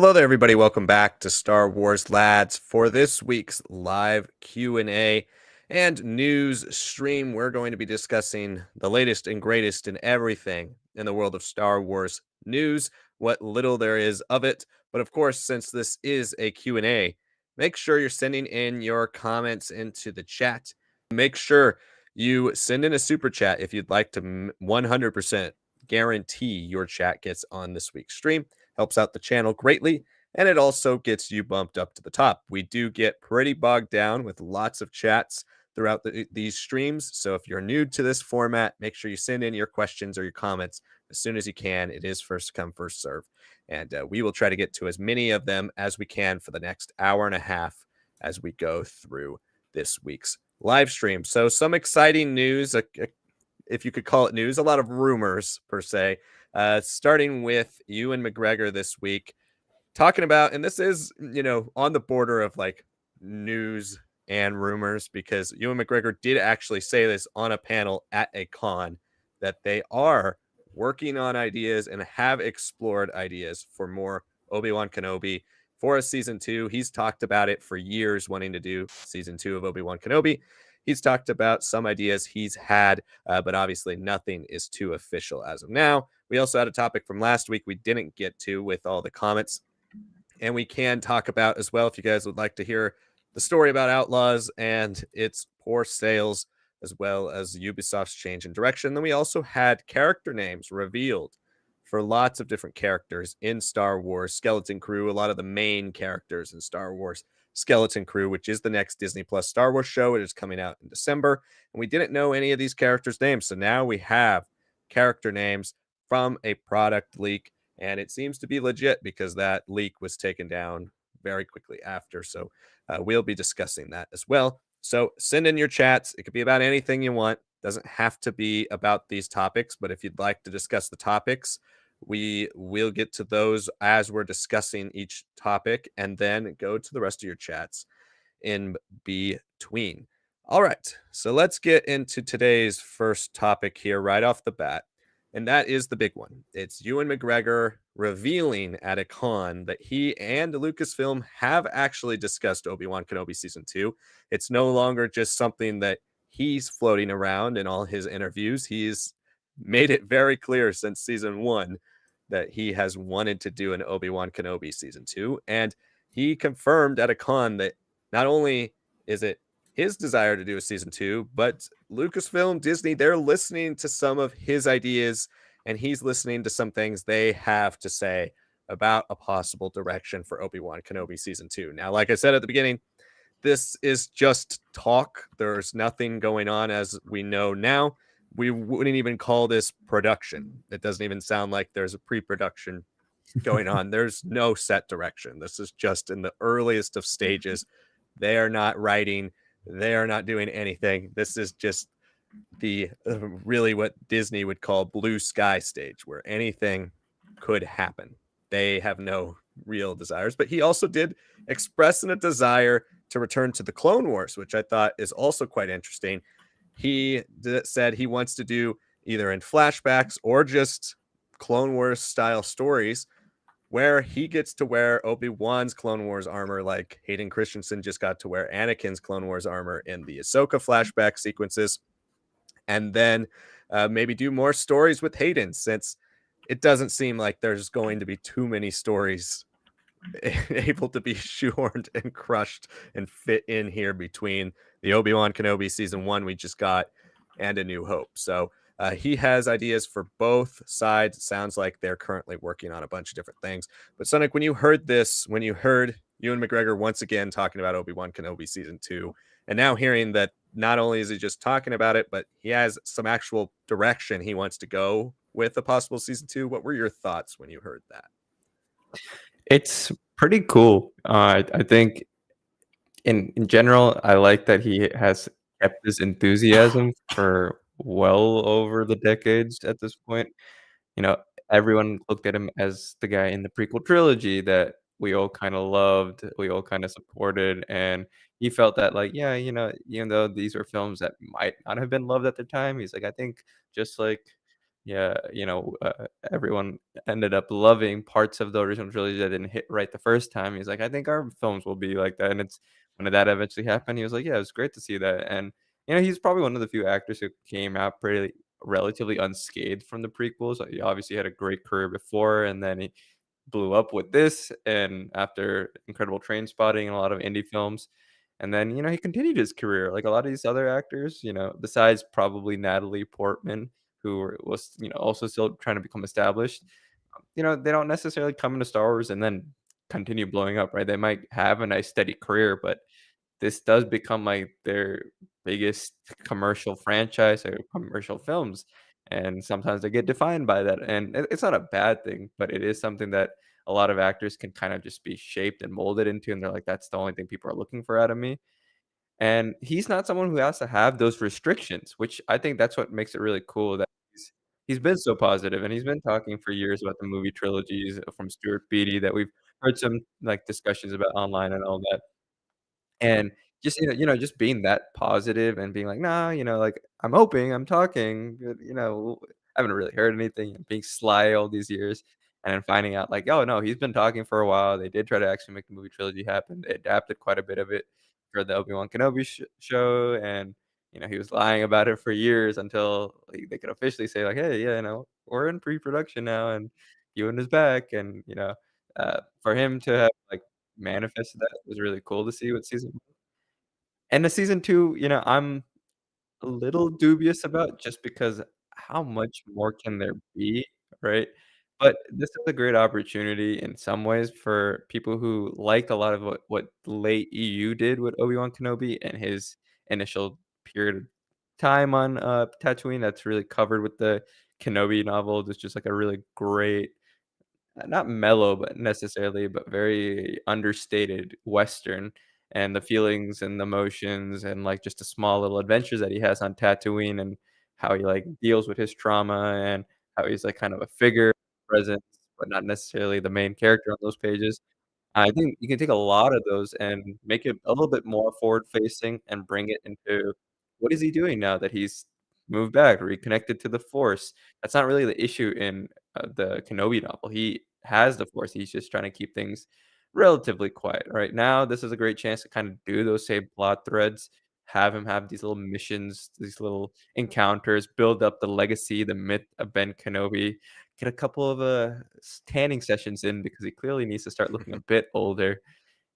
Hello there, everybody. Welcome back to Star Wars Lads. For this week's live Q&A and news stream, we're going to be discussing the latest and greatest in everything in the world of Star Wars news, what little there is of it. But of course, since this is a Q&A, make sure you're sending in your comments into the chat. Make sure you send in a super chat if you'd like to 100% guarantee your chat gets on this week's stream. Helps out the channel greatly, and it also gets you bumped up to the top. We do get pretty bogged down with lots of chats throughout these streams, so if you're new to this format, make sure you send in your questions or your comments as soon as you can. It is first come, first serve, and we will try to get to as many of them as we can for the next hour and a half as we go through this week's live stream. So some exciting news, if you could call it news, a lot of rumors per se. Starting with Ewan McGregor this week, talking about, and this is, on the border of like news and rumors, because Ewan McGregor did actually say this on a panel at a con that they are working on ideas and have explored ideas for more Obi-Wan Kenobi for a season 2. He's talked about it for years, wanting to do season 2 of Obi-Wan Kenobi. He's talked about some ideas he's had, but obviously nothing is too official as of now. We also had a topic from last week we didn't get to with all the comments, and we can talk about as well if you guys would like to hear the story about Outlaws and its poor sales, as well as Ubisoft's change in direction. Then we also had character names revealed for lots of different characters in Star Wars Skeleton Crew, a lot of the main characters in Star Wars Skeleton Crew, which is the next Disney Plus Star Wars show. It is coming out in December, and we didn't know any of these characters' names. So now we have character names from a product leak, and it seems to be legit because that leak was taken down very quickly after. So we'll be discussing that as well. So send in your chats. It could be about anything you want. Doesn't have to be about these topics, but if you'd like to discuss the topics, we will get to those as we're discussing each topic, and then go to the rest of your chats in between. All right, so let's get into today's first topic here right off the bat, and that is the big one. It's Ewan McGregor revealing at a con that he and Lucasfilm have actually discussed Obi-Wan Kenobi Season 2. It's no longer just something that he's floating around in all his interviews. He's made it very clear since Season 1 that he has wanted to do an Obi-Wan Kenobi Season 2, and he confirmed at a con that not only is it his desire to do a Season 2, but Lucasfilm, Disney, they're listening to some of his ideas, and he's listening to some things they have to say about a possible direction for Obi-Wan Kenobi Season 2. Now, like I said at the beginning, this is just talk. There's nothing going on as we know now. We wouldn't even call this production. It doesn't even sound like there's a pre-production going on. There's no set direction. This is just in the earliest of stages. They are not writing. They are not doing anything. This is just the really what Disney would call blue sky stage, where anything could happen. They have no real desires, but he also did express a desire to return to the Clone Wars, which I thought is also quite interesting. He said he wants to do either in flashbacks or just Clone Wars style stories where he gets to wear Obi-Wan's Clone Wars armor, like Hayden Christensen just got to wear Anakin's Clone Wars armor in the Ahsoka flashback sequences, and then maybe do more stories with Hayden, since it doesn't seem like there's going to be too many stories able to be shoehorned and crushed and fit in here between the Obi-Wan Kenobi Season 1 we just got and A New Hope. So he has ideas for both sides. It sounds like they're currently working on a bunch of different things. But Sanak, when you heard this, when you heard Ewan McGregor once again talking about Obi-Wan Kenobi Season 2, and now hearing that not only is he just talking about it, but he has some actual direction he wants to go with a possible Season 2, what were your thoughts when you heard that? It's pretty cool. I think in general, I like that he has kept this enthusiasm for well over the decades at this point. You know, everyone looked at him as the guy in the prequel trilogy that we all kind of loved, we all kind of supported, and he felt that like, yeah, even though these were films that might not have been loved at the time, he's like, I think just like, yeah, everyone ended up loving parts of the original trilogy that didn't hit right the first time. He's like, "I think our films will be like that," and it's when that eventually happened, he was like, "Yeah, it was great to see that," and, he's probably one of the few actors who came out pretty relatively unscathed from the prequels. Like, he obviously had a great career before, and then he blew up with this, and after Incredible Trainspotting and a lot of indie films, and then, he continued his career like a lot of these other actors, besides probably Natalie Portman, who was, also still trying to become established. They don't necessarily come into Star Wars and then continue blowing up, right? They might have a nice steady career, but this does become, like, their biggest commercial franchise or commercial films, and sometimes they get defined by that, and it's not a bad thing, but it is something that a lot of actors can kind of just be shaped and molded into, and they're like, "That's the only thing people are looking for out of me." And he's not someone who has to have those restrictions, which I think that's what makes it really cool that he's been so positive, and he's been talking for years about the movie trilogies from Stuart Beattie that we've heard some, like, discussions about online and all that. And just, just being that positive and being like, "Nah," like, "I'm hoping, I'm talking, but, I haven't really heard anything," and being sly all these years, and then finding out like, "Oh, no, he's been talking for a while." They did try to actually make the movie trilogy happen. They adapted quite a bit of it for the Obi-Wan Kenobi show, and, he was lying about it for years until, like, they could officially say like, "Hey, yeah, we're in pre-production now, and Ewan is back," and, for him to have, like, manifested that was really cool to see with season 1. And the season 2, I'm a little dubious about just because how much more can there be, right? But this is a great opportunity in some ways for people who like a lot of what late EU did with Obi-Wan Kenobi and his initial period of time on, Tatooine that's really covered with the Kenobi novel. It's just like a really great not mellow, but necessarily, but very understated Western, and the feelings and the emotions and, like, just the small little adventures that he has on Tatooine and how he, like, deals with his trauma and how he's, like, kind of a figure presence, but not necessarily the main character on those pages. I think you can take a lot of those and make it a little bit more forward facing and bring it into what is he doing now that he's moved back, reconnected to the Force? That's not really the issue in, the Kenobi novel. He has the Force, he's just trying to keep things relatively quiet. Right now, this is a great chance to kind of do those same plot threads, have him have these little missions, these little encounters, build up the legacy, the myth of Ben Kenobi, get a couple of, tanning sessions in because he clearly needs to start looking a bit older,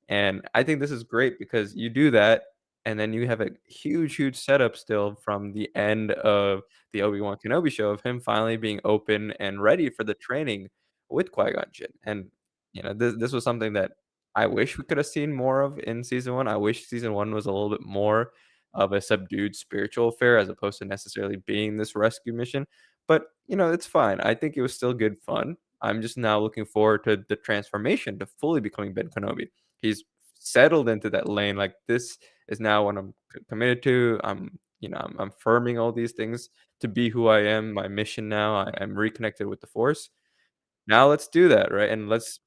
and I think this is great because you do that, and then you have a huge, huge setup still from the end of the Obi-Wan Kenobi show of him finally being open and ready for the training with Qui-Gon Jinn, and, this was something that I wish we could have seen more of in season 1. I wish season 1 was a little bit more of a subdued spiritual affair as opposed to necessarily being this rescue mission, but, it's fine. I think it was still good fun. I'm just now looking forward to the transformation to fully becoming Ben Kenobi. He's settled into that lane, like, "This is now what I'm committed to. I'm affirming all these things to be who I am, my mission now. I'm reconnected with the Force. Now let's do that, right? And let's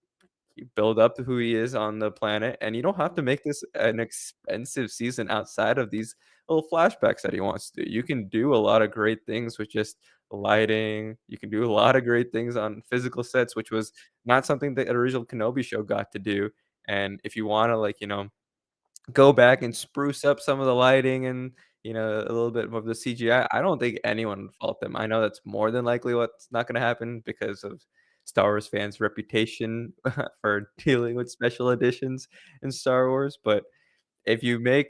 build up to who he is on the planet, and you don't have to make this an expensive season outside of these little flashbacks that he wants to do. You can do a lot of great things with just lighting. You can do a lot of great things on physical sets, which was not something the original Kenobi show got to do. And if you wanna, like, go back and spruce up some of the lighting and, a little bit of the CGI. I don't think anyone would fault them. I know that's more than likely what's not gonna happen because of Star Wars fans' reputation for dealing with special editions in Star Wars, but if you make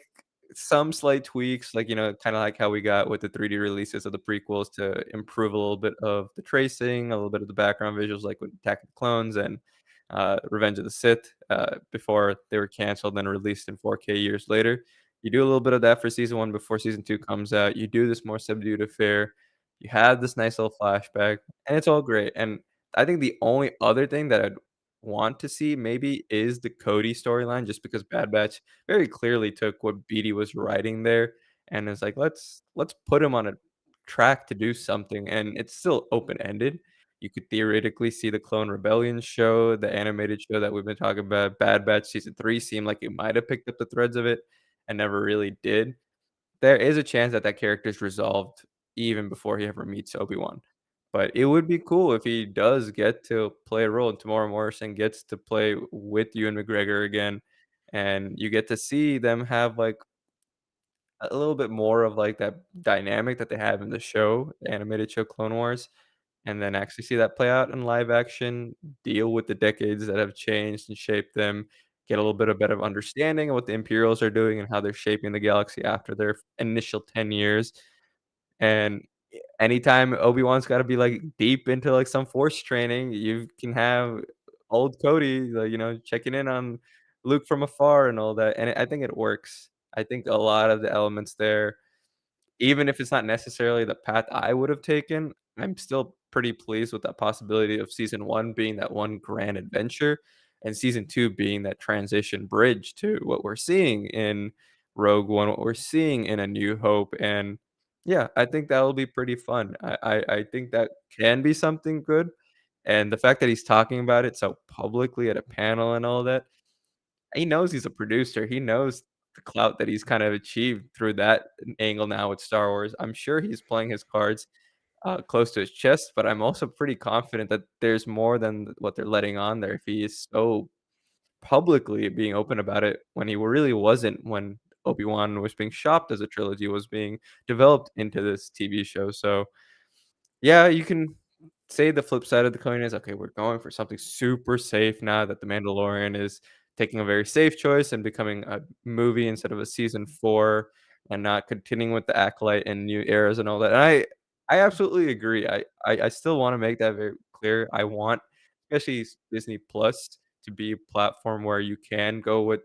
some slight tweaks, like, kinda like how we got with the 3D releases of the prequels to improve a little bit of the tracing, a little bit of the background visuals, like with Attack of the Clones and, Revenge of the Sith, before they were canceled and released in 4K years later. You do a little bit of that for season 1 before season 2 comes out. You do this more subdued affair. You have this nice little flashback, and it's all great, and I think the only other thing that I'd want to see maybe is the Cody storyline just because Bad Batch very clearly took what Beattie was writing there and is like, "Let's put him on a track to do something," and it's still open-ended. You could theoretically see the Clone Rebellion show, the animated show that we've been talking about. Bad Batch season 3 seemed like it might have picked up the threads of it and never really did. There is a chance that that character is resolved even before he ever meets Obi-Wan, but it would be cool if he does get to play a role and Tamora Morrison gets to play with Ewan McGregor again, and you get to see them have, like, a little bit more of, like, that dynamic that they have in the show, the animated show Clone Wars, and then actually see that play out in live action, deal with the decades that have changed and shaped them, get a little bit of better understanding of what the Imperials are doing and how they're shaping the galaxy after their initial 10 years, and anytime Obi-Wan's gotta be, like, deep into, like, some force training, you can have old Cody, like, checking in on Luke from afar and all that, and I think it works. I think a lot of the elements there, even if it's not necessarily the path I would have taken, I'm still pretty pleased with that possibility of season 1 being that one grand adventure, and season 2 being that transition bridge to what we're seeing in Rogue One, what we're seeing in A New Hope, and yeah, I think that'll be pretty fun. I think that can be something good, and the fact that he's talking about it so publicly at a panel and all that, he knows he's a producer, he knows the clout that he's kind of achieved through that angle now with Star Wars. I'm sure he's playing his cards, close to his chest, but I'm also pretty confident that there's more than what they're letting on there if he is so publicly being open about it when he really wasn't when Obi-Wan was being shopped as a trilogy, was being developed into this TV show, so yeah, you can say the flip side of the coin is, okay, we're going for something super safe now that The Mandalorian is taking a very safe choice and becoming a movie instead of a season 4 and not continuing with the Acolyte and new eras and all that. And I absolutely agree. I still wanna make that very clear. I want, especially Disney Plus, to be a platform where you can go with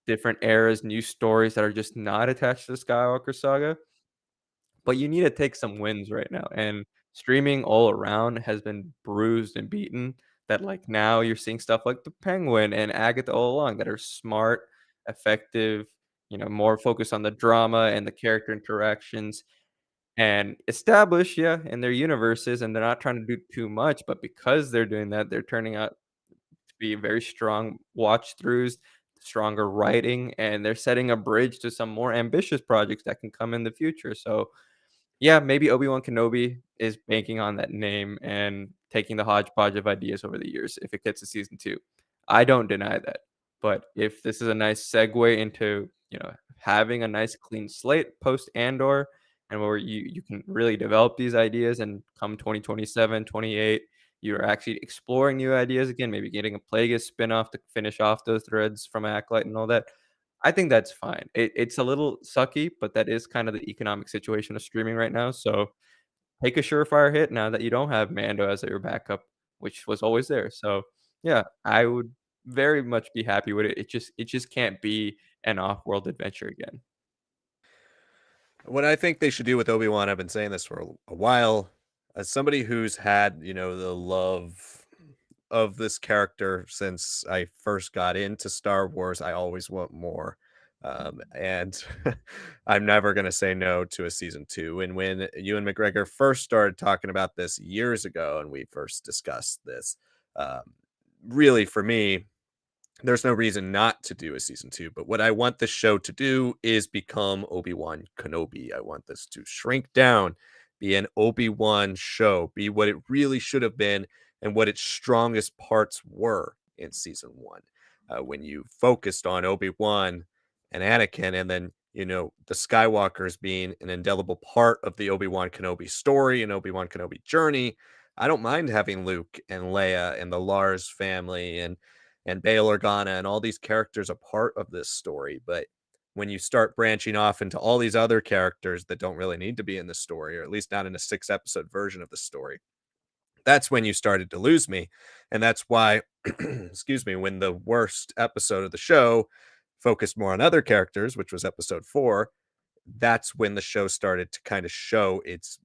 different eras, new stories that are just not attached to the Skywalker saga. But you need to take some wins right now, and streaming all around has been bruised and beaten, that, like, now you're seeing stuff like The Penguin and Agatha All Along that are smart, effective, more focused on the drama and the character interactions, and established, yeah, in their universes, and they're not trying to do too much, but because they're doing that, they're turning out to be very strong watch-throughs, stronger writing, and they're setting a bridge to some more ambitious projects that can come in the future, so yeah, maybe Obi-Wan Kenobi is banking on that name and taking the hodgepodge of ideas over the years if it gets to season 2. I don't deny that. But if this is a nice segue into, having a nice clean slate post Andor and where you can really develop these ideas and come 2027, 28, you're actually exploring new ideas again, maybe getting a Plagueis spinoff to finish off those threads from Acolyte and all that. I think that's fine. It's a little sucky, but that is kind of the economic situation of streaming right now, so take a surefire hit now that you don't have Mando as your backup, which was always there, so, yeah, I would very much be happy with it. It just can't be an off-world adventure again. What I think they should do with Obi-Wan, I've been saying this for a while, as somebody who's had, the love of this character since I first got into Star Wars, I always want more. And I'm never going to say no to a season 2. And when Ewan McGregor first started talking about this years ago, and we first discussed this, um, really for me, there's no reason not to do a season 2, but what I want the show to do is become Obi-Wan Kenobi. I want this to shrink down, be an Obi-Wan show, be what it really should have been and what its strongest parts were in season 1. When you focused on Obi-Wan and Anakin, and then, the Skywalkers being an indelible part of the Obi-Wan Kenobi story and Obi-Wan Kenobi journey, I don't mind having Luke and Leia and the Lars family and Bail Organa and all these characters a part of this story. But when you start branching off into all these other characters that don't really need to be in the story, or at least not in a 6 episode version of the story, that's when you started to lose me. And that's why, excuse me, when the worst episode of the show focused more on other characters, which was episode 4, that's when the show started to kind of show its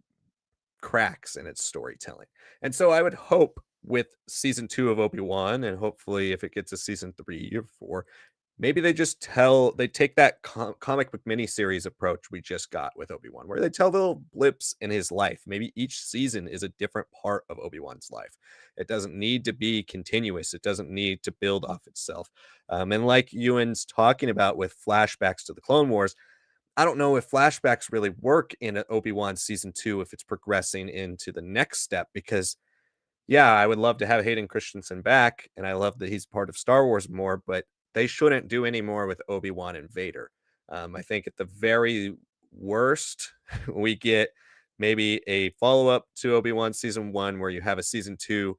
cracks in its storytelling. And so I would hope with season 2 of Obi-Wan, and hopefully if it gets a season 3 or 4, maybe they take that comic book miniseries approach we just got with Obi-Wan, where they tell the little blips in his life. Maybe each season is a different part of Obi-Wan's life. It doesn't need to be continuous. It doesn't need to build off itself. And like Ewan's talking about with flashbacks to the Clone Wars, I don't know if flashbacks really work in Obi-Wan season 2 if it's progressing into the next step because yeah, I would love to have Hayden Christensen back, and I love that he's part of Star Wars more, but they shouldn't do any more with Obi-Wan and Vader. I think at the very worst, we get maybe a follow-up to Obi-Wan season 1 where you have a season 2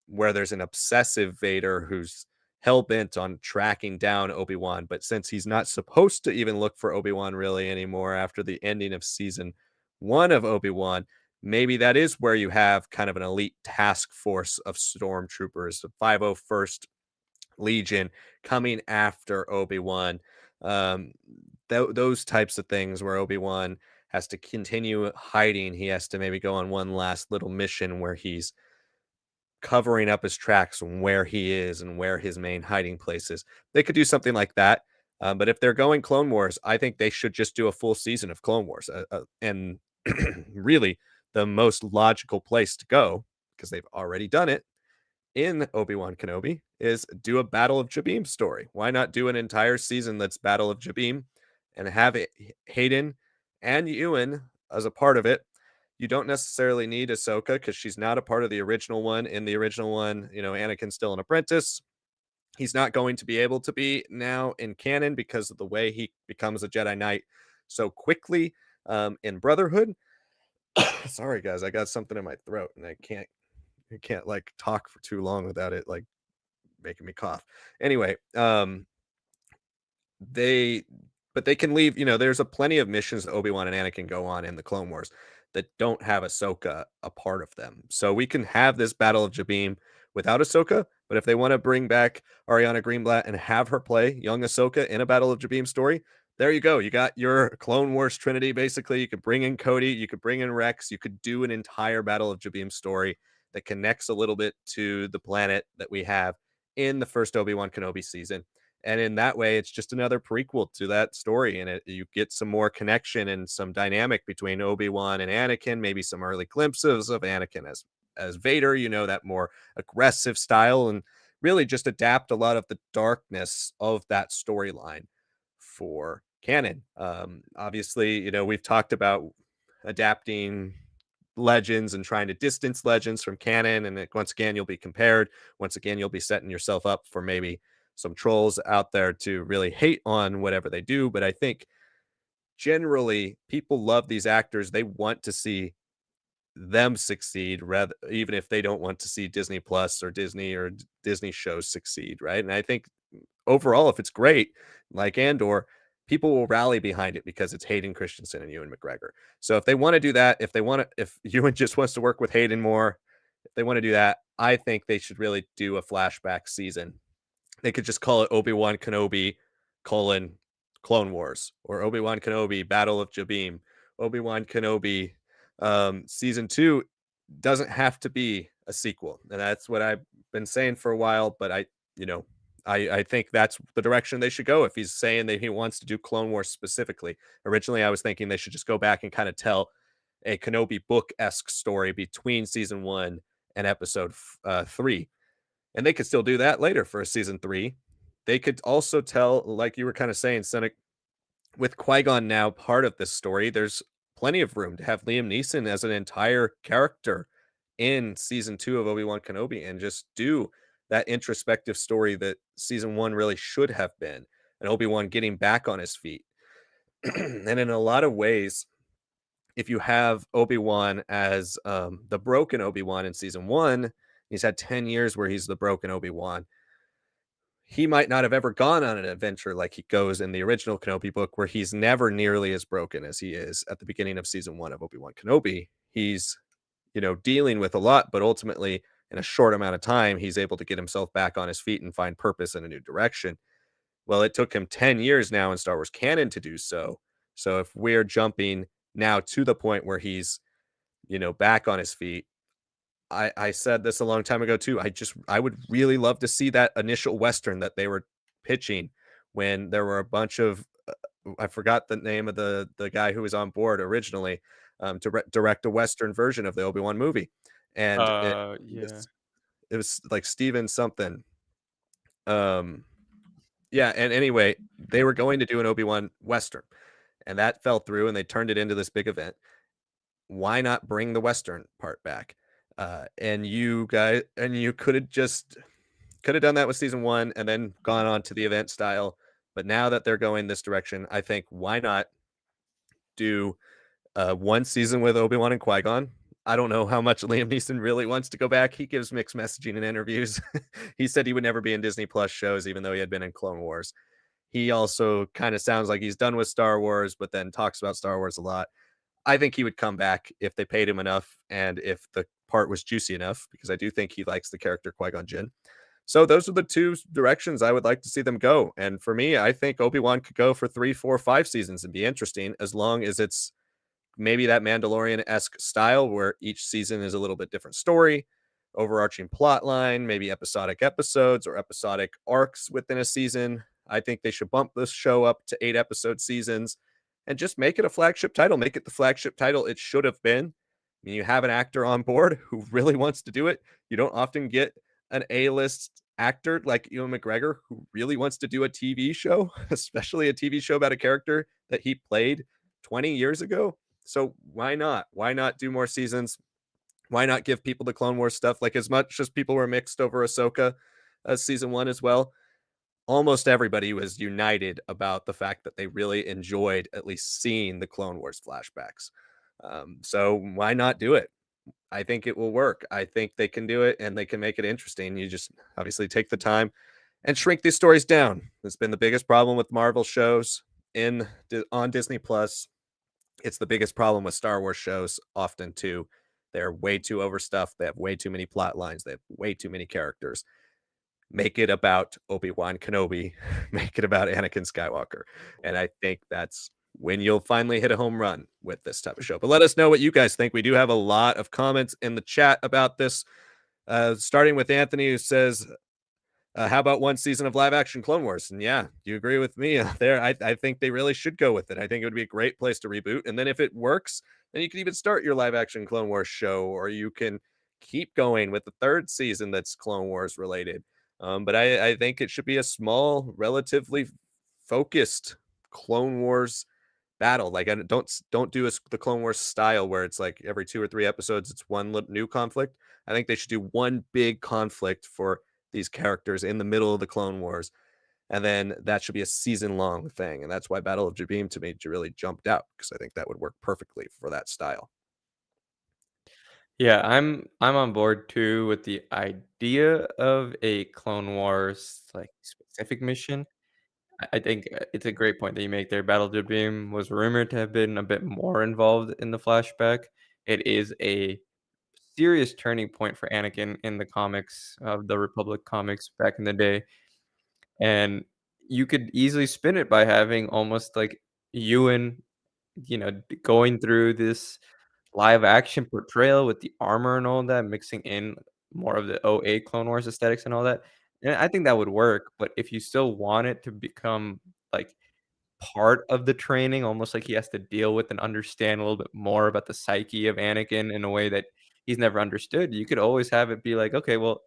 where there's an obsessive Vader who's hell bent on tracking down Obi-Wan, but since he's not supposed to even look for Obi-Wan really anymore after the ending of season 1 of Obi-Wan, maybe that is where you have kind of an elite task force of stormtroopers, the 501st Legion coming after Obi-Wan. Um, those types of things where Obi-Wan has to continue hiding. He has to maybe go on one last little mission where he's covering up his tracks and where he is and where his main hiding place is. They could do something like that. But if they're going Clone Wars, I think they should just do a full season of Clone Wars. And really, the most logical place to go, because they've already done it in Obi-Wan Kenobi, is do a Battle of Jabim story. Why not do an entire season that's Battle of Jabim and have it Hayden and Ewan as a part of it? You don't necessarily need Ahsoka because she's not a part of the original one. In the original one, Anakin's still an apprentice. He's not going to be able to be now in canon because of the way he becomes a Jedi Knight so quickly in Brotherhood. Sorry, guys, I got something in my throat and I can't like talk for too long without it like making me cough. Anyway, they but they can leave, there's a plenty of missions that Obi-Wan and Anakin go on in the Clone Wars that don't have Ahsoka a part of them. So we can have this Battle of Jabim without Ahsoka, but if they want to bring back Ariana Greenblatt and have her play young Ahsoka in a Battle of Jabim story, there you go. You got your Clone Wars Trinity basically. You could bring in Cody, you could bring in Rex, you could do an entire Battle of Jabim story that connects a little bit to the planet that we have in the first Obi-Wan Kenobi season, and in that way it's just another prequel to that story, and you get some more connection and some dynamic between Obi-Wan and Anakin, maybe some early glimpses of Anakin as Vader, that more aggressive style, and really just adapt a lot of the darkness of that storyline for canon. Obviously, we've talked about adapting legends and trying to distance legends from canon, and once again you'll be compared, once again you'll be setting yourself up for maybe some trolls out there to really hate on whatever they do. But I think generally people love these actors. They want to see them succeed, rather even if they don't want to see Disney Plus or Disney shows succeed, right? And I think overall, if it's great, like Andor, people will rally behind it because it's Hayden Christensen and Ewan McGregor. So if they want to do that, if Ewan just wants to work with Hayden more, if they want to do that, I think they should really do a flashback season. They could just call it Obi-Wan Kenobi colon Clone Wars, or Obi-Wan Kenobi Battle of Jabim. Obi-Wan Kenobi season 2 doesn't have to be a sequel. And that's what I've been saying for a while, but you know, I think that's the direction they should go if he's saying that he wants to do Clone Wars specifically. Originally, I was thinking they should just go back and kind of tell a Kenobi book-esque story between season 1 and episode 3. And they could still do that later for a season 3. They could also tell, like you were kind of saying, Senec, with Qui-Gon now part of this story, there's plenty of room to have Liam Neeson as an entire character in season 2 of Obi-Wan Kenobi and just do that introspective story that season 1 really should have been, and Obi-Wan getting back on his feet. And in a lot of ways, if you have Obi-Wan as the broken Obi-Wan in season 1, he's had 10 years where he's the broken Obi-Wan. He might not have ever gone on an adventure like he goes in the original Kenobi book, where he's never nearly as broken as he is at the beginning of season 1 of Obi-Wan Kenobi. He's, dealing with a lot, but ultimately, in a short amount of time, he's able to get himself back on his feet and find purpose in a new direction. Well, it took him 10 years now in Star Wars canon to do so. So if we're jumping now to the point where he's, back on his feet, I said this a long time ago too. I would really love to see that initial Western that they were pitching when there were a bunch of I forgot the name of the guy who was on board originally to direct a Western version of the Obi-Wan movie. And Yeah. it was like Steven something. Um, yeah, and anyway, they were going to do an Obi-Wan Western. and that fell through, and they turned it into this big event. Why not bring the Western part back? And you could have done that with season one and then gone on to the event style. But now that they're going this direction, I think why not do one season with Obi-Wan and Qui-Gon? I don't know how much Liam Neeson really wants to go back. He gives mixed messaging in interviews. He said he would never be in Disney Plus shows, even though he had been in Clone Wars. He also kind of sounds like he's done with Star Wars, but then talks about Star Wars a lot. I think he would come back if they paid him enough and if the part was juicy enough, because I do think he likes the character Qui-Gon Jinn. So those are the two directions I would like to see them go. And for me, I think Obi-Wan could go for 3, 4, 5 seasons and be interesting, as long as it's maybe that Mandalorian-esque style where each season is a little bit different story, overarching plot line, maybe episodic episodes or episodic arcs within a season. I think they should bump this show up to 8 episode seasons and just make it a flagship title. Make it the flagship title it should have been. I mean, you have an actor on board who really wants to do it. You don't often get an A-list actor like Ewan McGregor who really wants to do a TV show, especially a TV show about a character that he played 20 years ago. So why not? Why not do more seasons? Why not give people the Clone Wars stuff? Like, as much as people were mixed over Ahsoka season one as well, almost everybody was united about the fact that they really enjoyed at least seeing the Clone Wars flashbacks. So why not do it? I think it will work. I think they can do it and they can make it interesting. You just obviously take the time and shrink these stories down. That's been the biggest problem with Marvel shows in on Disney Plus. It's the biggest problem with Star Wars shows often too. They're way too overstuffed. They have way too many plot lines. They have way too many characters. Make it about Obi-Wan Kenobi. Make it about Anakin Skywalker. And I think that's when you'll finally hit a home run with this type of show. But let us know what you guys think. We do have a lot of comments in the chat about this. Starting with Anthony, who says, how about one season of live action Clone Wars? And yeah, you agree with me there. I think they really should go with it. I think it would be a great place to reboot. And then if it works, then you can even start your live action Clone Wars show, or you can keep going with the third season that's Clone Wars related. But I think it should be a small, relatively focused Clone Wars battle. Like, I don't do the Clone Wars style where it's like every 2 or 3 episodes it's one new conflict. I think they should do one big conflict for these characters in the middle of the Clone Wars, and then that should be a season long thing. And that's why Battle of Jabim to me really jumped out, because I think that would work perfectly for that style. Yeah, I'm on board too with the idea of a Clone Wars like specific mission. I think it's a great point that you make there. Battle of Beam was rumored to have been a bit more involved in the flashback. It is a serious turning point for Anakin in the comics of the Republic comics back in the day, and you could easily spin it by having almost like Ewan, going through this live action portrayal with the armor and all that, mixing in more of the OA Clone Wars aesthetics and all that. And I think that would work, but if you still want it to become like part of the training, almost like he has to deal with and understand a little bit more about the psyche of Anakin in a way that he's never understood, you could always have it be like, okay, well,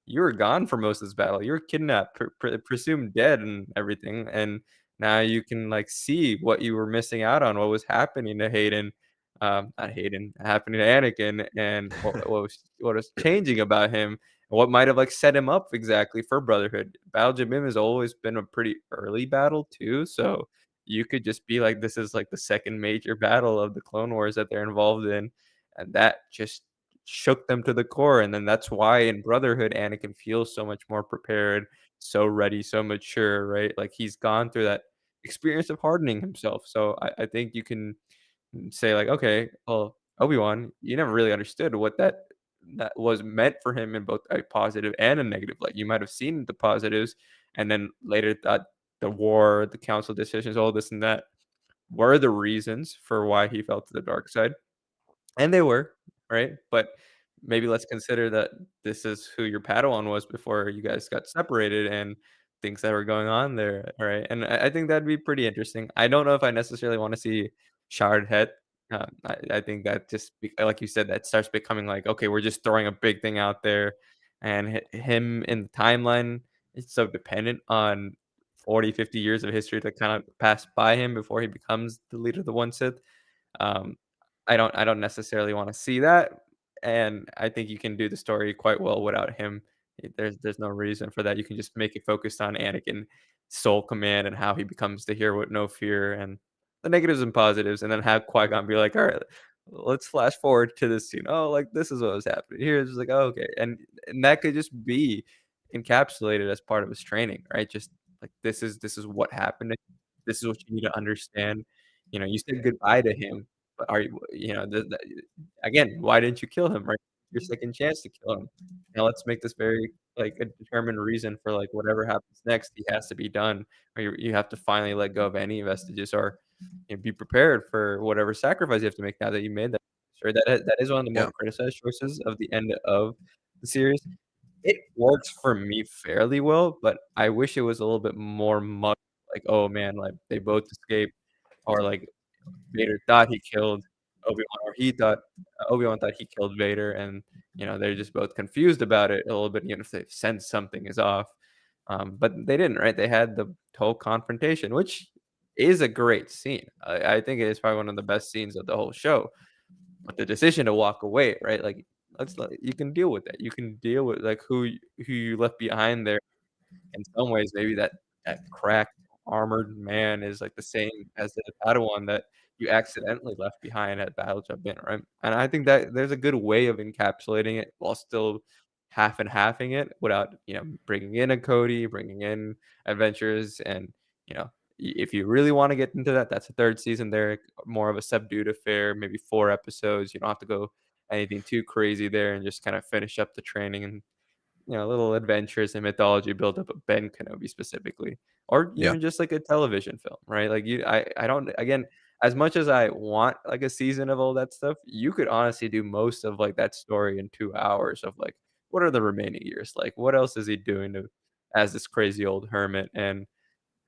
you were gone for most of this battle. You were kidnapped, presumed dead and everything, and now you can, like, see what you were missing out on, what was happening to Hayden, not Hayden, happening to Anakin, and what was changing about him, and what might have, like, set him up exactly for Brotherhood. Battle Jabim has always been a pretty early battle too, so you could just be like, this is, like, the 2nd major battle of the Clone Wars that they're involved in, and that just shook them to the core, and then that's why in Brotherhood, Anakin feels so much more prepared, so ready, so mature, right? Like, he's gone through that experience of hardening himself, so I think you can say like, "Okay, well, Obi-Wan, you never really understood what that was meant for him in both a positive and a negative light. You might have seen the positives, and then later thought the war, the council decisions, all this and that were the reasons for why he fell to the dark side." And they were, right? But maybe let's consider that this is who your Padawan was before you guys got separated and things that were going on there, right? And I think that'd be pretty interesting. I don't know if I necessarily want to see Shard Het. I think that just like you said, that starts becoming like, okay, we're just throwing a big thing out there, and him in the timeline is so dependent on 40, 50 years of history that kind of pass by him before he becomes the leader of the One Sith. Um, I don't necessarily wanna see that, and I think you can do the story quite well without him. There's no reason for that. You can just make it focused on Anakin soul command and how he becomes the hero with no fear and the negatives and positives, and then have Qui-Gon be like, "Alright, let's flash forward to this scene. Oh, like, this is what was happening here." It's just like, "Oh, okay." And that could just be encapsulated as part of his training, right? Just like, this is what happened. This is what you need to understand. You said goodbye to him, but are the again, why didn't you kill him, right? Your second chance to kill him. Now let's make this very, like, a determined reason for, like, whatever happens next, he has to be done, or you have to finally let go of any vestiges or, be prepared for whatever sacrifice you have to make now that you made that. Sure, that is one of the more Yeah. criticized choices of the end of the series. It works for me fairly well, but I wish it was a little bit more like, "Oh, man, like, they both escaped," or, like, Vader thought he killed Obi-Wan, or he thought Obi-Wan thought he killed Vader, and, they're just both confused about it a little bit, even if they sense something is off. But they didn't, right? They had the whole confrontation, which is a great scene. I think it is probably one of the best scenes of the whole show. But the decision to walk away, right? Like, you can deal with that. You can deal with, like, who you left behind there. In some ways, maybe that cracked armored man is, like, the same as the Padawan that you accidentally left behind at Battle Jump In, right? And I think that there's a good way of encapsulating it while still half and halving it without, bringing in a Cody, bringing in adventures, and, if you really wanna get into that, that's a 3rd season there, more of a subdued affair, maybe 4 episodes. You don't have to go anything too crazy there and just kinda finish up the training and little adventures and mythology build up of Ben Kenobi specifically, or Yeah. even just like a television film, right? Like I don't again, as much as I want like a season of all that stuff, you could honestly do most of like that story in 2 hours of like what are the remaining years like? What else is he doing to as this crazy old hermit? And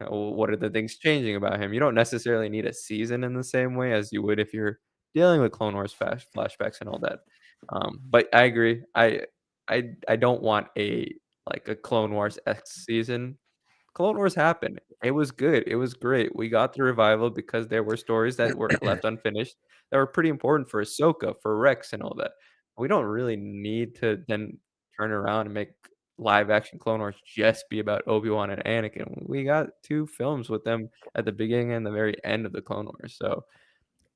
what are the things changing about him? You don't necessarily need a season in the same way as you would if you're dealing with Clone Wars flashbacks and all that. But I agree. I don't want a Clone Wars X season. Clone Wars happened. It was good. It was great. We got the revival because there were stories that were left unfinished that were pretty important for Ahsoka, for Rex, and all that. We don't really need to then turn around and make live action Clone Wars just be about Obi-Wan and Anakin. We got 2 films with them at the beginning and the very end of the Clone Wars. So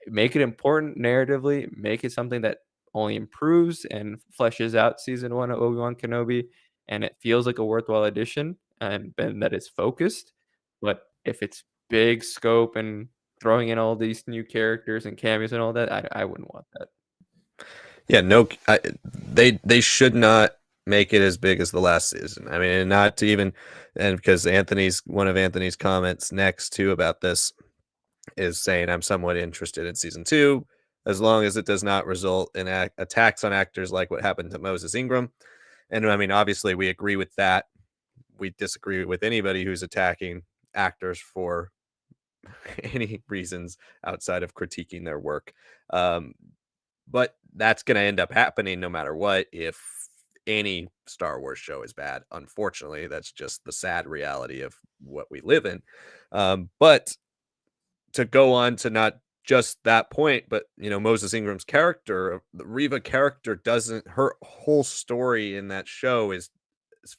make it important narratively, make it something that only improves and fleshes out season 1 of Obi-Wan Kenobi, and it feels like a worthwhile addition and that it's focused. But if it's big scope and throwing in all these new characters and cameos and all that, I wouldn't want that. Yeah, no, they should not make it as big as the last season. I mean, and not to even, and because Anthony's one of Anthony's comments next too about this is saying I'm somewhat interested in season 2 as long as it does not result in attacks on actors like what happened to Moses Ingram. And I mean, obviously, we agree with that. We disagree with anybody who's attacking actors for any reasons outside of critiquing their work. Um, but that's going to end up happening no matter what if any Star Wars show is bad. Unfortunately, that's just the sad reality of what we live in. But to go on to not just that point, but Moses Ingram's character, the Reva character, doesn't her whole story in that show is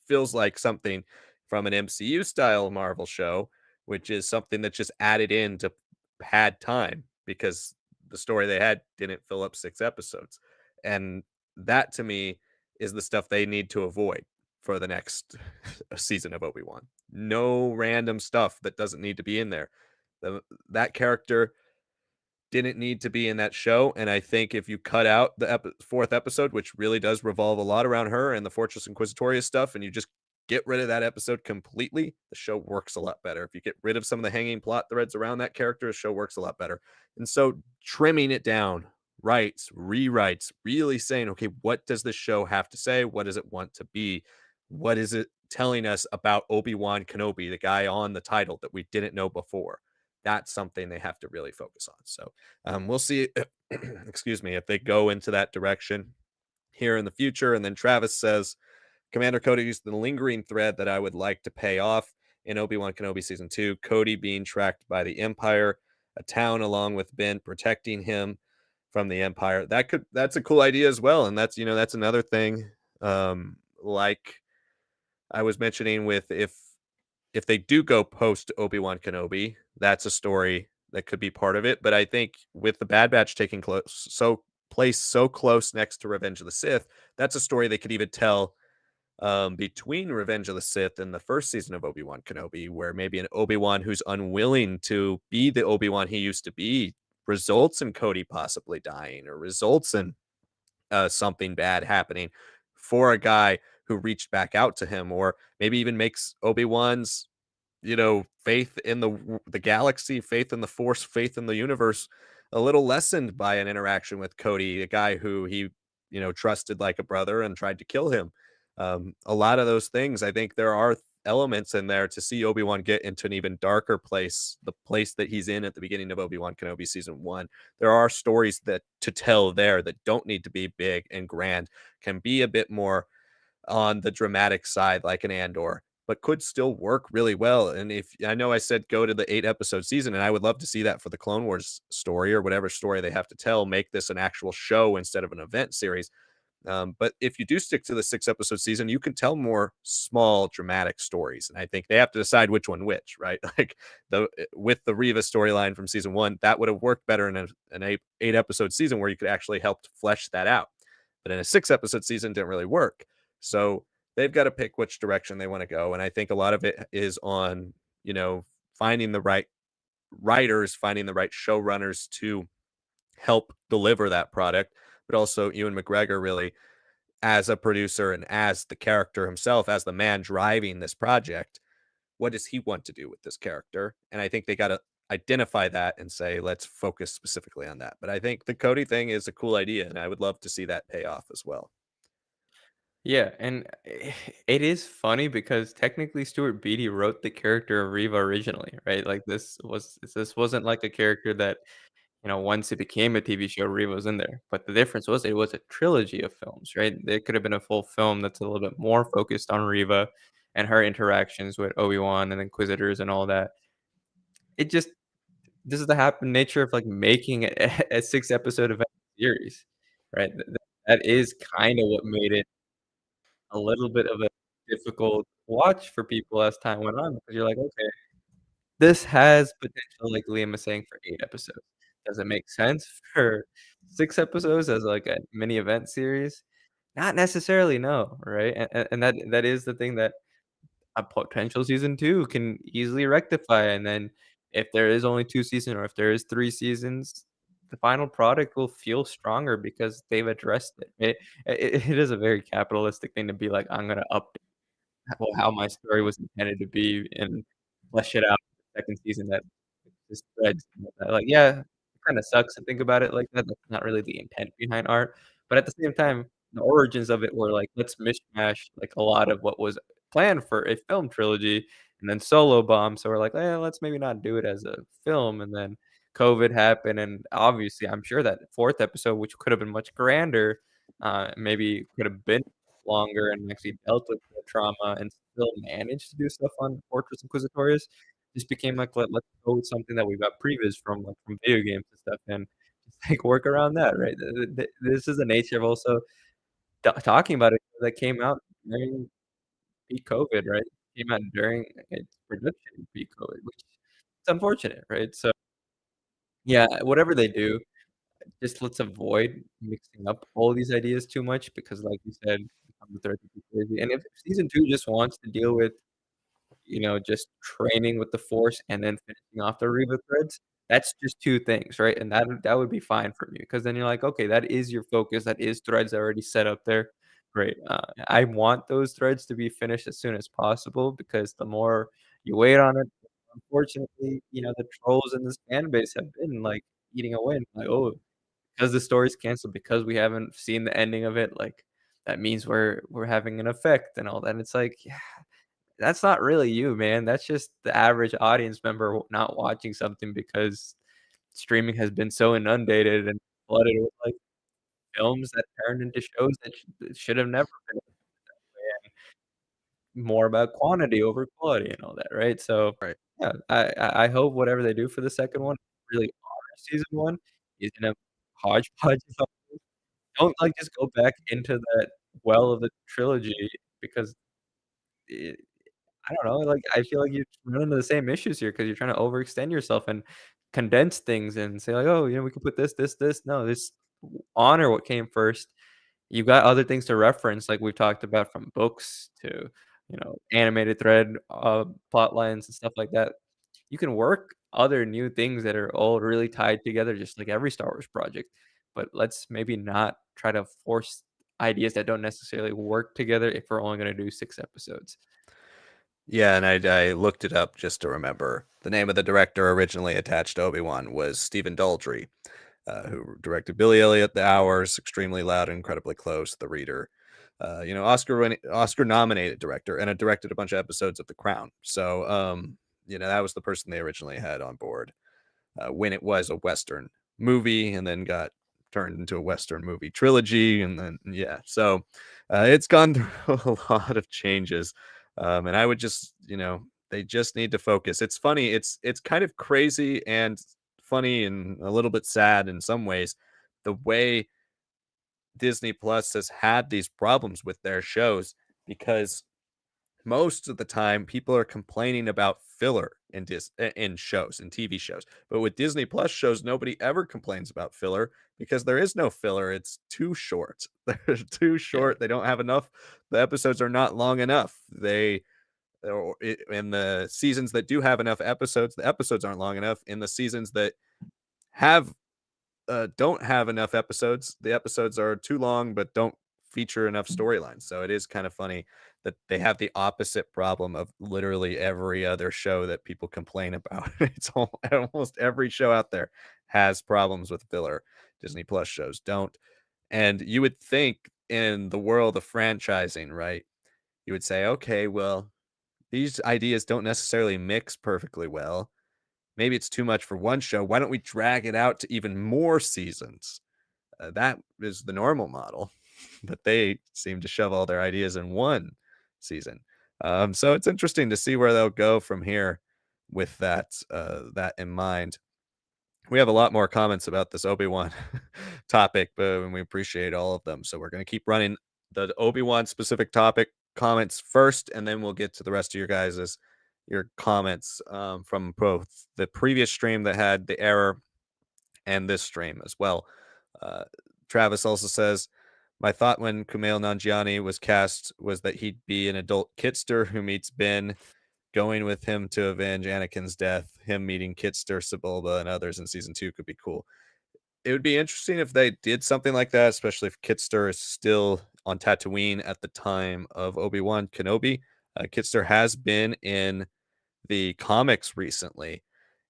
feels like something from an MCU style Marvel show, which is something that just added in to pad time because the story they had didn't fill up 6 episodes. And that to me is the stuff they need to avoid for the next season of Obi-Wan. No random stuff that doesn't need to be in there. That character didn't need to be in that show. And I think if you cut out the 4th episode, which really does revolve a lot around her and the Fortress Inquisitorius stuff, and you just get rid of that episode completely, the show works a lot better. If you get rid of some of the hanging plot threads around that character, the show works a lot better. And so trimming it down, writes, rewrites, really saying, okay, what does this show have to say? What does it want to be? What is it telling us about Obi-Wan Kenobi, the guy on the title that we didn't know before? That's something they have to really focus on. So we'll see, excuse me, if they go into that direction here in the future. And then Travis says, Commander Cody used the lingering thread that I would like to pay off in Obi-Wan Kenobi season 2, Cody being tracked by the Empire, a town along with Ben protecting him from the Empire. That's a cool idea as well, and that's another thing, like I was mentioning with if they do go post Obi-Wan Kenobi, that's a story that could be part of it. But I think with the Bad Batch taking place so close next to Revenge of the Sith, that's a story they could even tell between Revenge of the Sith and the first season of Obi-Wan Kenobi, where maybe an Obi-Wan who's unwilling to be the Obi-Wan he used to be results in Cody possibly dying or results in something bad happening for a guy who reached back out to him, or maybe even makes Obi-Wan's faith in the galaxy, faith in the Force, faith in the universe a little lessened by an interaction with Cody, a guy who he trusted like a brother and tried to kill him. A lot of those things, I think there are elements in there to see Obi-Wan get into an even darker place, the place that he's in at the beginning of Obi-Wan Kenobi season 1. There are stories that to tell there that don't need to be big and grand, can be a bit more on the dramatic side like an Andor, but could still work really well. And if I know I said go to the 8 episode season, and I would love to see that for the Clone Wars story or whatever story they have to tell, make this an actual show instead of an event series. But if you do stick to the 6 episode season, you can tell more small dramatic stories. And I think they have to decide which, right? Like with the Riva storyline from season 1, that would have worked better in an 8 episode season where you could actually help flesh that out. But in a 6 episode season, it didn't really work. So they've got to pick which direction they want to go. And I think a lot of it is on, finding the right writers, finding the right showrunners to help deliver that product, but also Ewan McGregor really as a producer and as the character himself, as the man driving this project. What does he want to do with this character? And I think they got to identify that and say, let's focus specifically on that. But I think the Cody thing is a cool idea, and I would love to see that pay off as well. Yeah, and it is funny because technically Stuart Beattie wrote the character of Riva originally, right? Like this wasn't like a character that, once it became a TV show, Riva was in there. But the difference was it was a trilogy of films, right? There could have been a full film that's a little bit more focused on Riva and her interactions with Obi-Wan and Inquisitors and all that. It just this is the happen nature of like making a 6 episode event series, right? That is kind of what made it a little bit of a difficult watch for people as time went on because you're like, "Okay, this has potential," like Liam was saying, for 8 episodes. Does it make sense for 6 episodes as, like, a mini event series? Not necessarily, no, right? And that is the thing that a potential season 2 can easily rectify, and then if there is only 2 seasons or if there is 3 seasons, the final product will feel stronger because they've addressed it. It is a very capitalistic thing to be like, "I'm gonna update how my story was intended to be and flesh it out in the 2nd season that just threads and all that." Like, yeah, it kinda sucks to think about it like that. That's not really the intent behind art, but at the same time, the origins of it were like, let's mishmash, like, a lot of what was planned for a film trilogy and then Solo bombed, so we're like, "Eh, let's maybe not do it as a film," and then COVID happened, and obviously, I'm sure that 4th episode, which could have been much grander, maybe could have been longer and actually dealt with the trauma and still managed to do stuff on Fortress Inquisitorius, just became like, let's go with something that we've got previs from, like, from video games and stuff and just, like, work around that, right? This is the nature of also talking about it that came out during peak COVID, right? Came out during its production peak COVID, which is unfortunate, right? So, yeah, whatever they do, just let's avoid mixing up all these ideas too much because like you said, the thread could be crazy, and if season 2 just wants to deal with, just training with the Force and then finishing off the Reva threads, that's just 2 things, right? And that would be fine for me because then you're like, "Okay, that is your focus, that is threads already set up there." Great, I want those threads to be finished as soon as possible because the more you wait on it, unfortunately, the trolls in this fan base have been, like, eating away and like, "Oh, because the story's canceled, because we haven't seen the ending of it, like, that means we're having an effect and all that." And it's like, yeah, that's not really you, man. That's just the average audience member not watching something because streaming has been so inundated and flooded with, like, films that turned into shows that should have never been. more about quantity over quality and all that, right? So, Right. yeah, I hope whatever they do for the second one really honors season 1, isn't a hodgepodge of don't, like, just go back into that well of the trilogy because it I don't know, like, I feel like you run into the same issues here because 'cause you're trying to overextend yourself and condense things and say like, "Oh, we could put this, this, this." No, just honor what came first. You've got other things to reference, like we've talked about from books to, animated thread, plot lines and stuff like that. You can work other new things that are all really tied together just like every Star Wars project, but let's maybe not try to force ideas that don't necessarily work together if we're only gonna do 6 episodes. Yeah, and I looked it up just to remember. The name of the director originally attached to Obi-Wan was Stephen Daldry, who directed Billy Elliot, The Hours, Extremely Loud, and Incredibly Close, The Reader. Oscar nominated director, and had directed a bunch of episodes of The Crown. So, that was the person they originally had on board when it was a Western movie, and then got turned into a Western movie trilogy, and then yeah, so it's gone through a lot of changes, and I would just they just need to focus. It's funny. It's kind of crazy and funny and a little bit sad in some ways the way Disney Plus has had these problems with their shows because most of the time people are complaining about filler in shows and TV shows. But with Disney Plus shows, nobody ever complains about filler because there is no filler. It's too short. They're too Yeah. short. They don't have enough. The episodes are not long enough. In the seasons that do have enough episodes, the episodes aren't long enough. In the seasons that have don't have enough episodes. The episodes are too long, but don't feature enough storylines. So it is kind of funny that they have the opposite problem of literally every other show that people complain about. Almost every show out there has problems with filler. Disney Plus shows don't. And you would think in the world of franchising, right? You would say, okay, well, these ideas don't necessarily mix perfectly well. Maybe it's too much for one show. Why don't we drag it out to even more seasons? That is the normal model, but they seem to shove all their ideas in one season. So it's interesting to see where they'll go from here with that in mind. We have a lot more comments about this Obi-Wan topic, but we appreciate all of them. So we're going to keep running the Obi-Wan specific topic comments first, and then we'll get to the rest of your comments from both the previous stream that had the error and this stream as well. Uh, Travis also says, my thought when Kumail Nanjiani was cast was that he'd be an adult Kitster who meets Ben, going with him to avenge Anakin's death. Him meeting Kitster, Sebulba, and others in season 2 could be cool. It would be interesting if they did something like that, especially if Kitster is still on Tatooine at the time of Obi-Wan Kenobi. Kitster has been in the comics recently,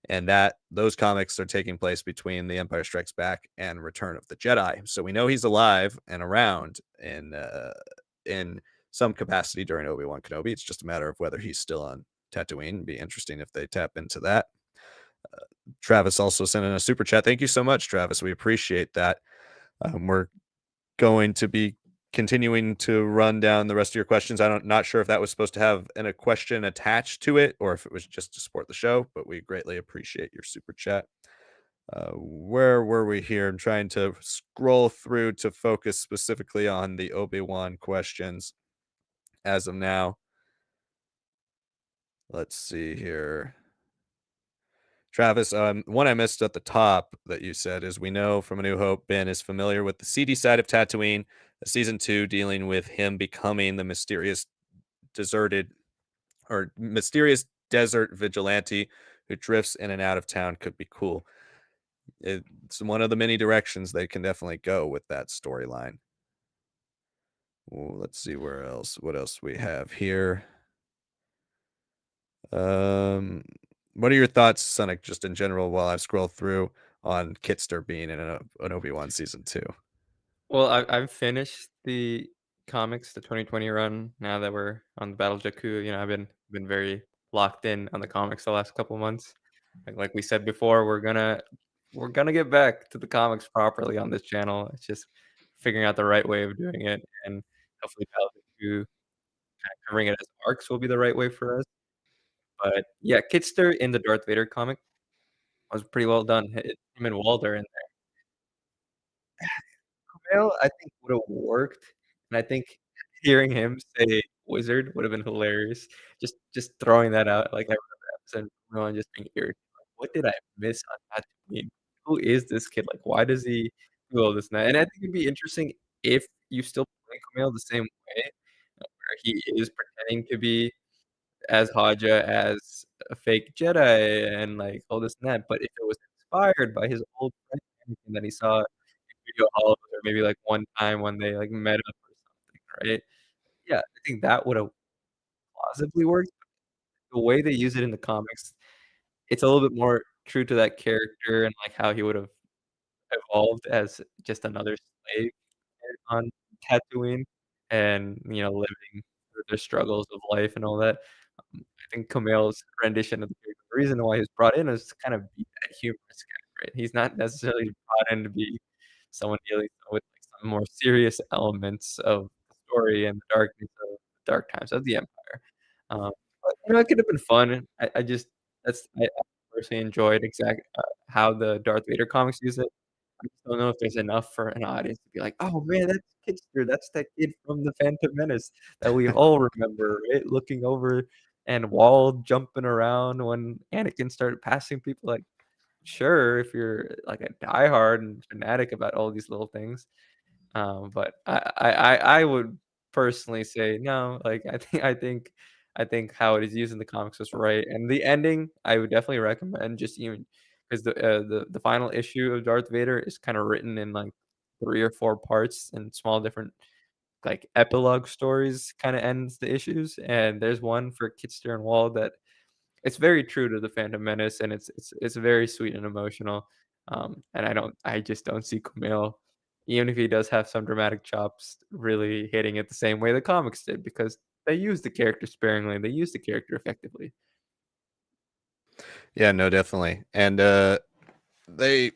and that those comics are taking place between The Empire Strikes Back and Return of the Jedi. So we know he's alive and around in some capacity during Obi-Wan Kenobi. It's just a matter of whether he's still on Tatooine. It'd be interesting if they tap into that. Travis also sent in a super chat. Thank you so much, Travis. We appreciate that. We're going to be continuing to run down the rest of your questions. Not sure if that was supposed to have a question attached to it or if it was just to support the show, but we greatly appreciate your super chat. Where were we here? I'm trying to scroll through to focus specifically on the Obi-Wan questions as of now. Let's see here. Travis, one I missed at the top that you said is we know from A New Hope Ben is familiar with the seedy side of Tatooine. Season 2 dealing with him becoming the deserted mysterious desert vigilante who drifts in and out of town could be cool. It's one of the many directions they can definitely go with that storyline. Let's see what else we have here. Um, what are your thoughts, Sonic, just in general, while I scroll through on Kitster being in an Obi-Wan season 2? Well, I've finished the comics, the 2020 run. Now that we're on the Battle of Jakku, I've been very locked in on the comics the last couple months. Like we said before, we're gonna get back to the comics properly on this channel. It's just figuring out the right way of doing it, and hopefully Battle of Jakku kinda covering it as arcs will be the right way for us. But, yeah, Kitster in the Darth Vader comic was pretty well done. Him and Walder in Kumail, I think would've worked, and I think hearing him say "wizard" would've been hilarious. Just throwing that out, like, every episode, everyone just being irritated, like, "What did I miss on Tatooine? Who is this kid? Like, why does he do all this and that?" And I think it'd be interesting if you still play Kumail the same way, where he is pretending to be as Haja as a fake Jedi and, like, all this and that, but if it was inspired by his old friend Anakin that he saw video calls or maybe, like, one time when they, like, met up or something, right? Yeah, I think that would've plausibly worked. The way they use it in the comics, it's a little bit more true to that character and, like, how he would've evolved as just another slave on Tatooine and, living through the struggles of life and all that. I think Kumail's rendition of the character, the reason why he's brought in is to kind of be that humorous guy, right? He's not necessarily brought in to be someone dealing with, like, some more serious elements of the story and the darkness of the dark times of the Empire. But, it could have been fun. I just I personally enjoyed how the Darth Vader comics use it. I just don't know if there's enough for an audience to be like, "Oh, man, that's Kitster, that's that kid from The Phantom Menace that we all remember, right? Looking over and wall jumping around when Anakin started passing people." Like, sure, if you're, like, a diehard and fanatic about all these little things, but I would personally say no, like, I think how it is used in the comics was right, and the ending, I would definitely recommend just even 'cause the final issue of Darth Vader is kinda written in, like, 3 or 4 parts and small different, like, epilogue stories kinda ends the issues, and there's one for Kitster and Wall that it's very true to the Phantom Menace, and it's very sweet and emotional, and I just don't see Kumail, even if he does have some dramatic chops, really hitting it the same way the comics did because they used the character sparingly, they used the character effectively. Yeah, no, definitely. And they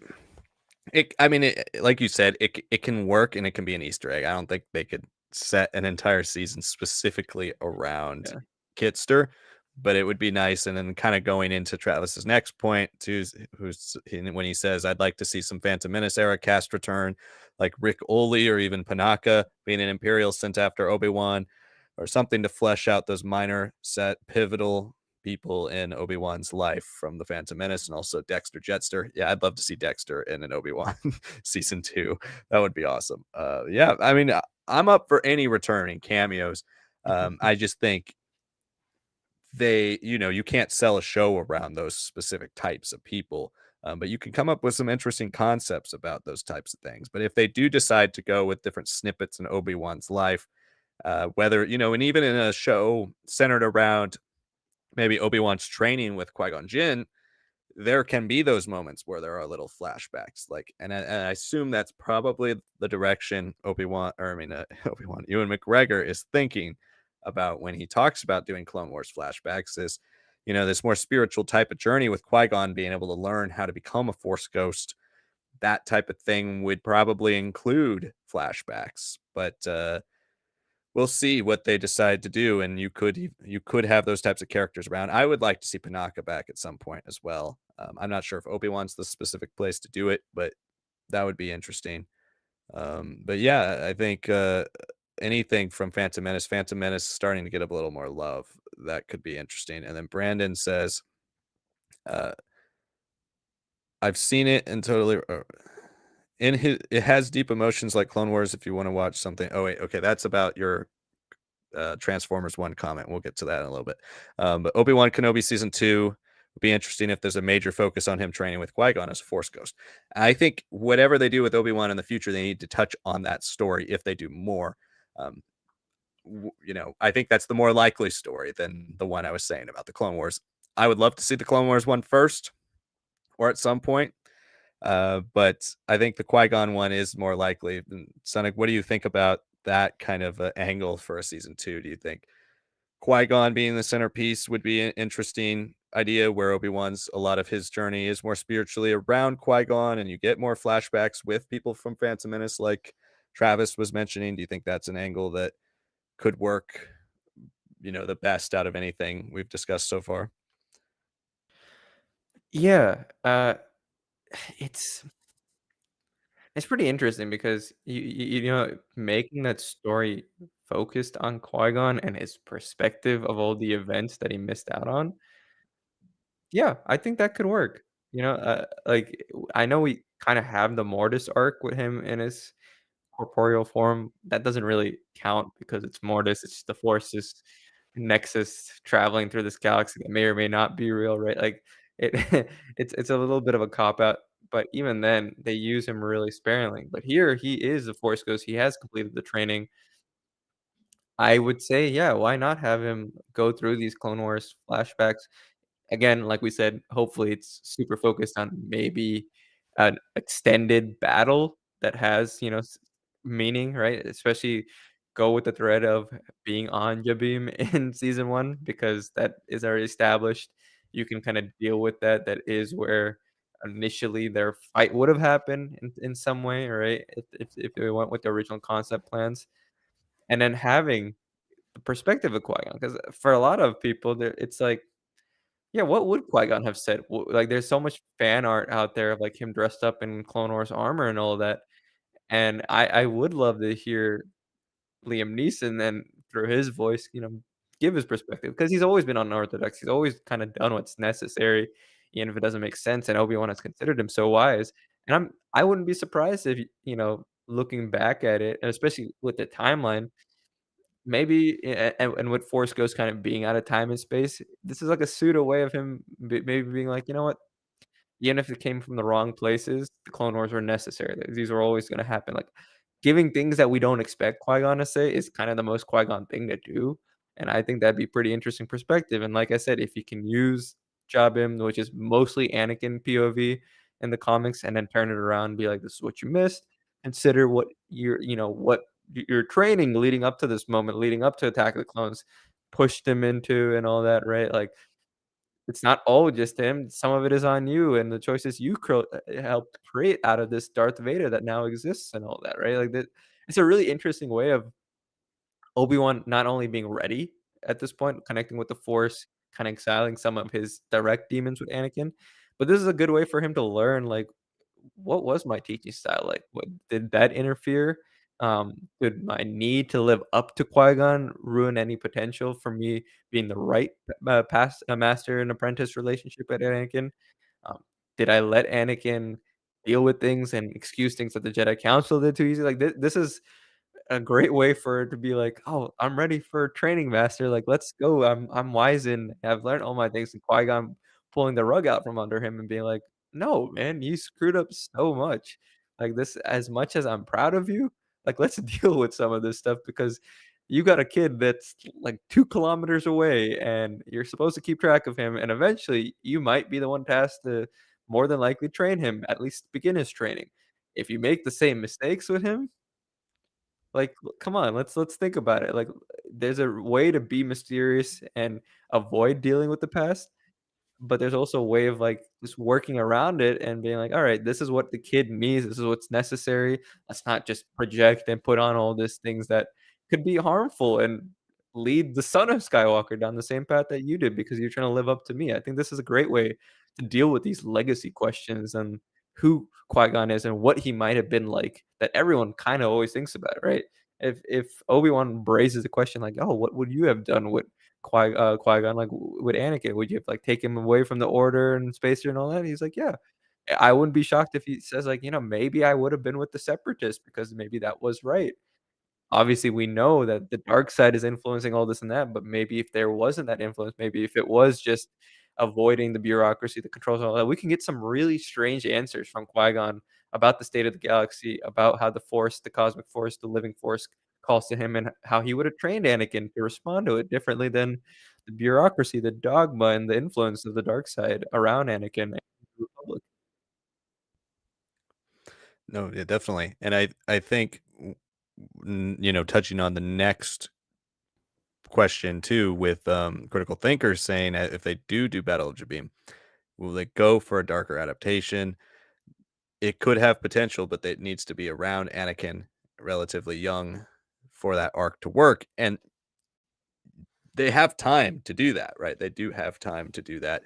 I mean, like you said, it can work and it can be an Easter egg. I don't think they could set an entire season specifically around Yeah. Kitster, but it would be nice. And then kind of going into Travis's next point, when he says, "I'd like to see some Phantom Menace era cast return, like Rick Oley or even Panaka being an Imperial sent after Obi-Wan, or something to flesh out those minor set pivotal people in Obi-Wan's life from The Phantom Menace and also Dexter Jetster." Yeah, I'd love to see Dexter in an Obi-Wan season 2. That would be awesome. Yeah, I mean, I'm up for any returning cameos. I just think you can't sell a show around those specific types of people. But you can come up with some interesting concepts about those types of things. But if they do decide to go with different snippets in Obi-Wan's life, whether, and even in a show centered around maybe Obi-Wan's training with Qui-Gon Jinn, there can be those moments where there are little flashbacks, like, and I assume that's probably the direction Obi-Wan, or I mean, Obi-Wan, Ewan McGregor is thinking about when he talks about doing Clone Wars flashbacks is, this more spiritual type of journey with Qui-Gon being able to learn how to become a Force ghost. That type of thing would probably include flashbacks, but we'll see what they decide to do, and you could have those types of characters around. I would like to see Panaka back at some point as well. I'm not sure if Obi-Wan's the specific place to do it, but that would be interesting. But yeah, I think anything from Phantom Menace starting to get a little more love. That could be interesting. And then Brandon says, uh, "I've seen it and totally." In his, it has deep emotions like Clone Wars. If you want to watch something, oh wait, okay, that's about your Transformers 1 comment. We'll get to that in a little bit. But Obi-Wan Kenobi season 2 would be interesting if there's a major focus on him training with Qui-Gon as a Force Ghost. I think whatever they do with Obi-Wan in the future, they need to touch on that story if they do more. Um, I think that's the more likely story than the one I was saying about the Clone Wars. I would love to see the Clone Wars one first or at some point. But I think the Qui-Gon one is more likely. Sonic, what do you think about that kind of angle for a season 2? Do you think Qui-Gon being the centerpiece would be an interesting idea, where Obi-Wan's a lot of his journey is more spiritually around Qui-Gon and you get more flashbacks with people from Phantom Menace like Travis was mentioning? Do you think that's an angle that could work the best out of anything we've discussed so far. Yeah, it's it's pretty interesting because making that story focused on Qui-Gon and his perspective of all the events that he missed out on, yeah, I think that could work. I know we kinda have the Mortis arc with him in his corporeal form. That doesn't really count because it's Mortis, it's the Force's nexus traveling through this galaxy that may or may not be real, right? Like, it it's a little bit of a cop out, but even then, they use him really sparingly. But here, he is the Force Ghost, he has completed the training. I would say, yeah, why not have him go through these Clone Wars flashbacks? Again, like we said, hopefully it's super focused on maybe an extended battle that has, meaning, right? Especially go with the thread of being on Jabim in season 1 because that is already established. You can kinda deal with that. That is where initially their fight would have happened in some way, right? If they went with the original concept plans. And then having the perspective of Qui-Gon, 'cause for a lot of people, there it's like, yeah, what would Qui-Gon have said? Like, there's so much fan art out there of, like, him dressed up in Clone Wars armor and all that, and I would love to hear Liam Neeson then through his voice, give his perspective because he's always been unorthodox. He's always kinda done what's necessary, even if it doesn't make sense, and Obi-Wan has considered him so wise, and I wouldn't be surprised if, looking back at it, and especially with the timeline, maybe and with Force Ghost kind of being out of time and space, this is like a pseudo way of him maybe being like, "You know what? Even if it came from the wrong places, the Clone Wars were necessary. These were always gonna happen." Like, giving things that we don't expect Qui-Gon to say is kinda the most Qui-Gon thing to do, and I think that'd be pretty interesting perspective, and like I said, if you can use Jabim, which is mostly Anakin POV in the comics, and then turn it around and be like, "This is what you missed. Consider what what your training leading up to this moment, leading up to Attack of the Clones pushed him into," and all that, right? Like, it's not all just him, some of it is on you and the choices you helped create out of this Darth Vader that now exists and all that, right? Like, that it's a really interesting way of Obi-Wan not only being ready at this point, connecting with the Force, kinda exiling some of his direct demons with Anakin, but this is a good way for him to learn, like, what was my teaching style like? What did that interfere? Did my need to live up to Qui-Gon ruin any potential for me being the right master and apprentice relationship at Anakin? Um, did I let Anakin deal with things and excuse things that the Jedi Council did too easy? Like, this is a great way for it to be like, "Oh, I'm ready for training master, like, let's go, I'm wise and I've learned all my things," and Qui-Gon pulling the rug out from under him and being like, "No, man, you screwed up so much. Like, this as much as I'm proud of you, like, let's deal with some of this stuff because you got a kid that's, like, 2 kilometers away, and you're supposed to keep track of him, and eventually, you might be the one tasked to more than likely train him, at least begin his training. If you make the same mistakes with him, like, come on, let's think about it. Like, there's a way to be mysterious and avoid dealing with the past, but there's also a way of, like, just working around it and being like, "Alright, this is what the kid needs, this is what's necessary. Let's not just project and put on all these things that could be harmful and lead the son of Skywalker down the same path that you did because you're trying to live up to me." I think this is a great way to deal with these legacy questions and who Qui-Gon is and what he might have been like that everyone kinda always thinks about, right? If Obi-Wan raises a question like, "Oh, what would you have done with Qui-Gon, like, with Anakin, would you have, like, take him away from the Order and Spacer and all that?" He's like, "Yeah." I wouldn't be shocked if he says, like, "Maybe I would have been with the Separatists because maybe that was right." Obviously, we know that the dark side is influencing all this and that, but maybe if there wasn't that influence, maybe if it was just avoiding the bureaucracy, the controls, and all that, we can get some really strange answers from Qui-Gon about the state of the galaxy, about how the Force, the cosmic Force, the living Force calls to him, and how he would have trained Anakin to respond to it differently than the bureaucracy, the dogma, and the influence of the dark side around Anakin and the Republic. No, yeah, definitely. And I think touching on the next question too with critical thinkers saying that if they do Battle of Jabim, will they go for a darker adaptation? It could have potential, but it needs to be around Anakin, relatively young, for that arc to work. And they have time to do that, right? They do have time to do that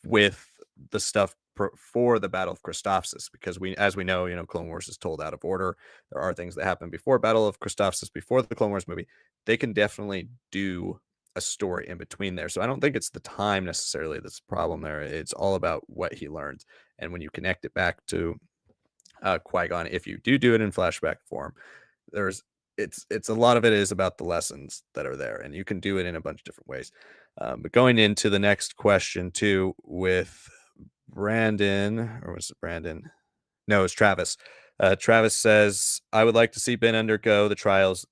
with the stuff for the Battle of Christophsis, because as we know, Clone Wars is told out of order. There are things that happen before Battle of Christophsis, before the Clone Wars movie. They can definitely do a story in between there. So I don't think it's the time necessarily that's the problem there. It's all about what he learned, and when you connect it back to Qui-Gon, if you do it in flashback form, there's it's a lot of it is about the lessons that are there, and you can do it in a bunch of different ways. But going into the next question too, with Brandon, or was it Brandon? No, it's Travis. Travis says, I would like to see Ben undergo the trials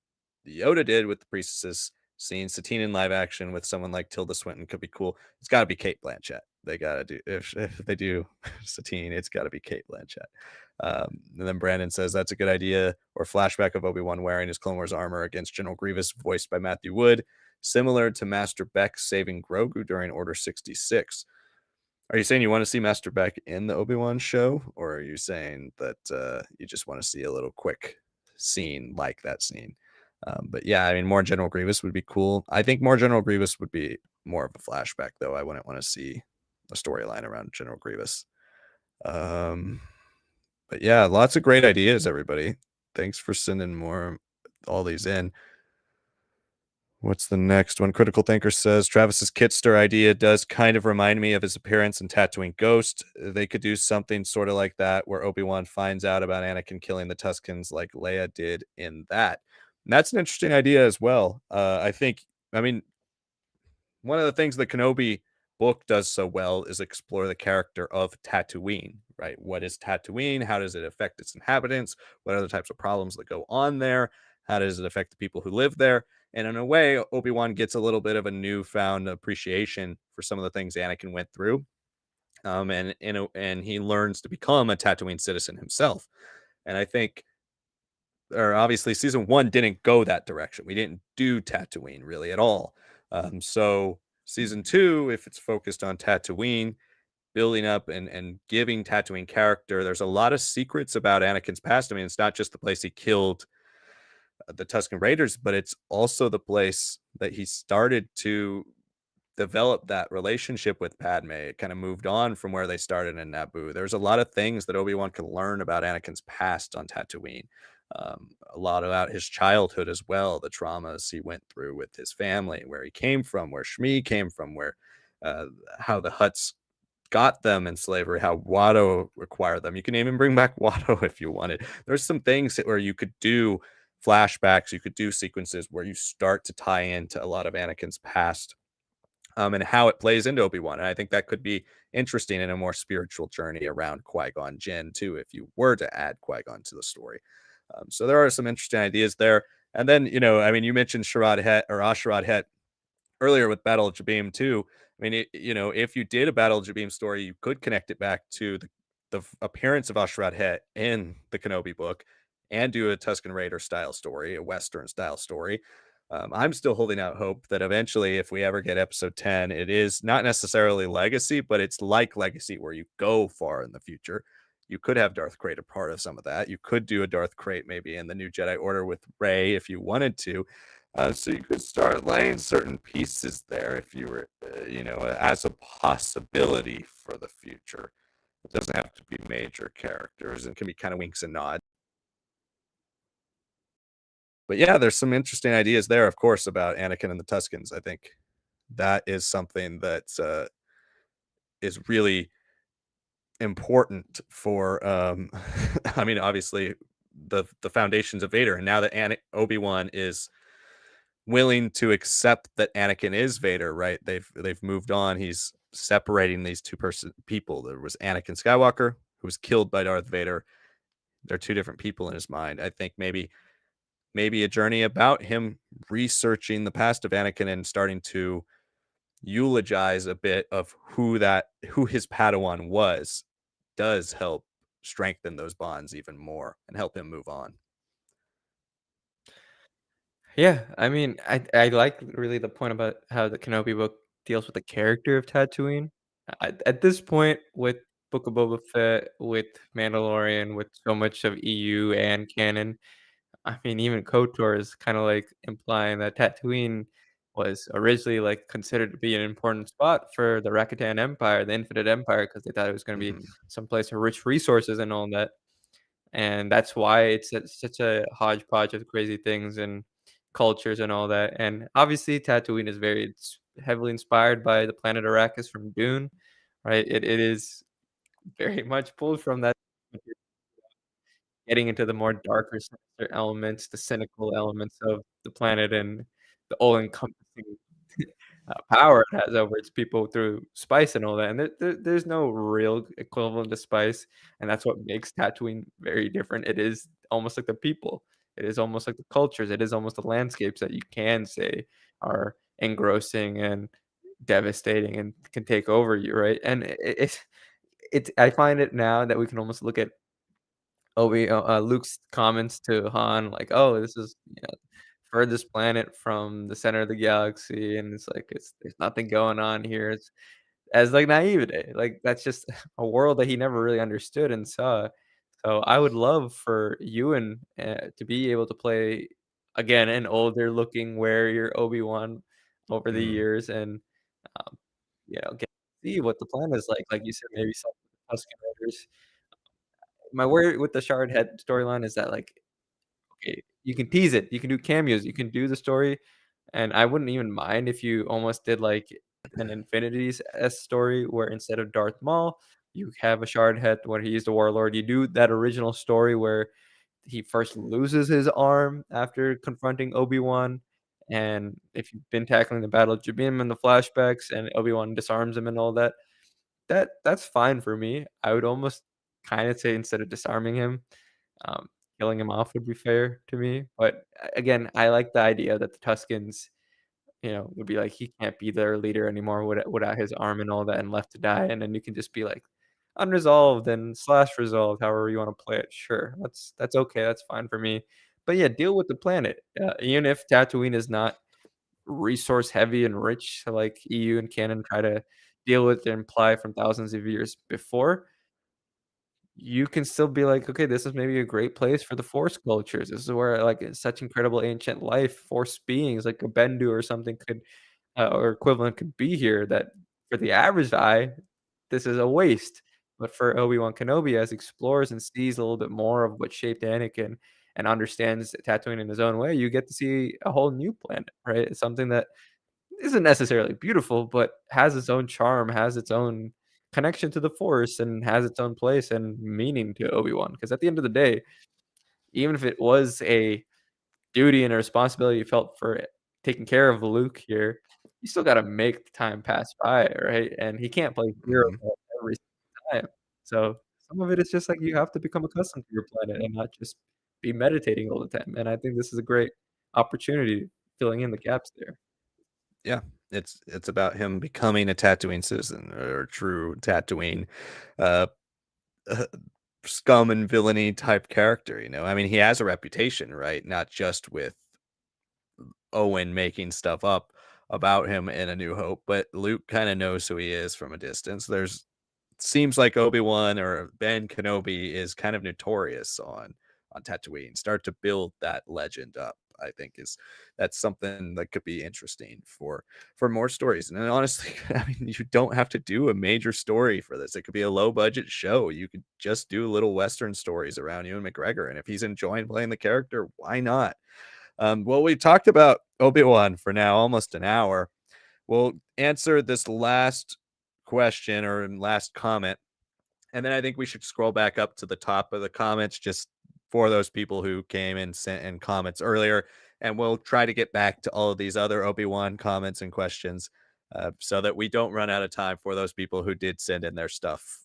Yoda did with the priestesses. Seeing Satine in live action with someone like Tilda Swinton could be cool. It's got to be Kate Blanchett. They got to do, if they do Satine, it's got to be Kate Blanchett. And then Brandon says that's a good idea. Or flashback of Obi-Wan wearing his Clone Wars armor against General Grievous, voiced by Matthew Wood, similar to Master Beck saving Grogu during Order 66. Are you saying you want to see Master Beck in the Obi-Wan show, or are you saying that you just want to see a little quick scene like that scene? But yeah, I mean, more General Grievous would be cool. I think more General Grievous would be more of a flashback, though. I wouldn't want to see a storyline around General Grievous. But yeah, lots of great ideas, everybody. Thanks for sending all these in. What's the next one? Critical Thinker says Travis's Kitster idea does kind of remind me of his appearance in Tatooine Ghost. They could do something sort of like that, where Obi-Wan finds out about Anakin killing the Tuskens like Leia did in that. And that's an interesting idea as well. I mean, one of the things the Kenobi book does so well is explore the character of Tatooine, right? What is Tatooine? How does it affect its inhabitants? What are the types of problems that go on there? How does it affect the people who live there? And in a way, Obi-Wan gets a little bit of a newfound appreciation for some of the things Anakin went through. And he learns to become a Tatooine citizen himself. And I think, or obviously, season 1 didn't go that direction. We didn't do Tatooine really at all. So season 2, if it's focused on Tatooine, building up and giving Tatooine character, there's a lot of secrets about Anakin's past. I mean, it's not just the place he killed the Tusken Raiders, but it's also the place that he started to develop that relationship with Padme. It kind of moved on from where they started in Naboo. There's a lot of things that Obi-Wan can learn about Anakin's past on Tatooine. A lot about his childhood as well, the traumas he went through with his family, where he came from, where Shmi came from, where how the Hutts got them in slavery, how Watto acquired them. You can even bring back Watto if you wanted. There's some things where you could do flashbacks, you could do sequences where you start to tie into a lot of Anakin's past, and how it plays into Obi-Wan. And I think that could be interesting in a more spiritual journey around Qui-Gon Jinn too, if you were to add Qui-Gon to the story. So there are some interesting ideas there. And then, I mean, you mentioned Sharad Het or Ashrad Het earlier with Battle of Jabeam too. I mean, if you did a Battle of Jabeam story, you could connect it back to the appearance of Ashrad Het in the Kenobi book, and do a Tusken Raider style story, a Western style story. I'm still holding out hope that eventually, if we ever get episode 10, it is not necessarily Legacy, but it's like Legacy, where you go far in the future. You could have Darth Krayt a part of some of that. You could do a Darth Krayt maybe in the New Jedi Order with Rey if you wanted to. So you could start laying certain pieces there if you were, as a possibility for the future. It doesn't have to be major characters, and it can be kind of winks and nods. But yeah, there's some interesting ideas there, of course, about Anakin and the Tuskens. I think that is something that is really important for, I mean, obviously the foundations of Vader, and now that Obi-Wan is willing to accept that Anakin is Vader, right? They've moved on. He's separating these people. There was Anakin Skywalker, who was killed by Darth Vader. They're two different people in his mind. I think maybe a journey about him researching the past of Anakin and starting to eulogize a bit of who his Padawan was does help strengthen those bonds even more and help him move on. Yeah, I mean, I like really the point about how the Kenobi book deals with the character of Tatooine. At this point, with Book of Boba Fett, with Mandalorian, with so much of EU and canon, I mean, even KOTOR is kind of like implying that Tatooine was originally, like, considered to be an important spot for the Rakatan Empire, the Infinite Empire, because they thought it was gonna be Mhm. some place of rich resources and all that, and that's why it's such a hodgepodge of crazy things and cultures and all that, and obviously, Tatooine is very heavily inspired by the planet Arrakis from Dune, right? It is very much pulled from that, getting into the more darker, sinister elements, the cynical elements of the planet and the all-encompassing, power it has over its people through spice and all that, and there's no real equivalent to spice, and that's what makes Tatooine very different. It is almost like the people. It is almost like the cultures. It is almost the landscapes that you can say are engrossing and devastating and can take over you, right? And it's I find it now that we can almost look at Luke's comments to Han, like, "Oh, this is, furthest planet from the center of the galaxy, and it's like, there's nothing going on here." It's as, like, naivete, like, that's just a world that he never really understood and saw. So, I would love for Ewan, to be able to play, again, an older looking, warier Obi-Wan over the Mm. years and, um, get to see what the planet is like you said, maybe some Tusken Raiders. My worry with the Shard Head storyline is that, like, okay, you can tease it, you can do cameos, you can do the story, and I wouldn't even mind if you almost did, like, an Infinities-esque story where instead of Darth Maul, you have a Shard Head where he's the warlord. You do that original story where he first loses his arm after confronting Obi-Wan, and if you've been tackling the Battle of Jabim in the flashbacks and Obi-Wan disarms him and all that, that's fine for me. I would almost kinda say instead of disarming him, um, killing him off would be fair to me, but again, I like the idea that the Tuskens, would be like, he can't be their leader anymore without his arm and all that and left to die, and then you can just be like, unresolved and slash resolved, however you wanna play it, sure, that's okay, that's fine for me. But yeah, deal with the planet, even if Tatooine is not resource heavy and rich like EU and canon try to deal with and imply from thousands of years before, you can still be like, "Okay, this is maybe a great place for the Force cultures. This is where, like, it's such incredible ancient life, Force beings like a Bendu or something could, or equivalent could be here that for the average eye, this is a waste." But for Obi-Wan Kenobi, as he explores and sees a little bit more of what shaped Anakin and understands Tatooine in his own way, you get to see a whole new planet, right? It's something that isn't necessarily beautiful, but has its own charm, has its own connection to the Force, and has its own place and meaning to Obi-Wan. Because at the end of the day, even if it was a duty and a responsibility you felt for taking care of Luke here, you still gotta make the time pass by, right? And he can't play hero Mhm. mode every time. So, some of it is just like you have to become accustomed to your planet and not just be meditating all the time, and I think this is a great opportunity filling in the gaps there. Yeah, it's about him becoming a Tatooine citizen or a true Tatooine, uh, scum and villainy type character, you know? I mean, he has a reputation, right? Not just with Owen making stuff up about him in A New Hope, but Luke kinda knows who he is from a distance. There's seems like Obi-Wan or Ben Kenobi is kind of notorious on Tatooine. Start to build that legend up, I think is that's something that could be interesting for more stories. And then honestly, I mean, you don't have to do a major story for this. It could be a low budget show. You could just do little Western stories around Ewan McGregor. And if he's enjoying playing the character, why not? Well, we talked about Obi-Wan for now almost an hour. We'll answer this last question or last comment, and then I think we should scroll back up to the top of the comments just for those people who came and sent in comments earlier. And we'll try to get back to all of these other Obi-Wan comments and questions so that we don't run out of time for those people who did send in their stuff,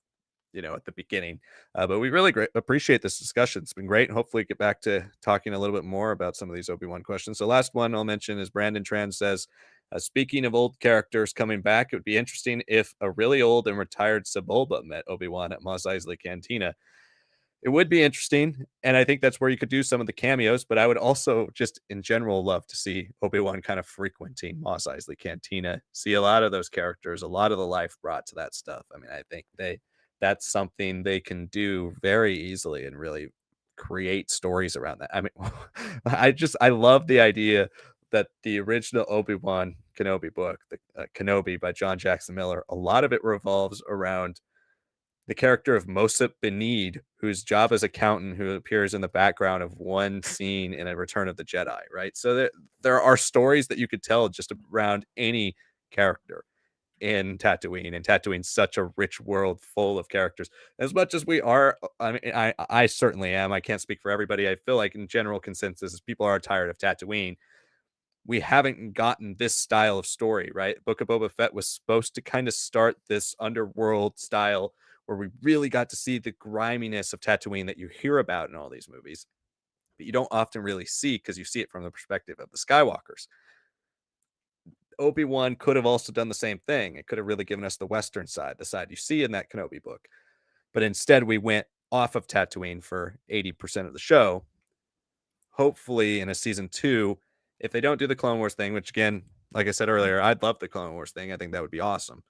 at the beginning. But we really appreciate this discussion. It's been great. Hopefully, get back to talking a little bit more about some of these Obi-Wan questions. The last one I'll mention is Brandon Tran says, speaking of old characters coming back, it would be interesting if a really old and retired Sebulba met Obi-Wan at Mos Eisley Cantina. It would be interesting, and I think that's where you could do some of the cameos, but I would also just in general love to see Obi-Wan kind of frequenting Mos Eisley Cantina, see a lot of those characters, a lot of the life brought to that stuff. I mean, I think that's something they can do very easily and really create stories around that. I mean, I love the idea that the original Obi-Wan Kenobi book, the Kenobi by John Jackson Miller, a lot of it revolves around the character of Mosip Benid, whose job as accountant, who appears in the background of one scene in A Return of the Jedi, right? So there are stories that you could tell just around any character in Tatooine, and Tatooine's such a rich world full of characters. As much as we are, I mean, I certainly am. I can't speak for everybody. I feel like in general consensus, people are tired of Tatooine. We haven't gotten this style of story, right? Book of Boba Fett was supposed to kind of start this underworld style where we really got to see the griminess of Tatooine that you hear about in all these movies, but you don't often really see because you see it from the perspective of the Skywalkers. Obi-Wan could have also done the same thing. It could have really given us the Western side, the side you see in that Kenobi book. But instead, we went off of Tatooine for 80% of the show. Hopefully, in a season 2, if they don't do the Clone Wars thing, which again, like I said earlier, I'd love the Clone Wars thing. I think that would be awesome.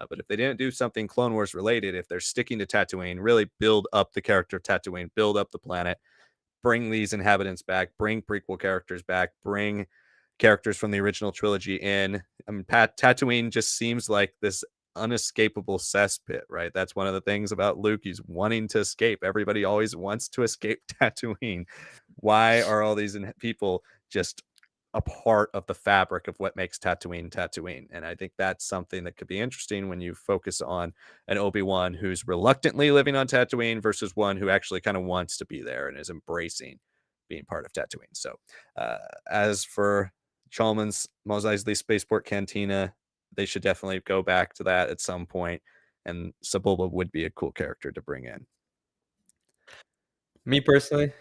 But if they didn't do something Clone Wars related, if they're sticking to Tatooine, really build up the character of Tatooine, build up the planet, bring these inhabitants back, bring prequel characters back, bring characters from the original trilogy in. I mean, Tatooine just seems like this unescapable cesspit, right? That's one of the things about Luke. He's wanting to escape. Everybody always wants to escape Tatooine. Why are all these people just a part of the fabric of what makes Tatooine Tatooine? And I think that's something that could be interesting when you focus on an Obi-Wan who's reluctantly living on Tatooine versus one who actually kind of wants to be there and is embracing being part of Tatooine. So, as for Chalmers Mos Eisley Spaceport Cantina, they should definitely go back to that at some point, and Sebulba would be a cool character to bring in. Me personally,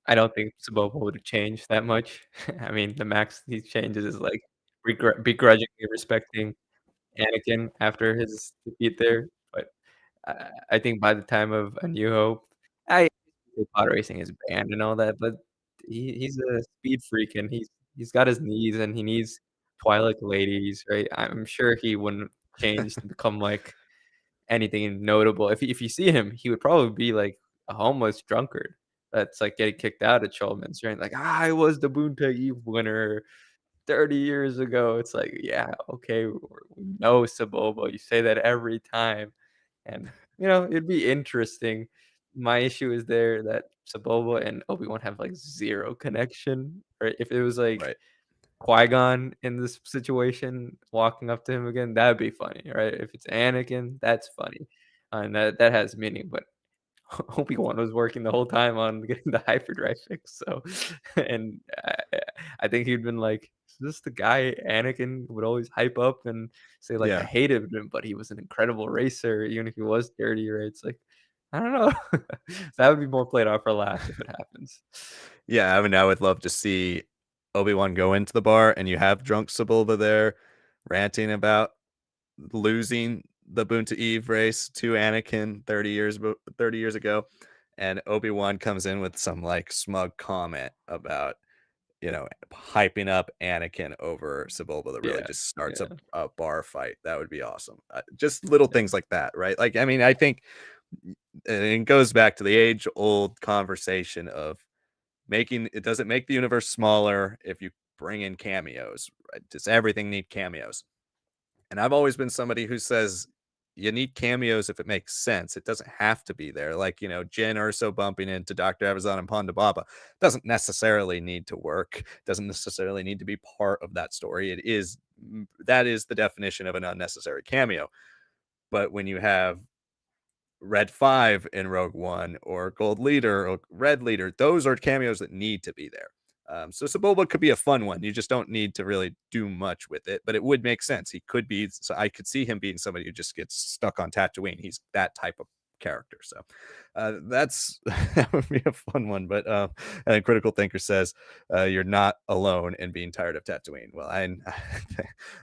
I don't think Saboba would have changed that much. I mean, the max he changes is, like, begrudgingly respecting Anakin after his defeat there, but I think by the time of A New Hope, I pod racing is banned and all that, but he's a speed freak, and he's got his needs, and he needs Twi'lek ladies, right? I'm sure he wouldn't change to become, like, anything notable. If you see him, he would probably be like a homeless drunkard that's, like, getting kicked out of Chalmers, right? Like, "I was the Boonta Eve winner 30 years ago." It's like, "Yeah, okay, we know, Saboba, you say that every time." And, it'd be interesting. My issue is there that Saboba and Obi-Wan have, like, 0 connection, right? If it was, like, Right. Qui-Gon in this situation, walking up to him again, that'd be funny, right? If it's Anakin, that's funny, and that has meaning, but Obi-Wan was working the whole time on getting the hyperdrive fix, so and I think he'd been like, "Is this the guy Anakin would always hype up and say, like, I Yeah. hated him, but he was an incredible racer, even if he was dirty," right? It's like, I don't know. That would be more played off for laughs if it happens. Yeah, I mean, I would love to see Obi-Wan go into the bar and you have drunk Sebulba there ranting about losing the Boonta Eve race to Anakin 30 years ago, and Obi-Wan comes in with some like smug comment about, hyping up Anakin over Sebulba that really Yeah, just starts yeah, a bar fight. That would be awesome. Just little things like that, right? Like, I mean, I think it goes back to the age-old conversation of making it doesn't make the universe smaller if you bring in cameos, right? Does everything need cameos? And I've always been somebody who says you need cameos if it makes sense. It doesn't have to be there. Like, Jyn Erso bumping into Dr. Evazan and Ponda Baba doesn't necessarily need to work, doesn't necessarily need to be part of that story. That is the definition of an unnecessary cameo. But when you have Red 5 in Rogue One or Gold Leader or Red Leader, those are cameos that need to be there. So Sebulba could be a fun one. You just don't need to really do much with it, but it would make sense. He could be, so I could see him being somebody who just gets stuck on Tatooine. He's that type of character. So that's that would be a fun one. But and Critical Thinker says you're not alone in being tired of Tatooine. Well,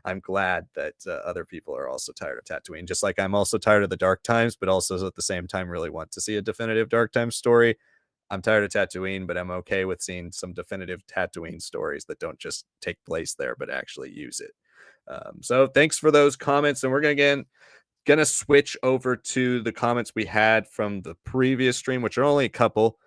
I'm glad that other people are also tired of Tatooine, just like I'm also tired of the Dark Times, but also at the same time really want to see a definitive Dark Times story. I'm tired of Tatooine, but I'm okay with seeing some definitive Tatooine stories that don't just take place there, but actually use it. So thanks for those comments, and we're gonna switch over to the comments we had from the previous stream, which are only a couple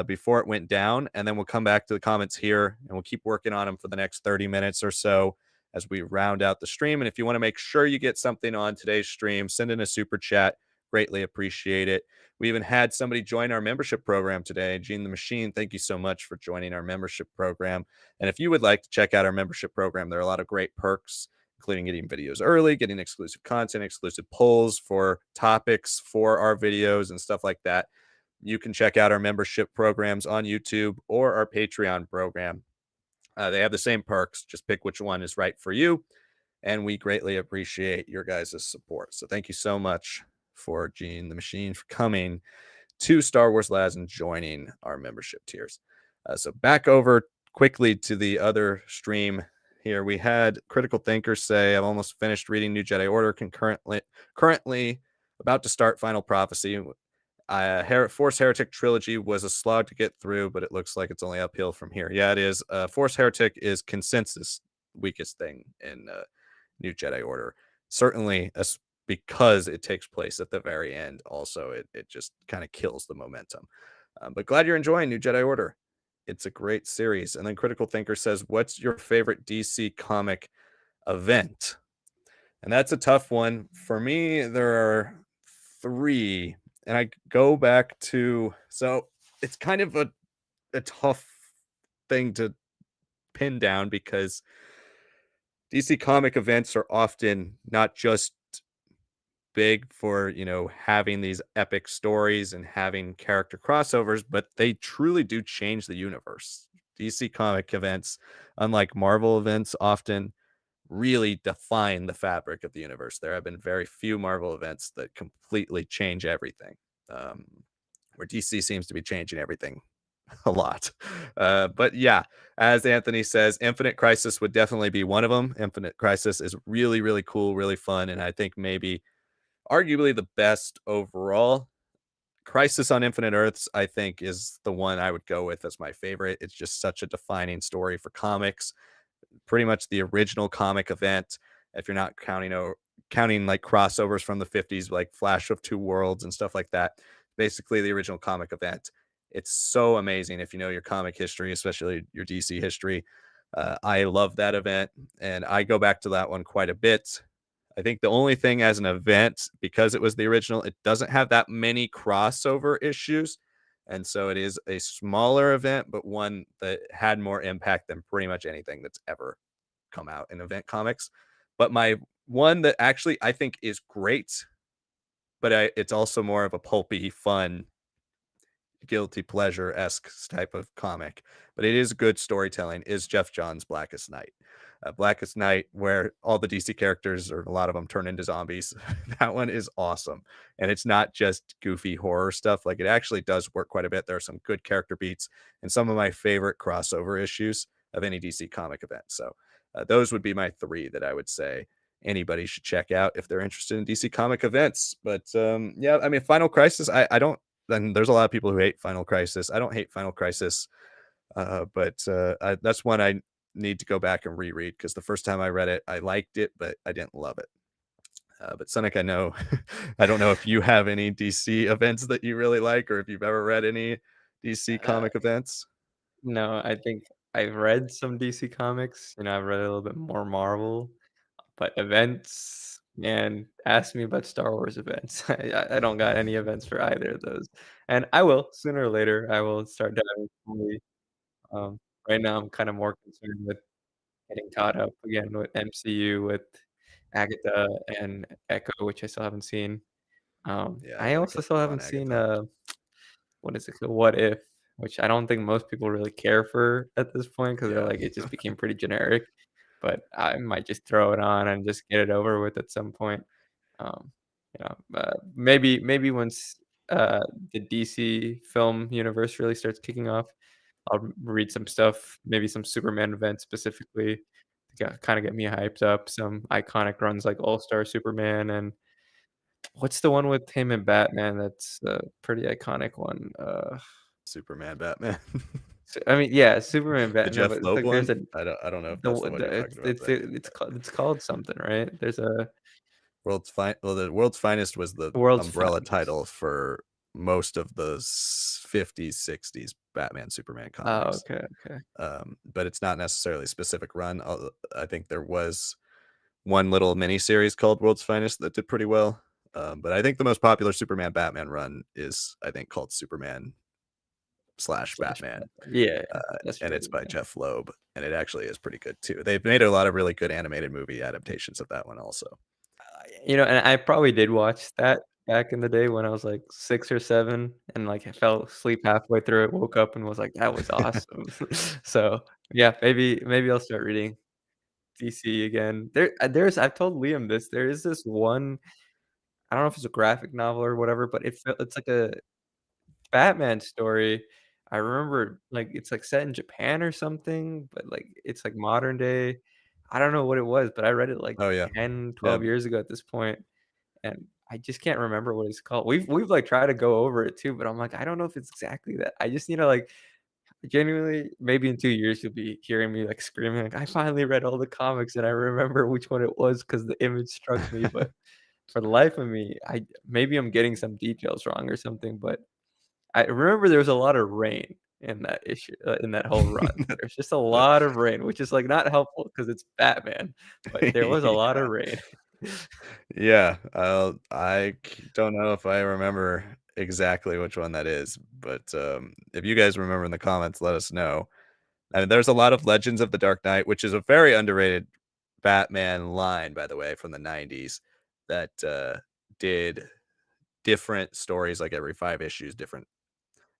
before it went down, and then we'll come back to the comments here, and we'll keep working on them for the next 30 minutes or so. as we round out the stream. And if you want to make sure you get something on today's stream, send in a super chat. Greatly appreciate it. We even had somebody join our membership program today. Gene the Machine, thank you so much for joining our membership program. And if you would like to check out our membership program, there are a lot of great perks, including getting videos early, getting exclusive content, exclusive polls for topics for our videos and stuff like that. You can check out our membership programs on YouTube or our Patreon program. They have the same perks. Just pick which one is right for you. And we greatly appreciate your guys' support. So thank you so much for Gene the Machine for coming to Star Wars Labs and joining our membership tiers. So back over quickly to the other stream here. We had Critical Thinkers say, I've almost finished reading New Jedi Order currently about to start Final Prophecy. Force Heretic trilogy was a slog to get through, but it looks like it's only uphill from here. Yeah, it is. Force Heretic is consensus weakest thing in New Jedi Order. Certainly, because it takes place at the very end. Also, it just kind of kills the momentum. But glad you're enjoying New Jedi Order. It's a great series. And then Critical Thinker says, what's your favorite DC comic event? And that's a tough one. For me, there are three. And I go back to, so it's kind of a tough thing to pin down because DC comic events are often not just big for, having these epic stories and having character crossovers, but they truly do change the universe. DC comic events, unlike Marvel events, often really define the fabric of the universe. There have been very few Marvel events that completely change everything, where DC seems to be changing everything a lot. But yeah, as Anthony says, Infinite Crisis would definitely be one of them. Infinite Crisis is really, really cool, really fun, and I think maybe arguably the best overall. Crisis on Infinite Earths, I think, is the one I would go with as my favorite. It's just such a defining story for comics. Pretty much the original comic event, if you're not counting like crossovers from the 50s, like Flash of Two Worlds and stuff like that. Basically, the original comic event. It's so amazing if you know your comic history, especially your DC history. I love that event, and I go back to that one quite a bit. I think the only thing as an event, because it was the original, it doesn't have that many crossover issues. And so it is a smaller event, but one that had more impact than pretty much anything that's ever come out in event comics. But my one that actually I think is great, but it's also more of a pulpy, fun, guilty pleasure-esque type of comic, but it is good storytelling, is Jeff Johns' Blackest Night. Blackest Night, where all the DC characters, or a lot of them, turn into zombies. That one is awesome. And it's not just goofy horror stuff. Like, it actually does work quite a bit. There are some good character beats and some of my favorite crossover issues of any DC comic event. So those would be my three that I would say anybody should check out if they're interested in DC comic events. But yeah, I mean, Final Crisis, I don't, and there's a lot of people who hate Final Crisis. I don't hate Final Crisis, but that's one I need to go back and reread because the first time I read it, I liked it, but I didn't love it. But Sanak, I know, I don't know if you have any DC events that you really like, or if you've ever read any DC Uh, comic events. no, I think I've read some DC comics, I've read a little bit more Marvel, but events, man, ask me about Star Wars events. I don't got any events for either of those, and I will, sooner or later, I will start diving fully. Um, right now, I'm kinda more concerned with getting caught up again with MCU, with Agatha and Echo, which I still haven't seen. Yeah, I I gotta also catch still up on haven't seen, Agatha. what is it called? What If, which I don't think most people really care for at this point because 'cause they're Yeah, like, it just became pretty generic, but I might just throw it on and just get it over with at some point. Um, maybe once, the DC film universe really starts kicking off, I'll read some stuff, maybe some Superman events specifically to kinda get me hyped up, some iconic runs like All-Star Superman, and what's the one with him and Batman that's a pretty iconic one? Superman, Batman, I mean, yeah, Superman, the Batman, Jeff but it's Loeb like there's one. a I don't know if the that's the one one you're the talking about. But it's called something, right? There's a World's Fine. Well, the World's Finest was the World's umbrella Finest. title for most of the 50s, 60s Batman Superman Oh, comics. okay, okay. But it's not necessarily a specific run. I think there was one little mini series called World's Finest that did pretty well. But I think the most popular Superman Batman run is, I think, called Superman slash Slash Batman, yeah, that's and true, it's by yeah. Jeff Loeb, and it actually is pretty good too. They've made a lot of really good animated movie adaptations of that one also. And I probably did watch that back in the day when I was, like, 6 or 7 and, like, I fell asleep halfway through it, woke up and was like, "That was awesome." So, yeah, maybe I'll start reading DC again. I've told Liam this, there is this one I don't know if it's a graphic novel or whatever, but it's like a Batman story. I remember, like, it's, like, set in Japan or something, but, like, it's, like, modern day. I don't know what it was, but I read it, like, Oh yeah, 10, yeah. 12 years ago at this point, and I just can't remember what it's called. We've, like, tried to go over it too, but I'm like, I don't know if it's exactly that. I just need to, like, genuinely, maybe in 2 years, you'll be hearing me, like, screaming, like, "I finally read all the comics, and I remember which one it was because the image struck me," but for the life of me, I maybe I'm getting some details wrong or something, but I remember there was a lot of rain in that issue, in that whole run. There's just a lot of rain, which is, like, not helpful because it's Batman, but there was a lot of Yeah. rain. Yeah, don't know if I remember exactly which one that is, but, if you guys remember in the comments, let us know. I mean, there's a lot of Legends of the Dark Knight, which is a very underrated Batman line, by the way, from the '90s that, did different stories, like, every 5 issues, different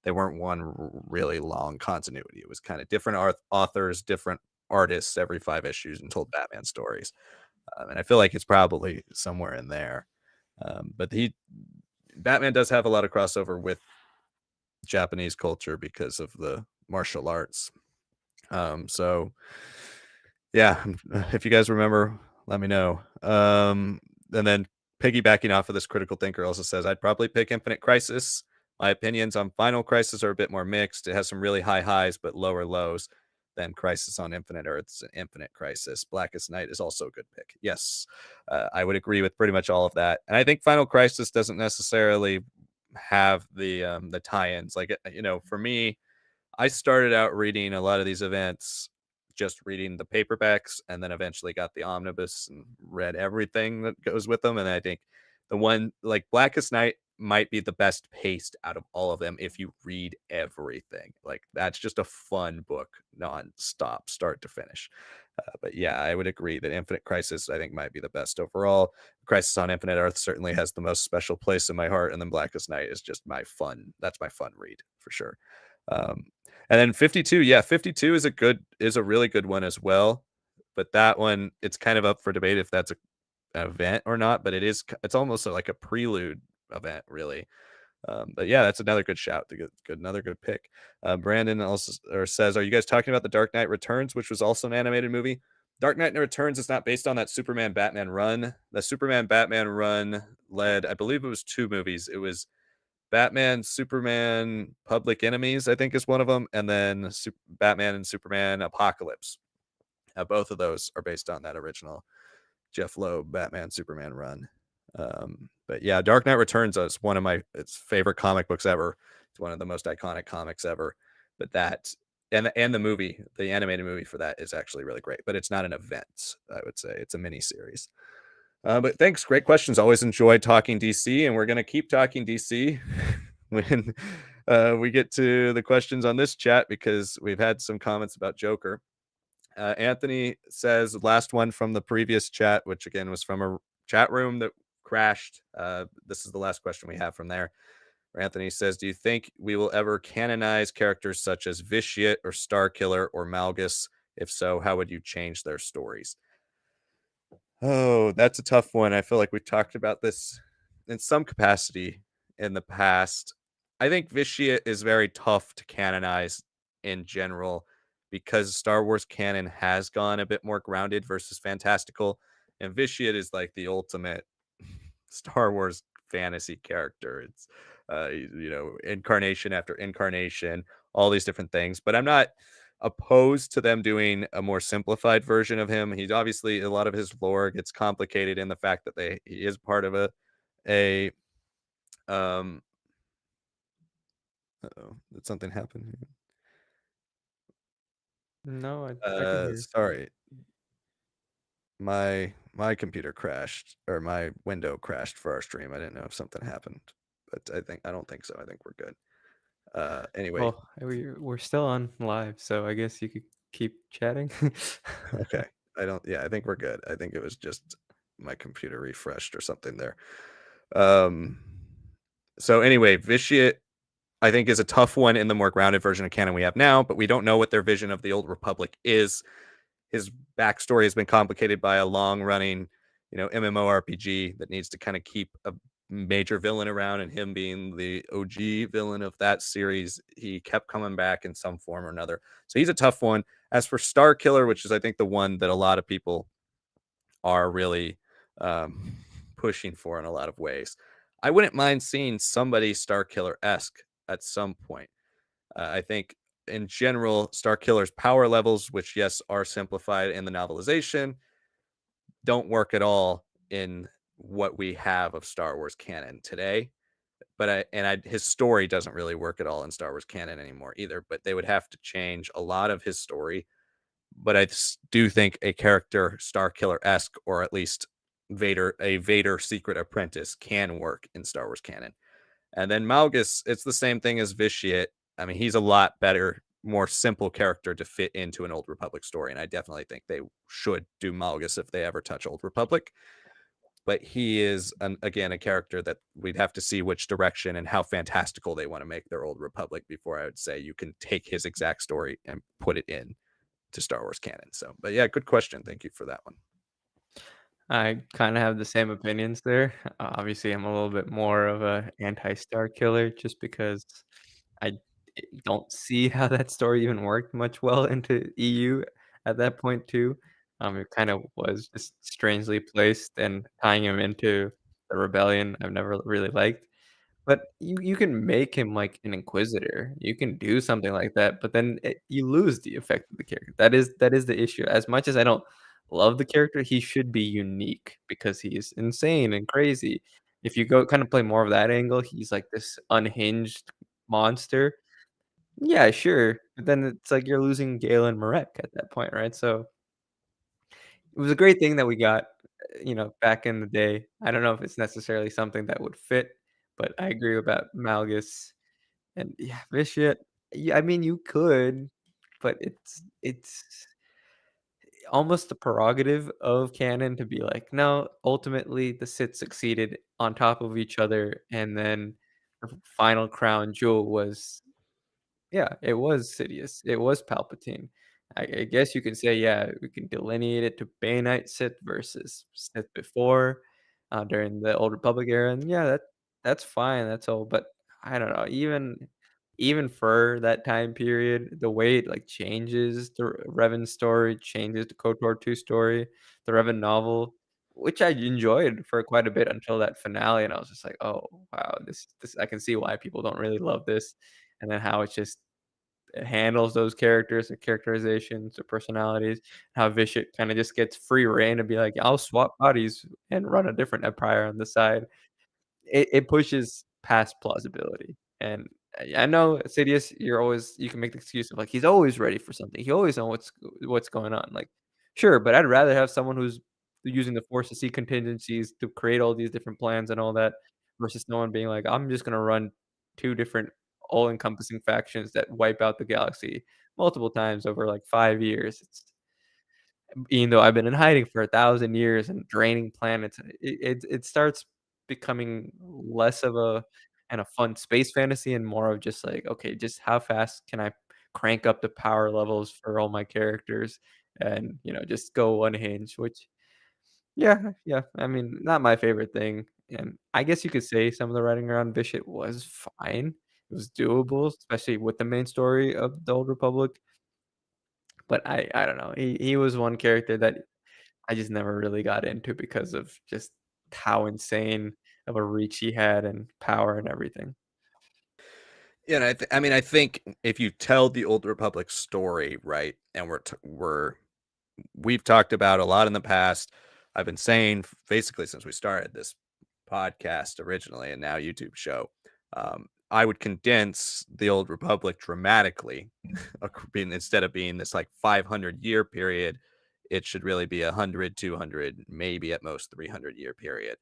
they weren't one really long continuity. It was kinda different authors, different artists every 5 issues and told Batman stories, and I feel like it's probably somewhere in there. But he Batman does have a lot of crossover with Japanese culture because of the martial arts. So yeah, if you guys remember, let me know. And then piggybacking off of this critical thinker also says I'd probably pick Infinite Crisis. My opinions on Final Crisis are a bit more mixed. It has some really high highs but lower lows than Crisis on Infinite Earths and Infinite Crisis. Blackest Night is also a good pick. Yes, I would agree with pretty much all of that. And I think Final Crisis doesn't necessarily have the tie-ins. Like for me, I started out reading a lot of these events, just reading the paperbacks, and then eventually got the omnibus and read everything that goes with them. And I think the one like Blackest Night might be the best paced out of all of them if you read everything. Like that's just a fun book, non-stop, start to finish. But yeah, I would agree that Infinite Crisis I think might be the best overall. Crisis on Infinite Earth certainly has the most special place in my heart, and then Blackest Night is just my fun. That's my fun read for sure. Um, and then 52, yeah, 52 is a really good one as well. But that one, it's kind of up for debate if that's an event or not. But it's almost like a prelude event, really. But yeah, that's another good shout. Another good pick. Brandon also or says, "Are you guys talking about the Dark Knight Returns, which was also an animated movie?" Dark Knight Returns is not based on that Superman Batman run. The Superman Batman run led, I believe, it was 2 movies. It was Batman, Superman, Public Enemies, I think is one of them, and then Batman and Superman Apocalypse. Both of those are based on that original Jeff Loeb Batman Superman run. But yeah, Dark Knight Returns is one of my favorite comic books ever. It's one of the most iconic comics ever. But that and the movie, the animated movie for that is actually really great. But it's not an event, I would say. It's a mini series. But thanks, great questions. Always enjoyed talking DC, and we're gonna keep talking DC when we get to the questions on this chat because we've had some comments about Joker. Anthony says last one from the previous chat, which again was from a chat room that crashed. This is the last question we have from there. Where Anthony says, "Do you think we will ever canonize characters such as Vitiate or Starkiller or Malgus? If so, how would you change their stories?" Oh, that's a tough one. I feel like we've talked about this in some capacity in the past. I think Vitiate is very tough to canonize in general because Star Wars canon has gone a bit more grounded versus fantastical. And Vitiate is like the ultimate Star Wars fantasy character. It's incarnation after incarnation, all these different things. But I'm not opposed to them doing a more simplified version of him. He's obviously a lot of his lore gets complicated in the fact that he is part of a um Uh-oh, did something happen here? No, I can hear. Sorry, my computer crashed, or my window crashed for our stream. I didn't know if something happened, but I don't think so. I think we're good. Anyway, Well, we're still on live, so I guess you could keep chatting. okay. I think we're good. I think it was just my computer refreshed or something there. Um, so anyway, Vitiate, I think, is a tough one in the more grounded version of canon we have now, but we don't know what their vision of the Old Republic is. His backstory has been complicated by a long running, MMORPG that needs to kind of keep a major villain around, and him being the OG villain of that series, he kept coming back in some form or another. So he's a tough one. As for Star Killer, which is I think the one that a lot of people are really um, pushing for in a lot of ways, I wouldn't mind seeing somebody Star Killer esque at some point. I think in general, Star Killer's power levels, which yes are simplified in the novelization, don't work at all in what we have of Star Wars canon today. But his story doesn't really work at all in Star Wars canon anymore either. But they would have to change a lot of his story. But do think a character Star Killer esque, or at least a Vader secret apprentice, can work in Star Wars canon. And then Malgus, it's the same thing as Vitiate. I mean, he's a lot better, more simple character to fit into an Old Republic story. And I definitely think they should do Malgus if they ever touch Old Republic. But he is, again, a character that we'd have to see which direction and how fantastical they want to make their Old Republic before I would say you can take his exact story and put it in to Star Wars canon. So, but yeah, good question. Thank you for that one. I kind of have the same opinions there. Obviously, I'm a little bit more of a anti-Star Killer just because I don't see how that story even worked much well into EU at that point too. It kind of was just strangely placed, and tying him into the rebellion I've never really liked. But you can make him like an inquisitor. You can do something like that, but then you lose the effect of the character. That is the issue. As much as I don't love the character, he should be unique because he's insane and crazy. If you go kind of play more of that angle, he's like this unhinged monster. Yeah, sure. But then it's like you're losing Galen Marek at that point, right? So it was a great thing that we got, back in the day. I don't know if it's necessarily something that would fit, but I agree about Malgus and yeah, Vitiate. Yeah, I mean, you could, but it's almost the prerogative of canon to be like, no, ultimately the Sith succeeded on top of each other, and then the final crown jewel was yeah, it was Sidious. It was Palpatine. I guess you can say, yeah, we can delineate it to Banite Sith versus Sith before, during the Old Republic era, and yeah, that's fine, that's all, but I don't know, even for that time period, the way it, like, changes the Revan story, changes the KOTOR 2 story, the Revan novel, which I enjoyed for quite a bit until that finale, and I was just like, "Oh, wow, this I can see why people don't really love this," and then how it just handles those characters, the characterizations, the personalities, how Vitiate kinda just gets free rein to be like, "I'll swap bodies and run a different empire on the side." It pushes past plausibility, and I know Sidious, you can make the excuse of, like, he's always ready for something, he always know what's going on, like, sure, but I'd rather have someone who's using the Force to see contingencies, to create all these different plans and all that, versus no one being like, "I'm just gonna run 2 different all-encompassing factions that wipe out the galaxy multiple times over, like, 5 years." Even though I've been in hiding for 1,000 years and draining planets, it starts becoming less of a fun space fantasy and more of just like, "Okay, just how fast can I crank up the power levels for all my characters and, just go unhinged," which yeah, yeah, I mean, not my favorite thing, and I guess you could say some of the writing around Bishop was fine. It was doable, especially with the main story of the Old Republic, but I don't know. He was one character that I just never really got into because of just how insane of a reach he had and power and everything. Yeah, and I mean, I think if you tell the Old Republic story right, and we've talked about a lot in the past. I've been saying basically since we started this podcast originally and now YouTube show. I would condense the Old Republic dramatically. Instead of being this like 500-year period, it should really be 100, 200, maybe at most 300-year period,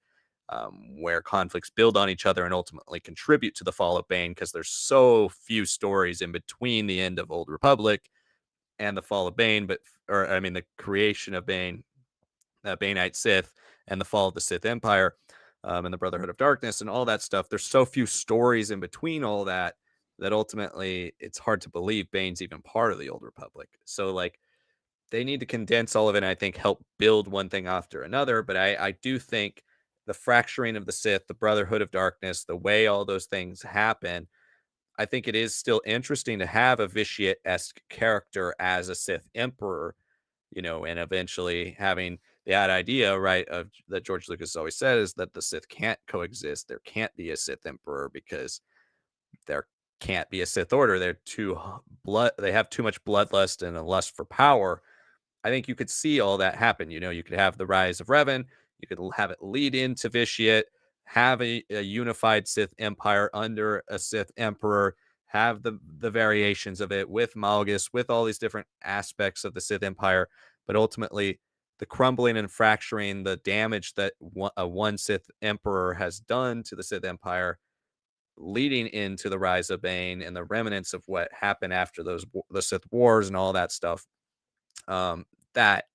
where conflicts build on each other and ultimately contribute to the fall of Bane, because there's so few stories in between the end of Old Republic and the fall of Bane, or I mean, the creation of Bane, Baneite Sith, and the fall of the Sith Empire, and the Brotherhood of Darkness, and all that stuff. There's so few stories in between all that that ultimately it's hard to believe Bane's even part of the Old Republic. So like they need to condense all of it, and I think help build one thing after another. But I do think the fracturing of the Sith, the Brotherhood of Darkness, the way all those things happen, I think it is still interesting to have a Vitiate-esque character as a Sith Emperor, and eventually having that idea, right, of that George Lucas always said is that the Sith can't coexist. There can't be a Sith Emperor because there can't be a Sith Order. They're too they have too much bloodlust and a lust for power. I think you could see all that happen. You could have the rise of Revan. You could have it lead into Vitiate, have a unified Sith Empire under a Sith Emperor, have the variations of it with Malgus, with all these different aspects of the Sith Empire, but ultimately the crumbling and fracturing, the damage that one Sith Emperor has done to the Sith Empire, leading into the rise of Bane and the remnants of what happened after the Sith Wars and all that stuff. Um, that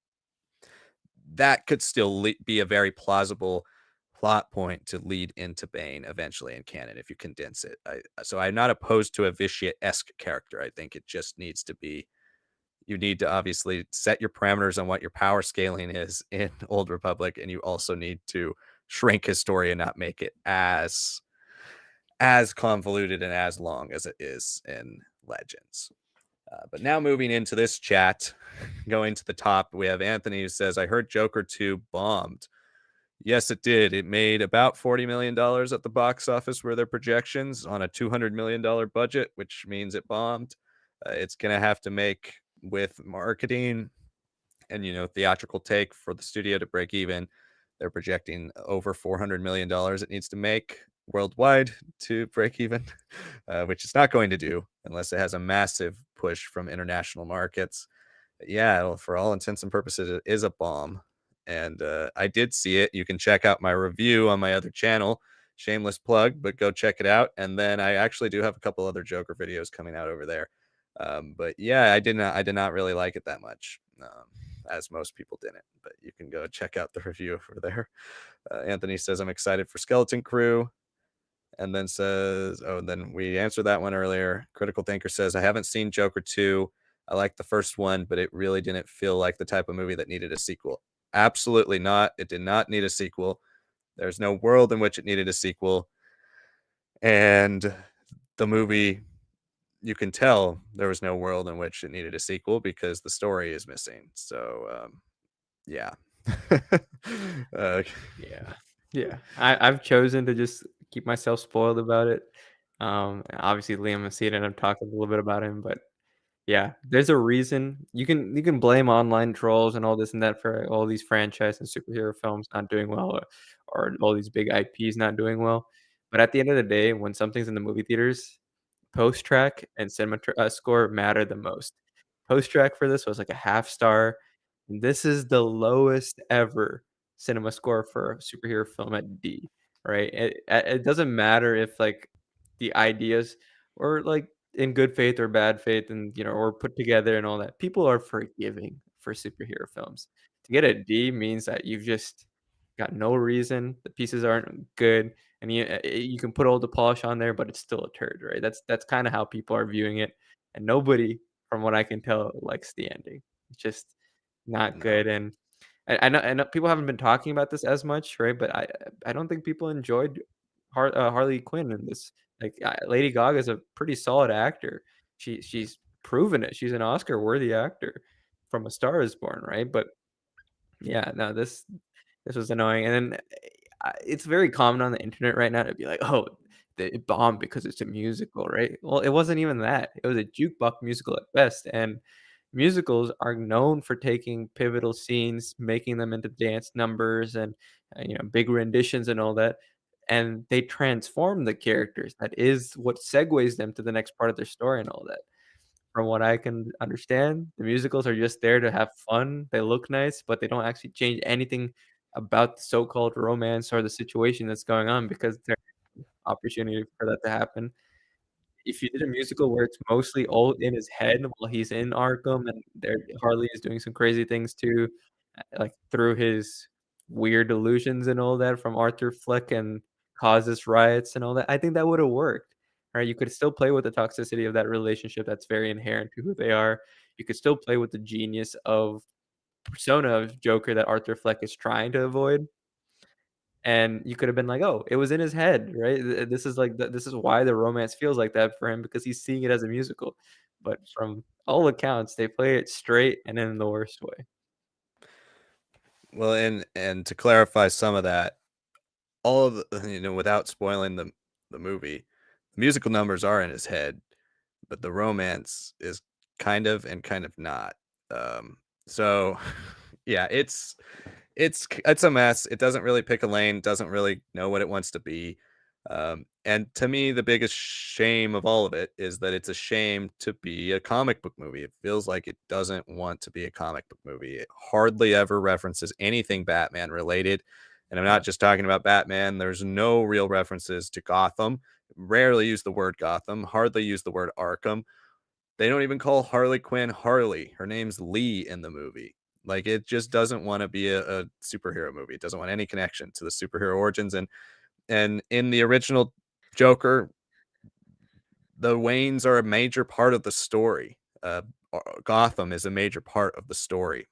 that could still be a very plausible plot point to lead into Bane eventually in canon if you condense it. So I'm not opposed to a Vitiate-esque character. I think it just needs to be, you need to obviously set your parameters on what your power scaling is in Old Republic, and you also need to shrink his story and not make it as convoluted and as long as it is in Legends. But now moving into this chat, going to the top, we have Anthony who says, I heard Joker 2 bombed. Yes, it did. It made about $40 million at the box office, were their projections, on a $200 million budget, which means it bombed. It's going to have to make, with marketing and, theatrical take for the studio to break even, they're projecting over $400 million it needs to make worldwide to break even, which it's not going to do unless it has a massive push from international markets. Yeah, well, for all intents and purposes, it is a bomb. And I did see it. You can check out my review on my other channel. Shameless plug, but go check it out. And then I actually do have a couple other Joker videos coming out over there. But yeah, I did not really like it that much, as most people didn't. But you can go check out the review over there. Anthony says, I'm excited for Skeleton Crew. And then says, oh, then we answered that one earlier. Critical Thinker says, I haven't seen Joker 2. I liked the first one, but it really didn't feel like the type of movie that needed a sequel. Absolutely not. It did not need a sequel. There's no world in which it needed a sequel. And the movie, you can tell there was no world in which it needed a sequel because the story is missing. So, yeah. Yeah. Yeah. I've chosen to just keep myself spoiled about it. Obviously Liam has seen it, and I've talked a little bit about him, but yeah, there's a reason. You can blame online trolls and all this and that for all these franchise and superhero films not doing well, or all these big IPs not doing well. But at the end of the day, when something's in the movie theaters, post track and cinema score matter the most. Post track for this was like a half star. And this is the lowest ever cinema score for a superhero film at D. Right? It doesn't matter if like the ideas or like in good faith or bad faith, and or put together and all that. People are forgiving for superhero films. To get a D means that you've just got no reason. The pieces aren't good, and you can put all the polish on there, but it's still a turd, right? That's kind of how people are viewing it, and nobody, from what I can tell, likes the ending. It's just not no, good, and I know people haven't been talking about this as much, right? But I don't think people enjoyed Harley Quinn in this. Like Lady Gaga is a pretty solid actor. She's proven it. She's an Oscar worthy actor from A Star Is Born, right? But yeah, no, this was annoying. And then it's very common on the internet right now to be like, "Oh, it bombed because it's a musical," right? Well, it wasn't even that. It was a jukebox musical at best, and musicals are known for taking pivotal scenes, making them into dance numbers and big renditions and all that. and they transform the characters. That is what segues them to the next part of their story and all that. From what I can understand, the musicals are just there to have fun, they look nice, but they don't actually change anything about the so-called romance or the situation that's going on because there's opportunity for that to happen. If you did a musical where it's mostly all in his head while he's in Arkham and there Harley is doing some crazy things too, like, through his weird delusions and all that from Arthur Fleck and causes riots and all that, I think that would've worked, right? You could still play with the toxicity of that relationship that's very inherent to who they are. You could still play with the genius of persona of Joker that Arthur Fleck is trying to avoid. And you could have been like, "Oh, it was in his head, right? This is like this is why the romance feels like that for him because he's seeing it as a musical." But from all accounts, they play it straight and in the worst way. Well, and to clarify some of that, all of the without spoiling the movie, the musical numbers are in his head, but the romance is kind of not. Um, so yeah, it's a mess. It doesn't really pick a lane, doesn't really know what it wants to be. And to me, the biggest shame of all of it is that it's a shame to be a comic book movie. It feels like it doesn't want to be a comic book movie. It hardly ever references anything Batman related. And I'm Yeah, not just talking about Batman. There's no real references to Gotham. Rarely use the word Gotham, hardly use the word Arkham. They don't even call Harley Quinn Harley. Her name's Lee in the movie. Like it just doesn't want to be a superhero movie. It doesn't want any connection to the superhero origins. And in the original Joker, the Waynes are a major part of the story. Gotham is a major part of the story.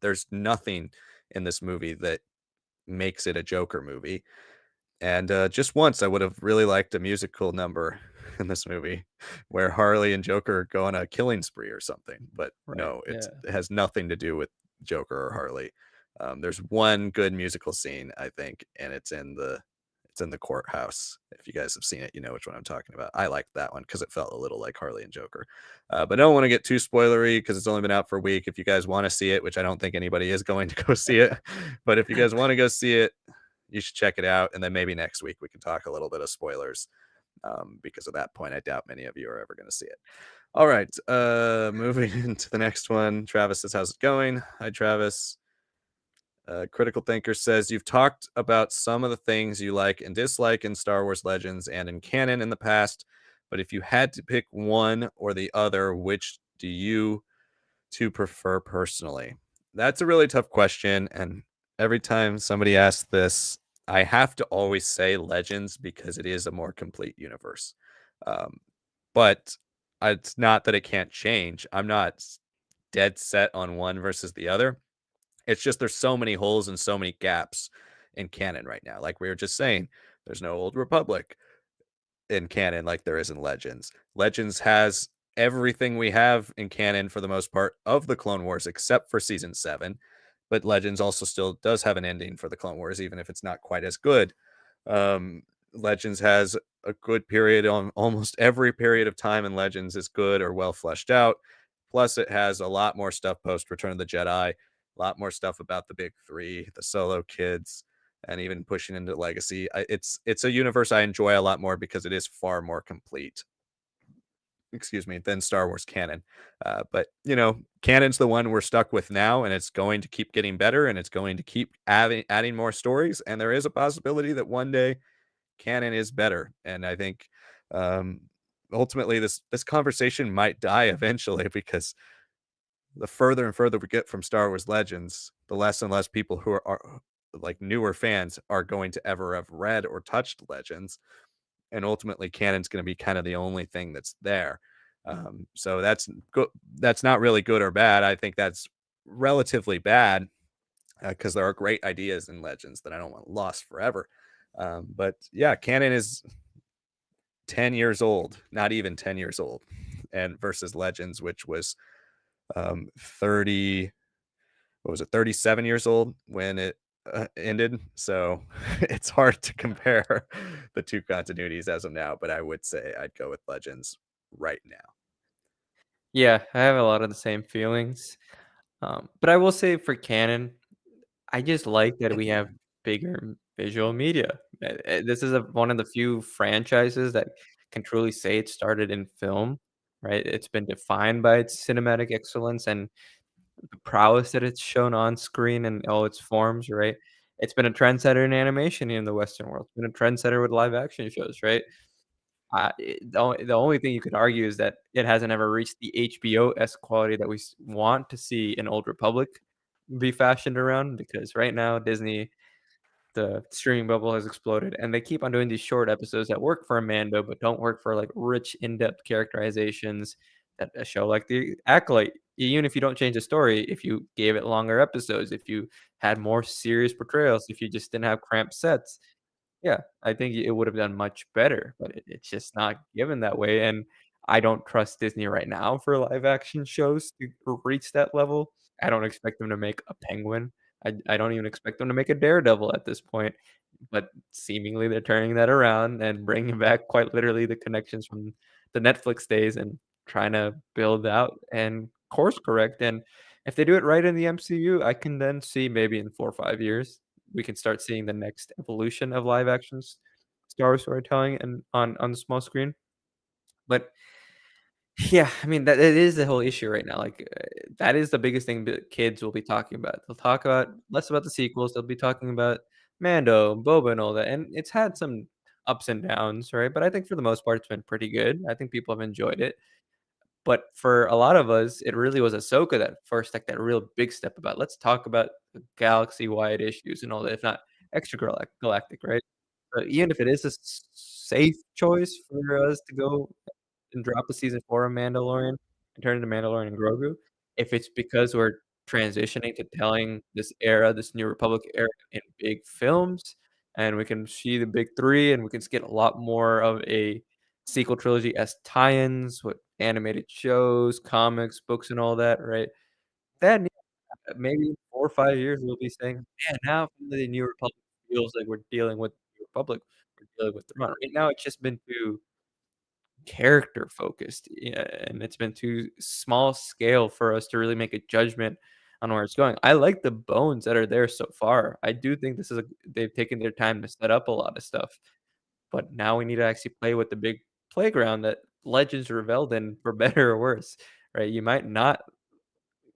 There's nothing in this movie that makes it a Joker movie. And, just once, I would have really liked a musical number in this movie where Harley and Joker go on a killing spree or something, but right, no, yeah. it has nothing to do with Joker or Harley. There's one good musical scene, I think, and it's in the courthouse. If you guys have seen it, you know which one I'm talking about. I liked that one because it felt a little like Harley and Joker. But I don't wanna get too spoilery because it's only been out for a week. If you guys wanna see it, which I don't think anybody is going to go see it, but if you guys wanna go see it, you should check it out. And then maybe next week we can talk a little bit of spoilers. Because at that point, I doubt many of you are ever going to see it. All right. Moving into the next one. Travis says, how's it going? Hi, Travis. Critical Thinker says, you've talked about some of the things you like and dislike in Star Wars Legends and in canon in the past, but if you had to pick one or the other, which do you to prefer personally? That's a really tough question. And every time somebody asks this, I have to always say Legends because it is a more complete universe. Um, but it's not that it can't change. I'm not dead set on one versus the other. It's just there's so many holes and so many gaps in canon right now. Like we were just saying, there's no Old Republic in canon like there is in Legends. Legends has everything we have in canon for the most part of the Clone Wars except for season 7, but Legends also still does have an ending for the Clone Wars even if it's not quite as good. Legends has a good period on almost every period of time in Legends is good or well fleshed out. Plus it has a lot more stuff post Return of the Jedi, a lot more stuff about the big 3, the Solo kids, and even pushing into Legacy. It's a universe I enjoy a lot more because it is far more complete. Excuse me, than Star Wars canon. But canon's the one we're stuck with now, and it's going to keep getting better, and it's going to keep adding more stories. And there is a possibility that one day canon is better. And I think um, ultimately this conversation might die eventually because the further and further we get from Star Wars Legends, the less and less people who are like newer fans are going to ever have read or touched Legends, and ultimately canon's going to be kind of the only thing that's there. So that's not really good or bad. I think that's relatively bad because there are great ideas in Legends that I don't want lost forever. But yeah, canon is 10 years old, not even 10 years old, and versus Legends, which was 30, what was it, 37 years old when it ended. So it's hard to compare the two continuities as of now, but I would say I'd go with Legends right now. Yeah, I have a lot of the same feelings. But I will say for canon, I just like that we have bigger visual media. This is one of the few franchises that can truly say it started in film, right? It's been defined by its cinematic excellence and the prowess that it's shown on screen in all its forms, right? It's been a trendsetter in animation in the Western world. It's been a trendsetter with live action shows, right? The only thing you could argue is that it hasn't ever reached the HBO-esque quality that we want to see an Old Republic be fashioned around, because right now Disney, the streaming bubble has exploded, and they keep on doing these short episodes that work for a Mando, but don't work for, like, rich, in-depth characterizations that a show like The Acolyte, even if you don't change the story, if you gave it longer episodes, if you had more serious portrayals, if you just didn't have cramped sets, yeah, I think it would've done much better, but it's just not given that way, and I don't trust Disney right now for live action shows to reach that level. I don't expect them to make a Penguin. I don't even expect them to make a Daredevil at this point, but seemingly they're turning that around and bringing back quite literally the connections from the Netflix days and trying to build out and course correct, and if they do it right in the MCU, I can then see maybe in 4 or 5 years, we can start seeing the next evolution of live actions, Star Wars storytelling and on the small screen, but yeah, I mean, that it is the whole issue right now, like, that is the biggest thing that kids will be talking about. They'll talk about less about the sequels, they'll be talking about Mando, Boba, and all that, and it's had some ups and downs, right? But I think for the most part, it's been pretty good. I think people have enjoyed it. But for a lot of us, it really was Ahsoka that first, like, that real big step about, "Let's talk about the galaxy-wide issues and all that, if not galactic," right? But even if it is a safe choice for us to go and drop a season 4 of Mandalorian and turn into Mandalorian and Grogu, if it's because we're transitioning to telling this era, this New Republic era in big films, and we can see the big 3, and we can get a lot more of a sequel trilogy as tie-ins with animated shows, comics, books, and all that, right? Then, yeah, maybe in 4 or 5 years, we'll be saying, "Man, now finally the New Republic feels like we're dealing with the Republic, we're dealing with Thrawn." Right now, it's just been too character focused, yeah, and it's been too small scale for us to really make a judgment on where it's going. I like the bones that are there so far. I do think this is a they've taken their time to set up a lot of stuff, but now we need to actually play with the big playground that Legends reveled in for better or worse, right? You might not,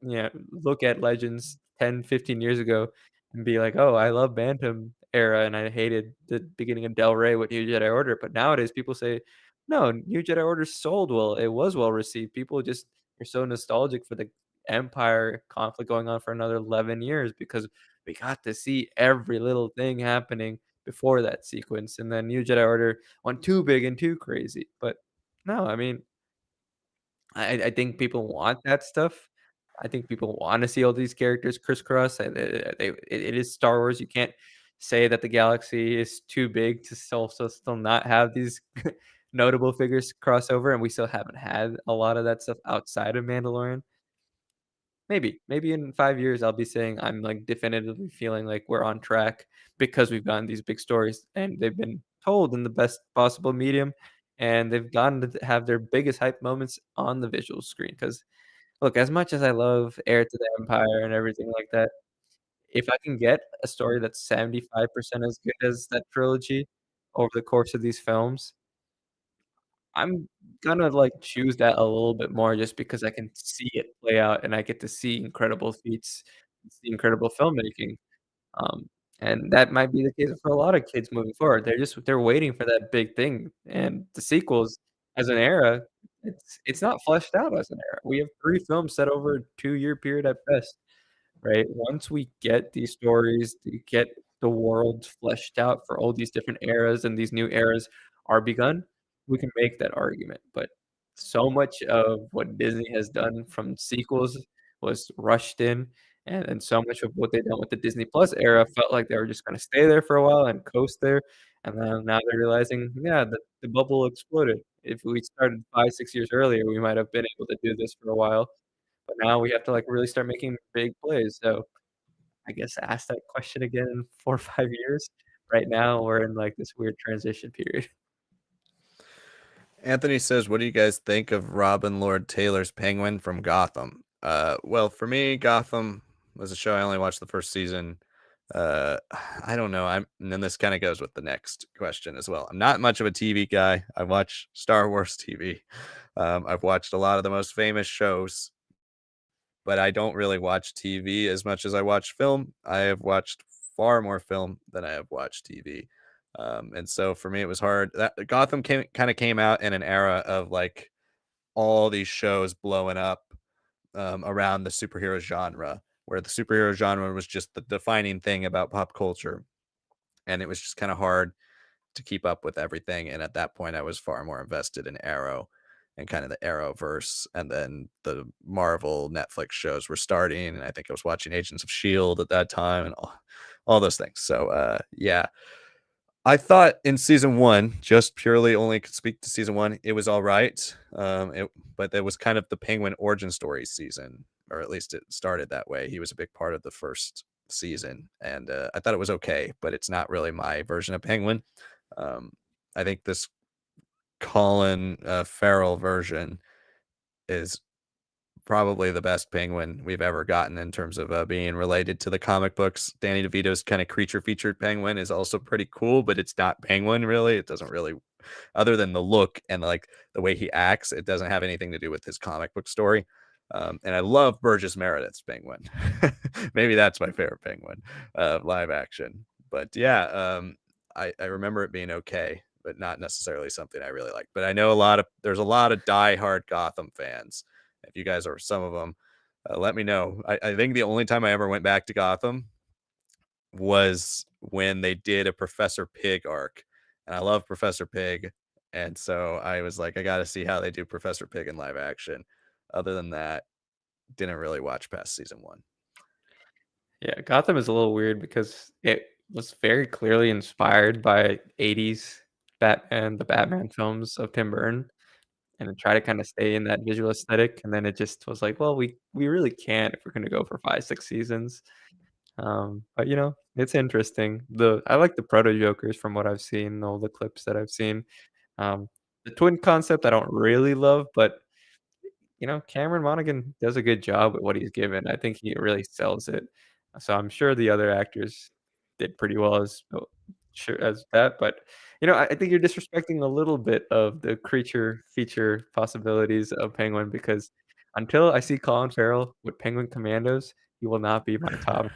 look at Legends 10, 15 years ago and be like, "Oh, I love Bantam era, and I hated the beginning of Del Rey with New Jedi Order," but nowadays people say, "No, New Jedi Order sold well, it was well received." People just are so nostalgic for the Empire conflict going on for another 11 years because we got to see every little thing happening before that sequence, and then New Jedi Order went too big and too crazy, but no, I mean, I think people want that stuff. I think people wanna see all these characters crisscross, and it is Star Wars, you can't say that the galaxy is too big to still not have these notable figures cross over, and we still haven't had a lot of that stuff outside of Mandalorian. Maybe in 5 years, I'll be saying I'm, like, definitively feeling like we're on track because we've gotten these big stories, and they've been told in the best possible medium, and they've gotten to have their biggest hype moments on the visual screen. Because look, as much as I love Heir to the Empire and everything like that, if I can get a story that's 75% as good as that trilogy over the course of these films, I'm gonna, like, choose that a little bit more just because I can see it play out and I get to see incredible feats, see incredible filmmaking, um, and that might be the case for a lot of kids moving forward. They're waiting for that big thing, and the sequels as an era, it's not fleshed out as an era. We have 3 films set over a 2-year period at best. Right? Once we get these stories, to get the world fleshed out for all these different eras and these new eras are begun, we can make that argument, but so much of what Disney has done from sequels was rushed in, and so much of what they've done with the Disney Plus era felt like they were just gonna stay there for a while and coast there, and then now they're realizing, yeah, the bubble exploded. If we started 5, 6 years earlier, we might have been able to do this for a while. But now we have to, like, really start making big plays, so I guess ask that question again in 4 or 5 years. Right now, we're in, like, this weird transition period. Anthony says, "What do you guys think of Robin Lord Taylor's Penguin from Gotham?" Well, for me, Gotham was a show I only watched the first season. Uh, I don't know. And then this kind of goes with the next question as well. I'm not much of a TV guy. I watch Star Wars TV. I've watched a lot of the most famous shows, but I don't really watch TV as much as I watch film. I have watched far more film than I have watched TV. And so for me, it was hard. That Gotham came out in an era of like all these shows blowing up around the superhero genre, where the superhero genre was just the defining thing about pop culture. And it was just kind of hard to keep up with everything. And at that point, I was far more invested in Arrow and kind of the Arrowverse. And then the Marvel Netflix shows were starting. And I think I was watching Agents of S.H.I.E.L.D. at that time and all those things. So, yeah, I thought in season one, just purely only could speak to season one, it was all right. But it was kind of the Penguin origin story season, or at least it started that way. He was a big part of the first season, and I thought it was okay, but it's not really my version of Penguin. Um, I think this Colin Farrell version is probably the best Penguin we've ever gotten in terms of being related to the comic books. Danny DeVito's kind of creature featured Penguin is also pretty cool, but it's not Penguin really. It doesn't really, other than the look and like the way he acts, it doesn't have anything to do with his comic book story. And I love Burgess Meredith's Penguin. Maybe that's my favorite Penguin live action. But yeah, I remember it being okay, but not necessarily something I really like. But I know there's a lot of diehard Gotham fans. If you guys are some of them, let me know. I think the only time I ever went back to Gotham was when they did a Professor Pig arc, and I love Professor Pig, and so I was like, I got to see how they do Professor Pig in live action. Other than that, didn't really watch past season one. Yeah, Gotham is a little weird because it was very clearly inspired by 80s Batman, the Batman films of Tim Burton, and it tried to kinda stay in that visual aesthetic, and then it just was like, "Well, we really can't if we're gonna go for 5, 6 seasons." But, it's interesting. I like the proto Jokers from what I've seen, all the clips that I've seen. Um, the twin concept I don't really love, but Cameron Monaghan does a good job with what he's given. I think he really sells it. So I'm sure the other actors did pretty well as that, but I think you're disrespecting a little bit of the creature feature possibilities of Penguin because until I see Colin Farrell with Penguin Commandos, he will not be my top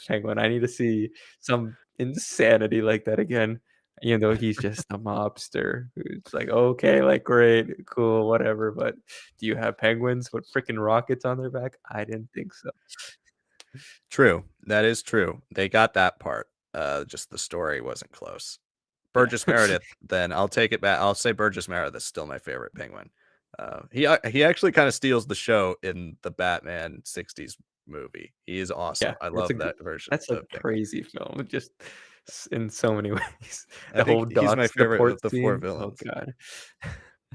Penguin. I need to see some insanity like that again. Even though he's just a mobster who's like, okay, like great, cool, whatever. But do you have penguins with freaking rockets on their back? I didn't think so. True, that is true. They got that part. Just the story wasn't close. Yeah. Burgess Meredith, then I'll take it back. I'll say Burgess Meredith is still my favorite Penguin. He actually kind of steals the show in the Batman '60s movie. He is awesome. Yeah, I that's a love gr that version that's a of Penguin. crazy film, just in so many ways. I The think whole he's my docks, the favorite port of the four scene, oh villains. god.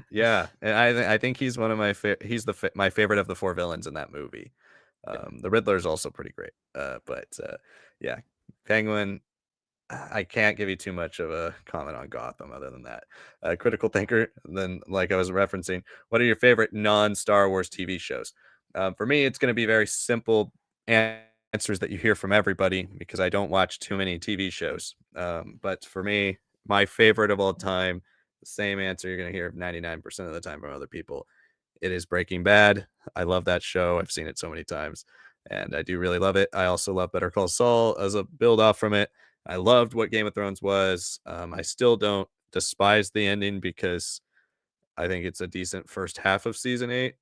Yeah, and I think he's one of he's my favorite of the four villains in that movie. Yeah, The Riddler is also pretty great. Yeah, Penguin. I can't give you too much of a comment on Gotham other than that. Critical thinker, then like I was referencing, what are your favorite non-Star Wars TV shows? For me, it's going to be very simple answers that you hear from everybody because I don't watch too many TV shows. But for me, my favorite of all time, the same answer you're going to hear 99% of the time from other people. It is Breaking Bad. I love that show. I've seen it so many times and I do really love it. I also love Better Call Saul as a build off from it. I loved what Game of Thrones was. I still don't despise the ending because I think it's a decent first half of season 8,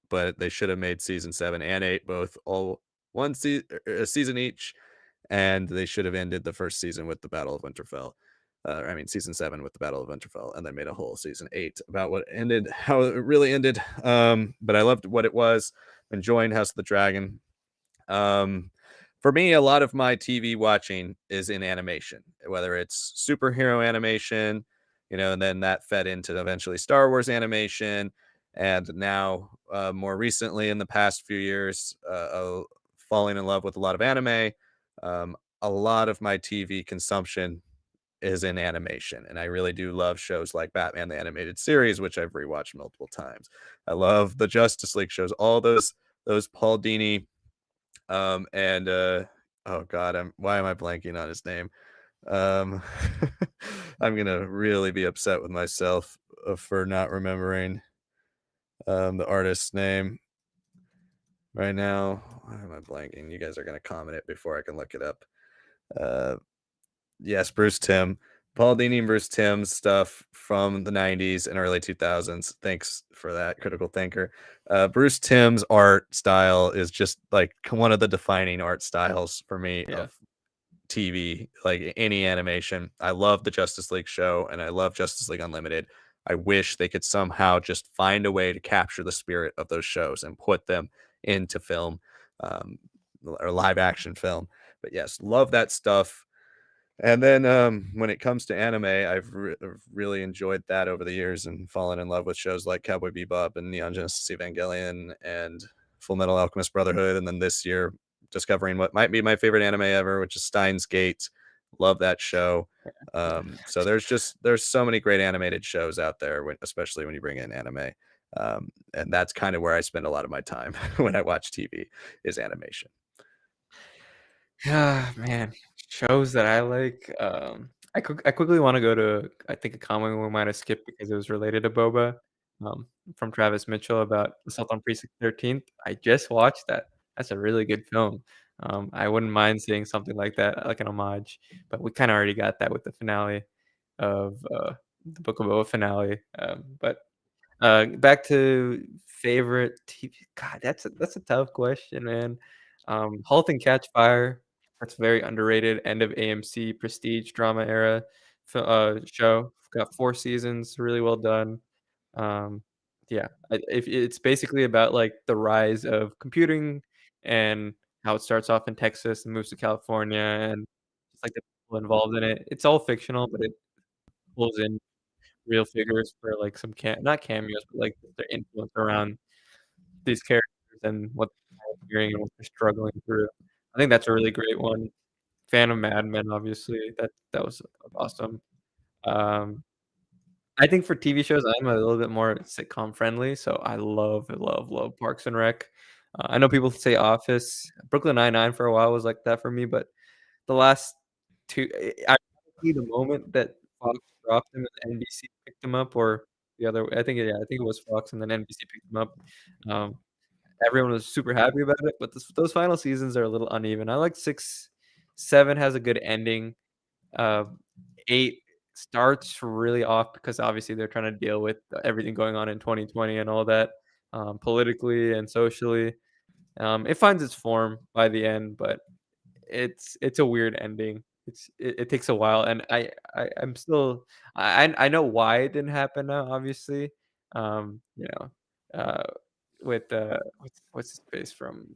but they should have made season 7 and 8 both all a season each, and they should have ended the first season with the Battle of Winterfell. I mean, season 7 with the Battle of Winterfell, and then made a whole season 8 about what ended, how it really ended. But I loved what it was. Enjoying House of the Dragon. Um, for me, a lot of my TV watching is in animation, whether it's superhero animation, and then that fed into eventually Star Wars animation. And now, more recently, in the past few years, falling in love with a lot of anime. A lot of my TV consumption is in animation. And I really do love shows like Batman the Animated Series, which I've rewatched multiple times. I love the Justice League shows, all those Paul Dini and Oh god, why am I blanking on his name? Um, I'm gonna really be upset with myself, for not remembering, the artist's name right now. Why am I blanking? You guys are gonna comment it before I can look it up. Uh, yes, Bruce Timm. Paul Dini and Bruce Timm's stuff from the 90s and early 2000s. Thanks for that, critical thinker. Bruce Timm's art style is just, like, one of the defining art styles for me Yeah. of TV, like any animation. I love the Justice League show and I love Justice League Unlimited. I wish they could somehow just find a way to capture the spirit of those shows and put them into film, um, or live action film. But yes, love that stuff. And then, when it comes to anime, I've really enjoyed that over the years and fallen in love with shows like Cowboy Bebop and Neon Genesis Evangelion and Full Metal Alchemist Brotherhood, and then this year discovering what might be my favorite anime ever, which is Steins Gate. Love that show. So there's so many great animated shows out there, especially when you bring in anime. And that's kind of where I spend a lot of my time when I watch TV is animation. Ah, man, shows that I like, I quickly wanna go to, I think, a comment we might have skipped because it was related to Boba, from Travis Mitchell about Assault on Precinct 13. I just watched that. That's a really good film. I wouldn't mind seeing something like that, like an homage, but we kinda already got that with the finale of, the Book of Boba finale, but back to favorite TV. God, that's a tough question, man. *Halt and Catch Fire*, that's very underrated, end of AMC prestige drama era show. Got 4 seasons, really well done. Um, yeah, if it's basically about, like, the rise of computing and how it starts off in Texas and moves to California and just, like, the people involved in it. It's all fictional, but it pulls in real figures for, like, some not cameos, but, like, their influence around these characters and what they're hearing and what they're struggling through. I think that's a really great one. Fan of Mad Men, obviously, that was awesome. Um, I think for TV shows, I'm a little bit more sitcom friendly, so I love, love, love Parks and Rec. I know people say Office. Brooklyn Nine-Nine for a while was like that for me, but the last 2, ironically, the moment that Fox dropped him and NBC picked him up, or the other, I think, yeah, I think it was Fox and then NBC picked him up. Um, Everyone was super happy about it, but those final seasons are a little uneven. I like 6, 7 has a good ending. Uh, 8 starts really off because obviously they're trying to deal with everything going on in 2020 and all that, politically and socially. It finds its form by the end, but it's a weird ending. It takes a while, and I'm still, I know why it didn't happen now, obviously. You know, uh, with, what's his face from,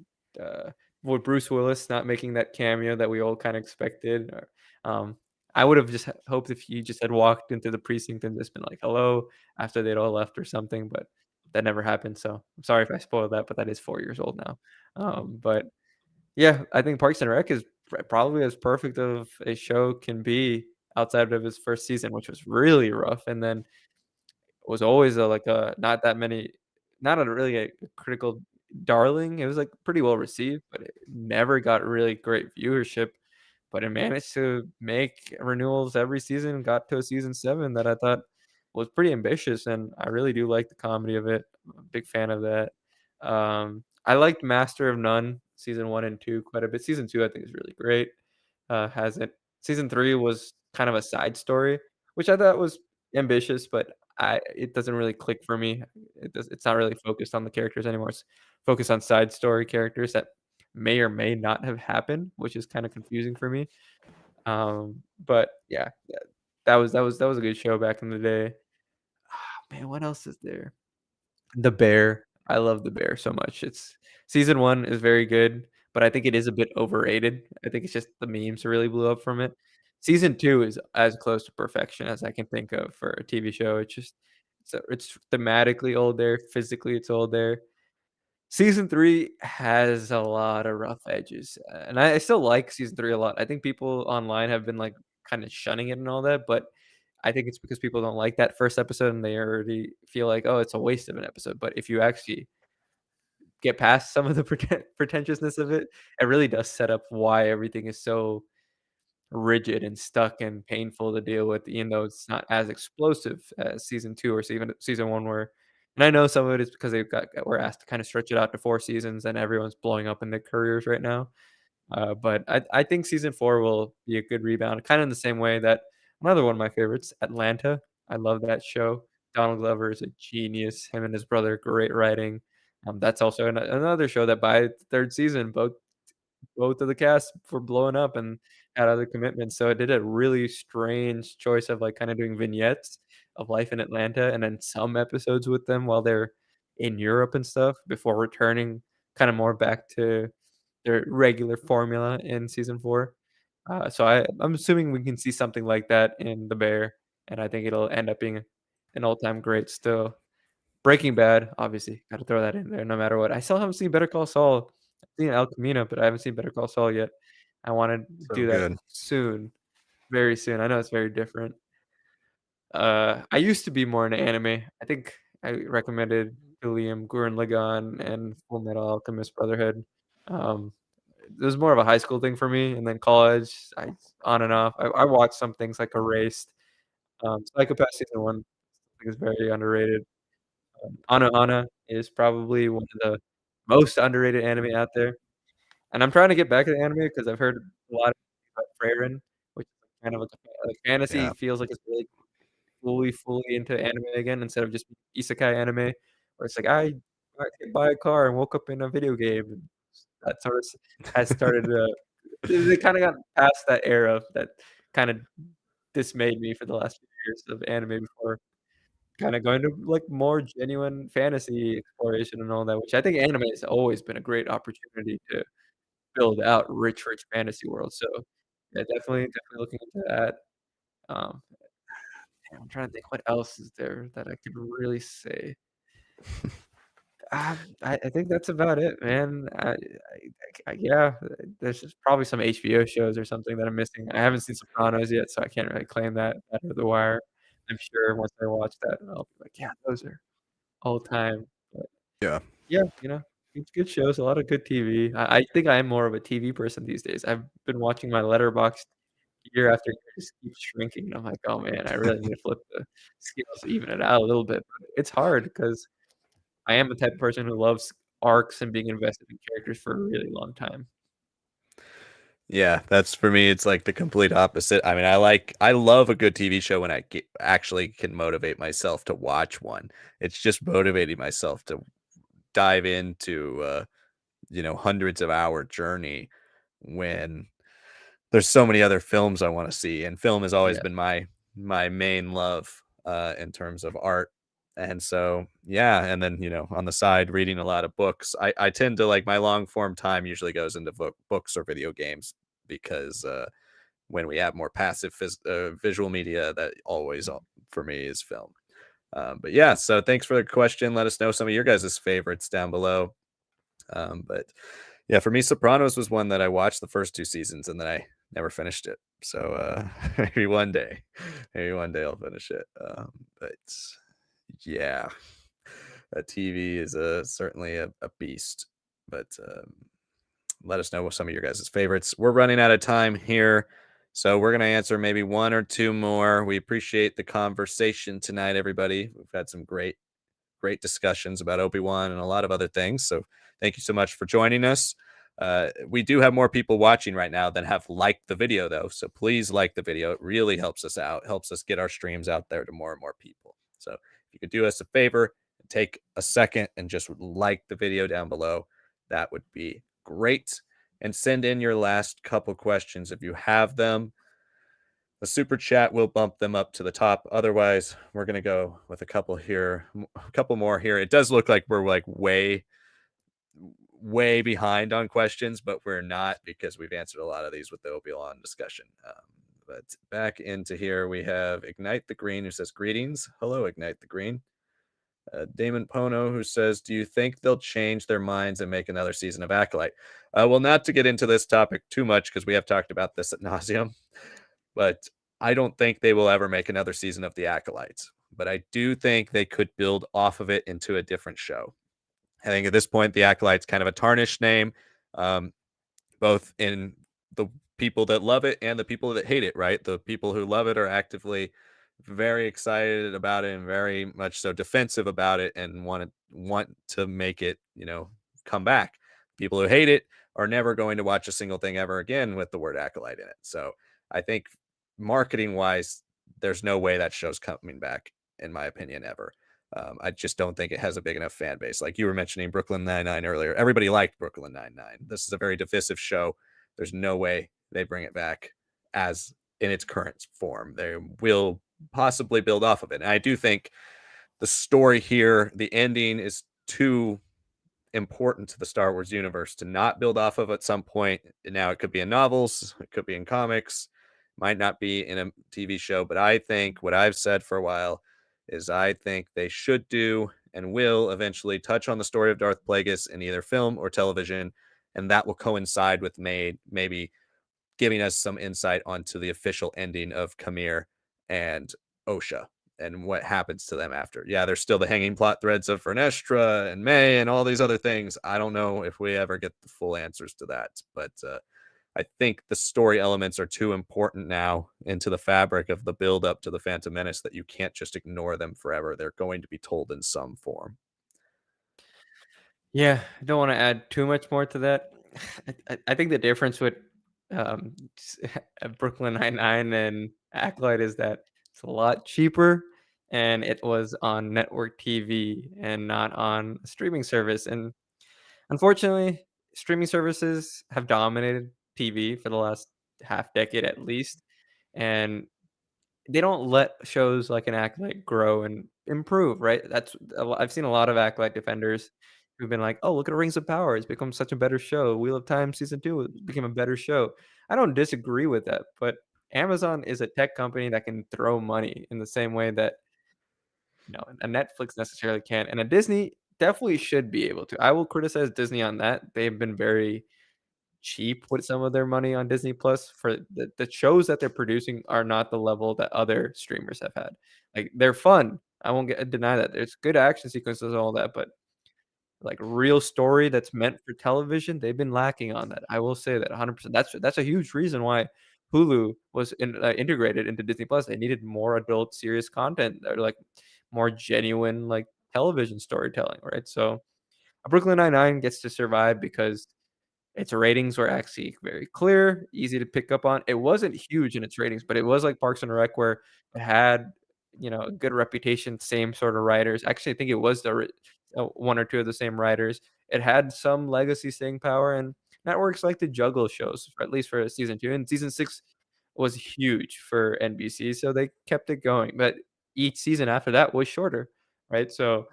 uh with Bruce Willis not making that cameo that we all kinda expected, or, I would've just hoped if he just had walked into the precinct and just been like, "Hello," after they'd all left or something, but that never happened, so I'm sorry if I spoiled that, but that is 4 years old now. But yeah, I think Parks and Rec is probably as perfect of a show can be outside of his first season, which was really rough, and then was always like a not that many, not a really a critical darling. It was, like, pretty well received, but it never got really great viewership, but it managed to make renewals every season, got to a season 7 that I thought was pretty ambitious, and I really do like the comedy of it. I'm a big fan of that. I liked Master of None season 1 and 2 quite a bit. Season 2, I think, is really great. Has it Season 3 was kind of a side story, which I thought was ambitious, but it doesn't really click for me. It's not really focused on the characters anymore. It's focused on side story characters that may or may not have happened, which is kinda confusing for me. But yeah, that was a good show back in the day. Man, what else is there? The Bear. I love The Bear so much. It's season 1 is very good, but I think it is a bit overrated. I think it's just the memes really blew up from it. Season 2 is as close to perfection as I can think of for a TV show. It's just, it's thematically all there, physically it's all there. Season 3 has a lot of rough edges, and I still like season 3 a lot. I think people online have been, like, kinda shunning it and all that, but I think it's because people don't like that first episode and they already feel like, "Oh, it's a waste of an episode," but if you actually get past some of the pretentiousness of it, it really does set up why everything is so rigid and stuck and painful to deal with, even though it's not as explosive as season 2 or even season 1 were. And I know some of it is because were asked to kinda stretch it out to 4 seasons and everyone's blowing up in their careers right now. But I think season 4 will be a good rebound, kinda in the same way that another one of my favorites, Atlanta. I love that show. Donald Glover is a genius, him and his brother, great writing. That's also another show that by the 3rd season, both of the cast were blowing up and had other commitments, so it did a really strange choice of, like, kinda doing vignettes of life in Atlanta and then some episodes with them while they're in Europe and stuff before returning kinda more back to their regular formula in season 4. So I'm assuming we can see something like that in The Bear, and I think it'll end up being an all-time great still. Breaking Bad, obviously, gotta throw that in there no matter what. I still haven't seen Better Call Saul. I've seen El Camino, but I haven't seen Better Call Saul yet. I wanna So do that good. soon, very soon. I know it's very different. I used to be more into anime. I think I recommended to Liam Gurren Lagann and Fullmetal Alchemist Brotherhood. Um, it was more of a high school thing for me, and then college, I on and off. I watched some things like Erased. Psychopath season 1 I think is very underrated. Ana Ana is probably one of the most underrated anime out there, and I'm trying to get back into anime because I've heard a lot about Frieren, which is kind of like fantasy Yeah. feels like it's really fully into anime again instead of just isekai anime, where it's like, I could buy a car and woke up in a video game, and that sort of has started to they kinda got past that era that kinda dismayed me for the last few years of anime before kinda going to, like, more genuine fantasy exploration and all that, which I think anime has always been a great opportunity to build out rich fantasy worlds, so, yeah, definitely looking into that. Um, I'm trying to think what else is there that I could really say. I think that's about it, man. Yeah, there's just probably some HBO shows or something that I'm missing. I haven't seen Sopranos yet, so I can't really claim that out of the wire. I'm sure once I watch that, I'll be like, "Yeah, those are all time." But Yeah. yeah, it's good shows, a lot of good TV. I think I am more of a TV person these days. I've been watching my letterbox year after year just keeps shrinking, and I'm like, "Oh, man, I really need to flip the scales to even it out a little bit." But it's hard because I am the type of person who loves arcs and being invested in characters for a really long time. Yeah, that's for me, it's like the complete opposite. I mean, I love a good TV show when actually can motivate myself to watch one. It's just motivating myself to dive into hundreds of hour journey when there's so many other films I want to see, and film has always Yeah. been my main love in terms of art. And so, yeah, and then on the side, reading a lot of books. I tend to like my long form time usually goes into books or video games because when we have more passive visual media, that always for me is film. But yeah, so thanks for the question. Let us know some of your guys' favorites down below. But yeah, for me, Sopranos was one that I watched the first 2 seasons and then I never finished it. So maybe one day I'll finish it. But yeah, a TV is certainly a beast. But let us know what some of your guys' favorites. We're running out of time here. So we're going to answer maybe one or two more. We appreciate the conversation tonight, everybody. We've had some great discussions about Obi-Wan and a lot of other things. So thank you so much for joining us. We do have more people watching right now than have liked the video, though. So please like the video. It really helps us out, helps us get our streams out there to more and more people. So if you could do us a favor, take a second and just like the video down below, that would be great. And send in your last couple questions if you have them. The super chat will bump them up to the top. Otherwise, we're gonna go with a couple here, a couple more here. It does look like we're like way behind on questions, but we're not because we've answered a lot of these with the Obi-Wan discussion. But back into here, we have Ignite the Green who says greetings. Hello, Ignite the Green. Damon Pono who says, do you think they'll change their minds and make another season of Acolyte? Well, not to get into this topic too much because we have talked about this at nauseum, but I don't think they will ever make another season of The Acolytes. But I do think they could build off of it into a different show. I think at this point, the Acolyte's kind of a tarnished name, um, both in the people that love it and the people that hate it, right? The people who love it are actively very excited about it and very much so defensive about it and want to make it, come back. People who hate it are never going to watch a single thing ever again with the word acolyte in it. So I think marketing wise, there's no way that show's coming back, in my opinion, ever. I just don't think it has a big enough fan base. Like you were mentioning Brooklyn Nine-Nine earlier. Everybody liked Brooklyn Nine-Nine. This is a very divisive show. There's no way they bring it back as in its current form. They will possibly build off of it. And I do think the story here, the ending is too important to the Star Wars universe to not build off of at some point. Now it could be in novels, it could be in comics, might not be in a TV show, but I think what I've said for a while is I think they should do and will eventually touch on the story of Darth Plagueis in either film or television, and that will coincide with maybe giving us some insight onto the official ending of Kamir and Osha and what happens to them after. Yeah, there's still the hanging plot threads of Vernestra and May and all these other things. I don't know if we ever get the full answers to that, but I think the story elements are too important now into the fabric of the build up to the Phantom Menace that you can't just ignore them forever. They're going to be told in some form. Yeah, I don't wanna add too much more to that. I think the difference with, s Brooklyn Nine-Nine and Acolyte is that it's a lot cheaper, and it was on network TV and not on a streaming service, and unfortunately, streaming services have dominated TV for the last half decade at least, and they don't let shows like an Acolyte grow and improve, right? I've seen a lot of Acolyte defenders who've been like, "Oh, look at Rings of Power, it's become such a better show. Wheel of Time season 2 became a better show." I don't disagree with that, but Amazon is a tech company that can throw money in the same way that, a Netflix necessarily can, and a Disney definitely should be able to. I will criticize Disney on that. They've been very cheap with some of their money on Disney Plus for the shows that they're producing are not the level that other streamers have had. Like, they're fun. I won't deny that. There's good action sequences and all that, but, like, real story that's meant for television, they've been lacking on that. I will say that 100%. That's a huge reason why Hulu was integrated into Disney Plus. They needed more adult serious content or, like, more genuine, like, television storytelling, right? So, Brooklyn Nine-Nine gets to survive because its ratings were actually very clear, easy to pick up on. It wasn't huge in its ratings, but it was like Parks and Rec where it had, a good reputation, same sort of writers. Actually, I think it was one or two of the same writers. It had some legacy staying power, and networks like to juggle shows, for at least for season 2, and season 6 was huge for NBC, so they kept it going, but each season after that was shorter, right? So,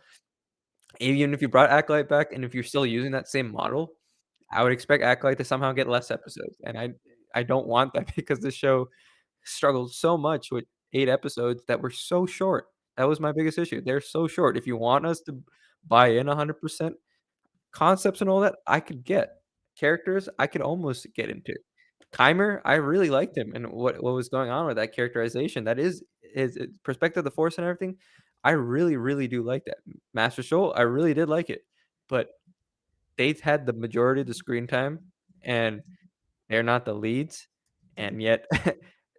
even if you brought Acolyte back and if you're still using that same model, I would expect Acolyte to somehow get less episodes, and I don't want that because the show struggled so much with 8 episodes that were so short. That was my biggest issue. They're so short. If you want us to buy in 100%, concepts and all that, I could get. Characters, I could almost get into. Keimer, I really liked him and what was going on with that characterization. That is his perspective of the Force and everything. I really, really do like that. Master Soul, I really did like it, but they've had the majority of the screen time, and they're not the leads, and yet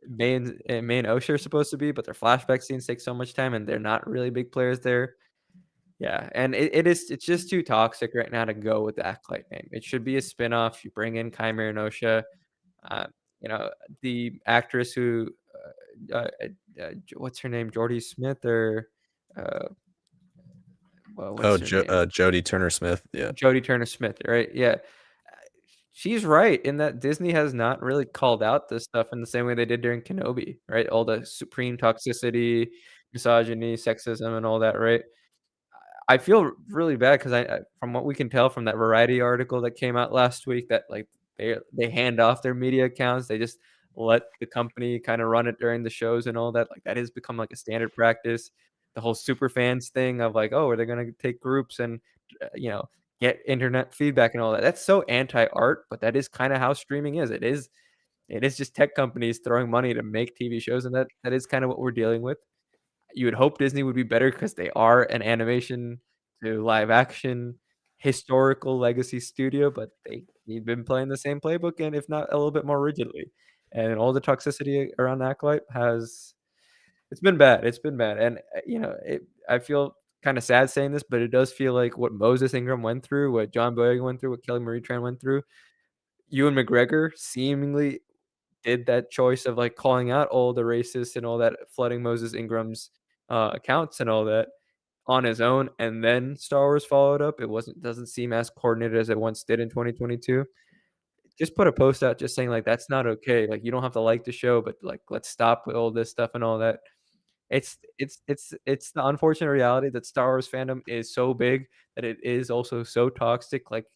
May and Osha are supposed to be, but their flashback scenes take so much time, and they're not really big players there. Yeah, and it's just too toxic right now to go with the Acolyte name. It should be a spinoff. You bring in Chimera and Osha. Uh, you know, the actress who, what's her name? Jordy Smith or, uh, well, Oh, what's her name? Jodie Turner Smith. Yeah. Jodie Turner Smith, right? Yeah. She's right in that Disney has not really called out this stuff in the same way they did during Kenobi, right? All the supreme toxicity, misogyny, sexism, and all that, right? I feel really bad because from what we can tell from that Variety article that came out last week, that like they hand off their media accounts, they just let the company kind of run it during the shows and all that. Like that has become like a standard practice. The whole super fans thing of like, oh, are they going to take groups and get internet feedback and all that? That's so anti-art, but that is kind of how streaming is. It is just tech companies throwing money to make TV shows, and that is kind of what we're dealing with. You would hope Disney would be better because they are an animation to live action. historical legacy studio, but they've been playing the same playbook and if not a little bit more rigidly. And all the toxicity around Acolyte has it's been bad, it's been bad, and, I feel kinda sad saying this, but it does feel like what Moses Ingram went through, what John Boyega went through, what Kelly Marie Tran went through, Ewan McGregor seemingly did that choice of, like, calling out all the racists and all that, flooding Moses Ingram's, accounts and all that on his own, and then Star Wars followed up. It wasn't doesn't seem as coordinated as it once did in 2022. Just put a post out just saying, like, "That's not okay." Like, "You don't have to like the show, but, like, let's stop with all this stuff and all that." It's the unfortunate reality that Star Wars fandom is so big that it is also so toxic, like,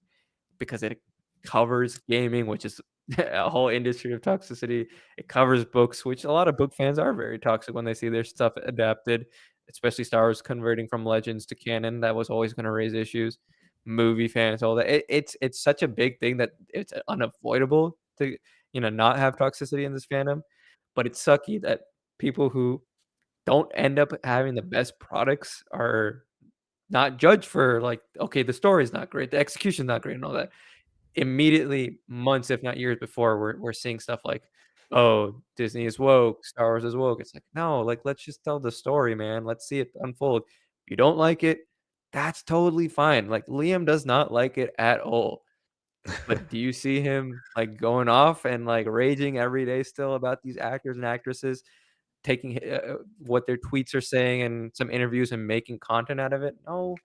because it covers gaming, which is a whole industry of toxicity. It covers books, which a lot of book fans are very toxic when they see their stuff adapted, especially Star Wars converting from Legends to canon. That was always gonna raise issues. Movie fans, all that. It's such a big thing that it's unavoidable to, not have toxicity in this fandom, but it's sucky that people who don't end up having the best products are not judged for, like, okay, the story's not great, the execution's not great and all that. Immediately, months, if not years before, we're seeing stuff like, "Oh, Disney is woke, Star Wars is woke." It's like, "No, like, let's just tell the story, man. Let's see it unfold." If you don't like it, that's totally fine. Like, Liam does not like it at all. But do you see him, like, going off and, like, raging every day still about these actors and actresses taking, what their tweets are saying and some interviews and making content out of it? No,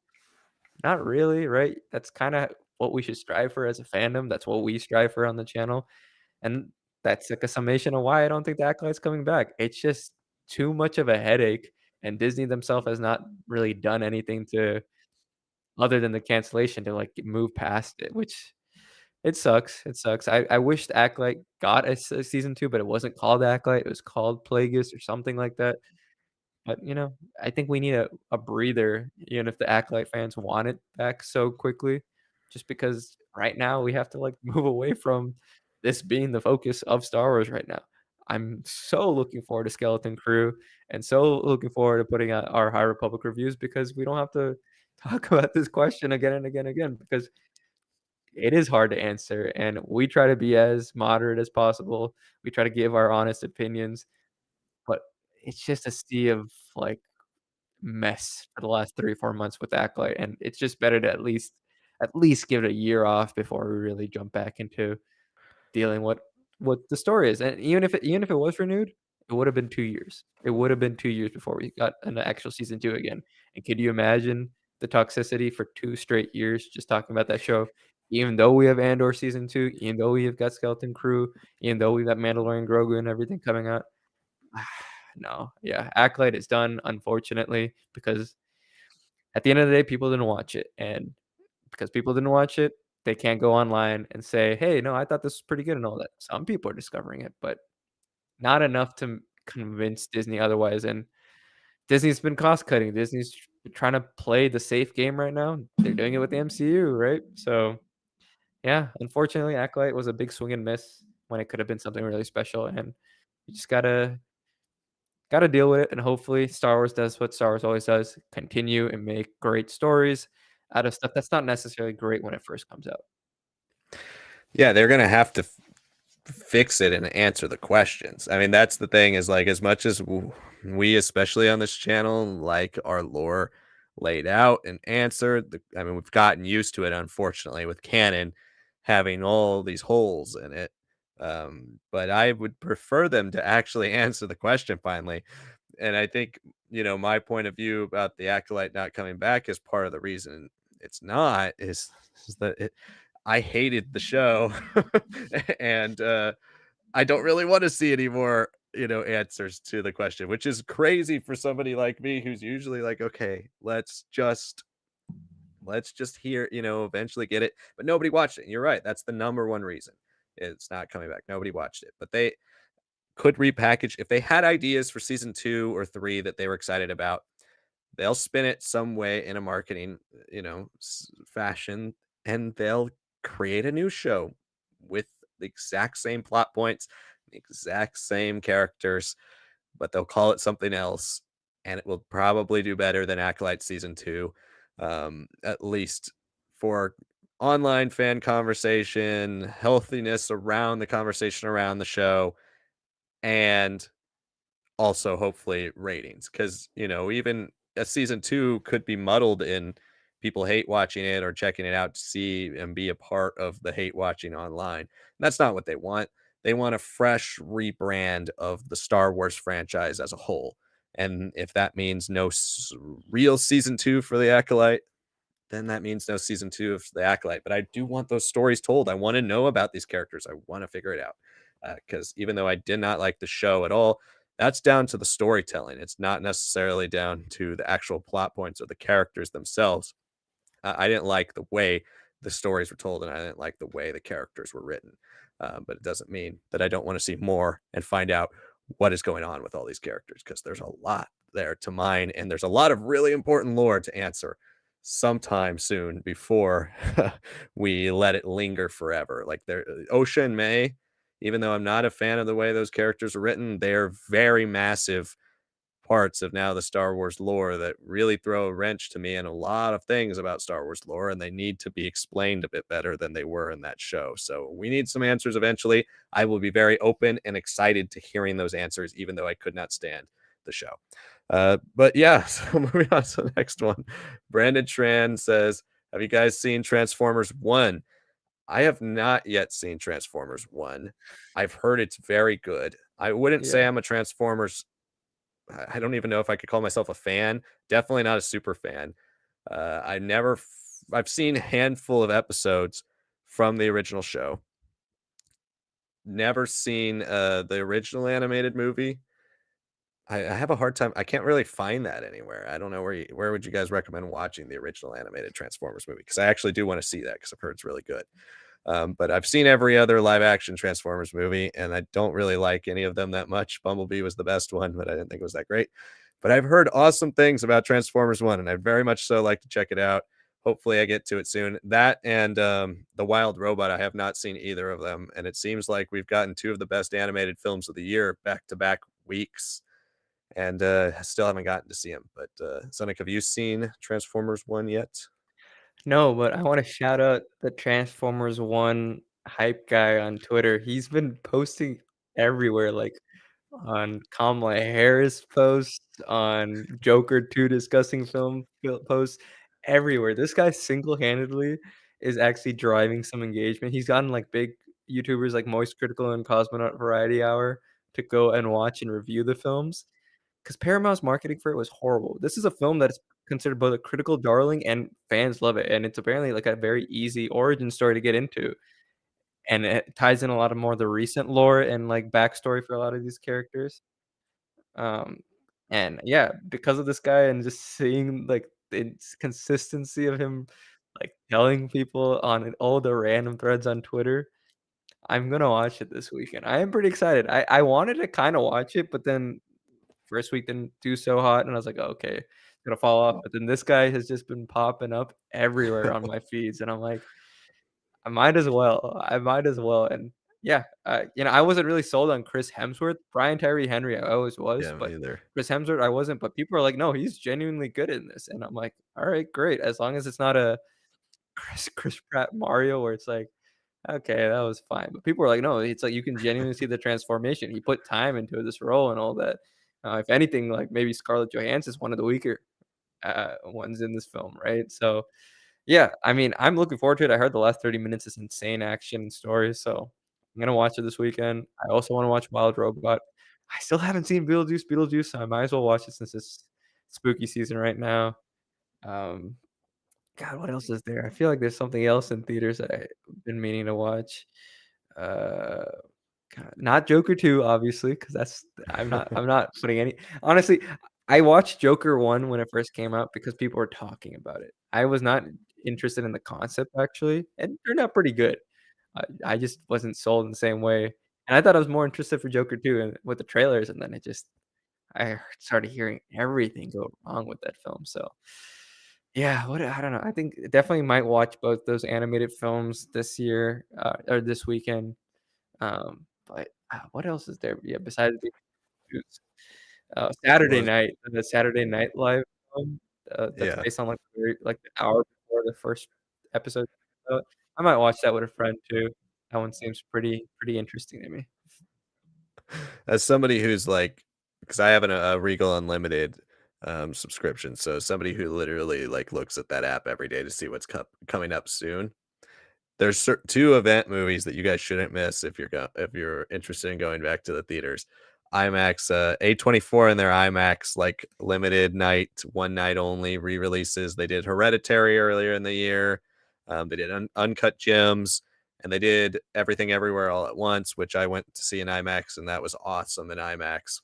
not really, right? That's kinda what we should strive for as a fandom, that's what we strive for on the channel, and that's like a summation of why I don't think the Acolyte's coming back. It's just too much of a headache, and Disney themselves has not really done anything to other than the cancellation to, like, move past it, which it sucks, it sucks. I wish the Acolyte got a season 2, but it wasn't called Acolyte, it was called Plagueis or something like that. But, I think we need a breather, even if the Acolyte fans want it back so quickly, just because right now we have to, like, move away from this being the focus of Star Wars right now. I'm so looking forward to Skeleton Crew and so looking forward to putting out our High Republic reviews because we don't have to talk about this question again and again and again because it is hard to answer, and we try to be as moderate as possible. We try to give our honest opinions, but it's just a sea of, like, mess for the last 3 or 4 months with Acolyte, and it's just better to at least give it a year off before we really jump back into dealing what the story is, and even if it was renewed, it would have been 2 years. It would have been 2 years before we got an actual season 2 again, and could you imagine the toxicity for 2 straight years just talking about that show? Even though we have Andor season 2, even though we have got Skeleton Crew, even though we've got Mandalorian Grogu and everything coming out, no, yeah, Acolyte is done, unfortunately, because at the end of the day, people didn't watch it, and because people didn't watch it, they can't go online and say, "Hey, no, I thought this was pretty good," and all that. Some people are discovering it, but not enough to convince Disney otherwise, and Disney's been cost cutting. Disney's trying to play the safe game right now. They're doing it with the MCU, right? So, yeah, unfortunately, Acolyte was a big swing and miss when it could have been something really special, and you just gotta deal with it, and hopefully Star Wars does what Star Wars always does, continue and make great stories out of stuff that's not necessarily great when it first comes out. Yeah, they're gonna have to fix it and answer the questions. I mean, that's the thing is like as much as we, especially on this channel, like our lore laid out and answered. I mean, we've gotten used to it, unfortunately, with canon having all these holes in it. But I would prefer them to actually answer the question finally. And I think, my point of view about the Acolyte not coming back is part of the reason it's not is that I hated the show and I don't really want to see any more, answers to the question, which is crazy for somebody like me who's usually like, okay, let's just hear, eventually get it. But nobody watched it. And you're right. That's the number one reason it's not coming back. Nobody watched it. But they could repackage if they had ideas for season 2 or 3 that they were excited about. They'll spin it some way in a marketing, fashion, and they'll create a new show with the exact same plot points, the exact same characters, but they'll call it something else, and it will probably do better than Acolyte season 2, at least for online fan conversation, healthiness around the conversation around the show, and also hopefully ratings. Because even a season 2 could be muddled in people hate watching it or checking it out to see and be a part of the hate watching online. And that's not what they want. They want a fresh rebrand of the Star Wars franchise as a whole. And if that means no real season 2 for the Acolyte, then that means no season 2 of The Acolyte. But I do want those stories told. I want to know about these characters. I want to figure it out. Because even though I did not like the show at all, that's down to the storytelling. It's not necessarily down to the actual plot points or the characters themselves. I didn't like the way the stories were told, and I didn't like the way the characters were written. But it doesn't mean that I don't want to see more and find out what is going on with all these characters, because there's a lot there to mine, and there's a lot of really important lore to answer sometime soon before we let it linger forever. Like there, Osha and May, even though I'm not a fan of the way those characters are written, they're very massive parts of now the Star Wars lore that really throw a wrench to me and a lot of things about Star Wars lore, and they need to be explained a bit better than they were in that show. So we need some answers eventually. I will be very open and excited to hearing those answers, even though I could not stand the show. But yeah, so moving on to the next one. Brandon Tran says, have you guys seen Transformers 1? I have not yet seen Transformers 1. I've heard it's very good. I wouldn't say Yeah. I'm a Transformers. I don't even know if I could call myself a fan. Definitely not a super fan. I've seen a handful of episodes from the original show. Never seen the original animated movie. I have a hard time. I can't really find that anywhere. I don't know where would you guys recommend watching the original animated Transformers movie? Because I actually do want to see that because I've heard it's really good. But I've seen every other live action Transformers movie, and I don't really like any of them that much. Bumblebee was the best one, but I didn't think it was that great. But I've heard awesome things about Transformers 1, and I'd very much so like to check it out. Hopefully, I get to it soon. That and The Wild Robot, I have not seen either of them. And it seems like we've gotten two of the best animated films of the year back to back weeks. And still haven't gotten to see them. But Sonic, have you seen Transformers 1 yet? No, but I wanna shout out the Transformers 1 hype guy on Twitter. He's been posting everywhere, like, on Kamala Harris posts, on Joker 2 discussing posts, everywhere. This guy single-handedly is actually driving some engagement. He's gotten, like, big YouTubers like Moist Critical and Cosmonaut Variety Hour to go and watch and review the films. 'Cause Paramount's marketing for it was horrible. This is a film that is considered both a critical darling and fans love it, and it's apparently, like, a very easy origin story to get into, and it ties in a lot of more of the recent lore and, like, backstory for a lot of these characters. Um, and yeah, because of this guy and just seeing, like, the consistency of him, like, telling people on all the random threads on Twitter, I'm gonna watch it this weekend. I am pretty excited. I wanted to kinda watch it, but then first week didn't do so hot, and I was like, "Oh, okay, it's gonna fall off," but then this guy has just been popping up everywhere on my feeds, and I'm like, I might as well," and yeah, I wasn't really sold on Chris Hemsworth. Brian Tyree Henry, I always was, Yeah, but me either. Chris Hemsworth, I wasn't, but people are like, "No, he's genuinely good in this," and I'm like, "Alright, great," as long as it's not a Chris Pratt Mario where it's like, "Okay, that was fine," but people are like, "No, it's like you can genuinely see the transformation. He put time into this role and all that." If anything, like, maybe Scarlett Johansson's one of the weaker, ones in this film, right? So, yeah, I mean, I'm looking forward to it. I heard the last 30 minutes is insane action and story, so I'm gonna watch it this weekend. I also wanna watch Wild Robot. I still haven't seen Beetlejuice, so I might as well watch it since it's spooky season right now. Um, God, what else is there? I feel like there's something else in theaters that I've been meaning to watch. Uh God, not Joker 2, obviously, 'cause I'm not putting any honestly, I watched Joker 1 when it first came out because people were talking about it. I was not interested in the concept actually, and it turned out pretty good. I just wasn't sold in the same way, and I thought I was more interested for Joker 2 and with the trailers, and then I started hearing everything go wrong with that film, so yeah, I don't know, I think definitely might watch both those animated films this year, or this weekend. But, what else is there? Yeah, besides Beetlejuice, Saturday Was Night, the Saturday Night Live film, that's yeah. based on, like, the hour before the first episodes. So I might watch that with a friend too. That one seems pretty interesting to me. As somebody who's like, because I have a Regal Unlimited subscription, so somebody who literally like looks at that app every day to see what's coming up soon. There's two event movies that you guys shouldn't miss if you're interested in going back to the theaters. IMAX, A24 and their IMAX like limited night, one night only re-releases. They did Hereditary earlier in the year. They did Uncut Gems, and they did Everything Everywhere All at Once, which I went to see in IMAX, and that was awesome in IMAX.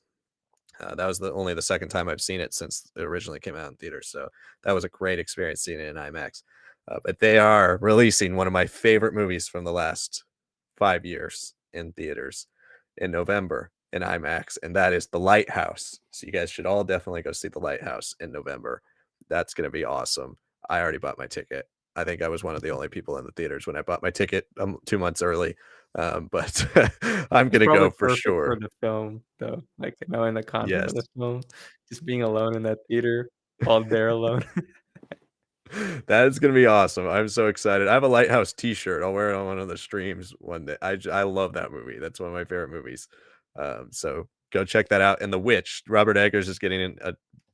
That was only the second time I've seen it since it originally came out in theaters. So that was a great experience seeing it in IMAX. But they are releasing one of my favorite movies from the last 5 years in theaters in November in IMAX, and that is The Lighthouse. So you guys should all definitely go see The Lighthouse in November. That's going to be awesome. I already bought my ticket. I think I was one of the only people in the theaters when I bought my ticket 2 months early. But I'm It's going to probably go for perfect for sure. the film, though, like, knowing the content of Yes. the film, just being alone in that theater while they're alone. That is gonna be awesome. I'm so excited. I have a Lighthouse T-shirt. I'll wear it on one of the streams one day. I love that movie. That's one of my favorite movies. So go check that out. And The Witch, Robert Eggers is getting in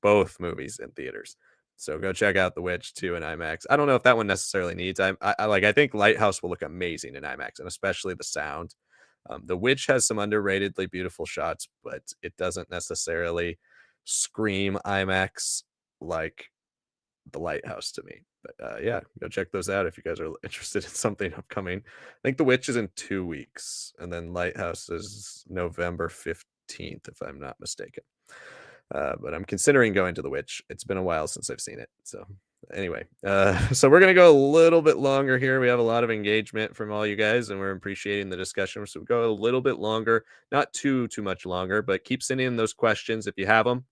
both movies in theaters. So go check out The Witch too in IMAX. I don't know if that one necessarily needs. I think Lighthouse will look amazing in IMAX, and especially the sound. The Witch has some underratedly beautiful shots, but it doesn't necessarily scream IMAX like The Lighthouse to me. But yeah, go check those out if you guys are interested in something upcoming. I think The Witch is in 2 weeks, and then Lighthouse is November 15th, if I'm not mistaken. But I'm considering going to The Witch. It's been a while since I've seen it. So anyway, so we're gonna go a little bit longer here. We have a lot of engagement from all you guys, and we're appreciating the discussion. So we go a little bit longer, not too much longer, but keep sending in those questions if you have them.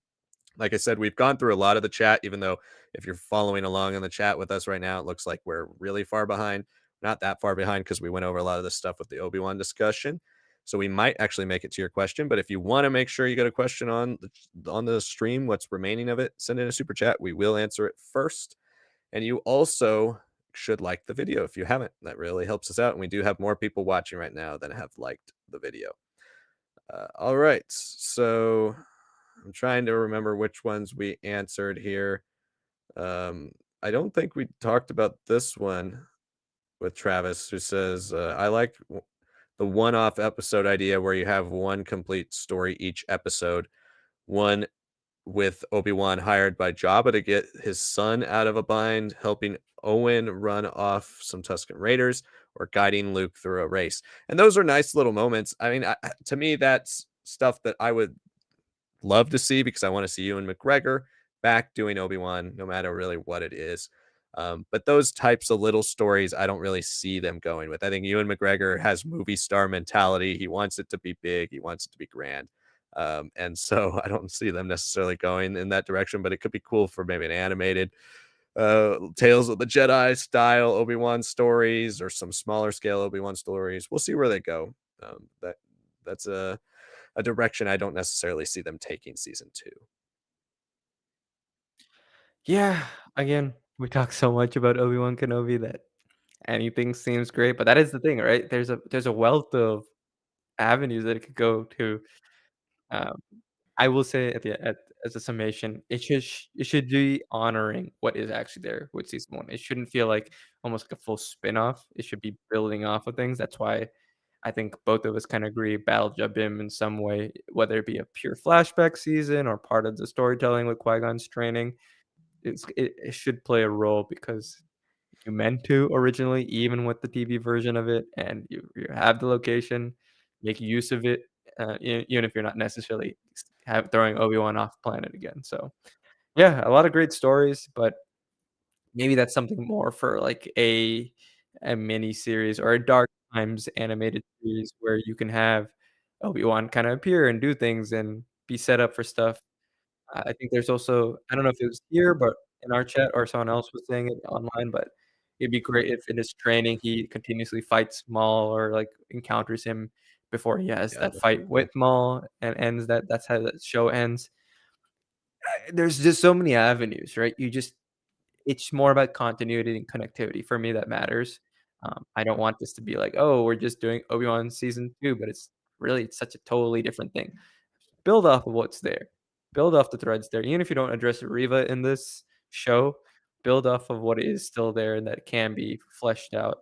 Like I said, we've gone through a lot of the chat, even though if you're following along in the chat with us right now, it looks like we're really far behind. Not that far behind because we went over a lot of this stuff with the Obi-Wan discussion. So we might actually make it to your question. But if you want to make sure you get a question on the stream, what's remaining of it, send in a super chat. We will answer it first. And you also should like the video if you haven't. That really helps us out. And we do have more people watching right now than have liked the video. All right. So I'm trying to remember which ones we answered here. I don't think we talked about this one with Travis, who says, I like the one off episode idea where you have one complete story each episode. One with Obi-Wan hired by Jabba to get his son out of a bind, helping Owen run off some Tusken Raiders, or guiding Luke through a race. And those are nice little moments. I mean, to me, that's stuff that I would love to see because I want to see Ewan McGregor back doing Obi-Wan, no matter really what it is. But those types of little stories, I don't really see them going with. I think Ewan McGregor has movie star mentality. He wants it to be big. He wants it to be grand. And so I don't see them necessarily going in that direction, but it could be cool for maybe an animated Tales of the Jedi style Obi-Wan stories or some smaller scale Obi-Wan stories. We'll see where they go. That's a direction I don't necessarily see them taking season 2. Yeah, again, we talk so much about Obi-Wan Kenobi that anything seems great, but that is the thing, right? There's a wealth of avenues that it could go to. Um, I will say as a summation, it should be honoring what is actually there with season 1. It shouldn't feel like almost like a full spin-off. It should be building off of things. That's why I think both of us kinda agree Battle Jabim in some way, whether it be a pure flashback season or part of the storytelling with Qui-Gon's training, it should play a role because you meant to originally, even with the TV version of it, and you have the location, make use of it, even if you're not necessarily throwing Obi-Wan off planet again. So, yeah, a lot of great stories, but maybe that's something more for like a mini series or a Dark Times animated series where you can have Obi-Wan kind of appear and do things and be set up for stuff. I think there's also I don't know if it was here, but in our chat or someone else was saying it online, but it'd be great if in his training he continuously fights Maul or, like, encounters him before he has Yeah, that that'd be fight cool. with Maul and ends that's how that show ends. There's just so many avenues, right? You just it's more about continuity and connectivity for me that matters. I don't want this to be like, "Oh, we're just doing Obi-Wan season 2," but it's such a totally different thing. Build off of what's there. Build off the threads there. Even if you don't address Riva in this show, build off of what is still there and that can be fleshed out.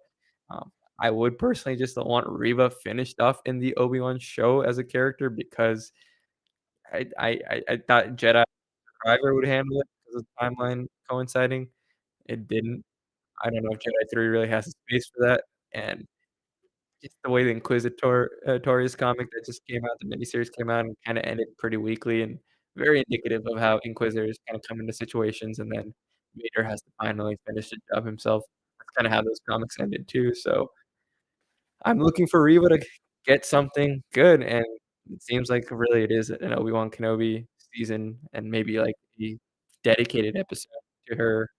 Um, I would personally just want Riva finished off in the Obi-Wan show as a character because I thought Jedi Survivor would handle it because of the timeline coinciding. It didn't. I don't know if Jedi 3 really has the space for that, and just the way the Torius comic that just came out, the miniseries came out and kinda ended pretty weakly and very indicative of how Inquisitors kinda come into situations, and then Vader has to finally finish the job himself. That's kinda how those comics ended too, so I'm looking for Reva to get something good, and it seems like really it is an Obi-Wan Kenobi season and maybe, like, a dedicated episode to her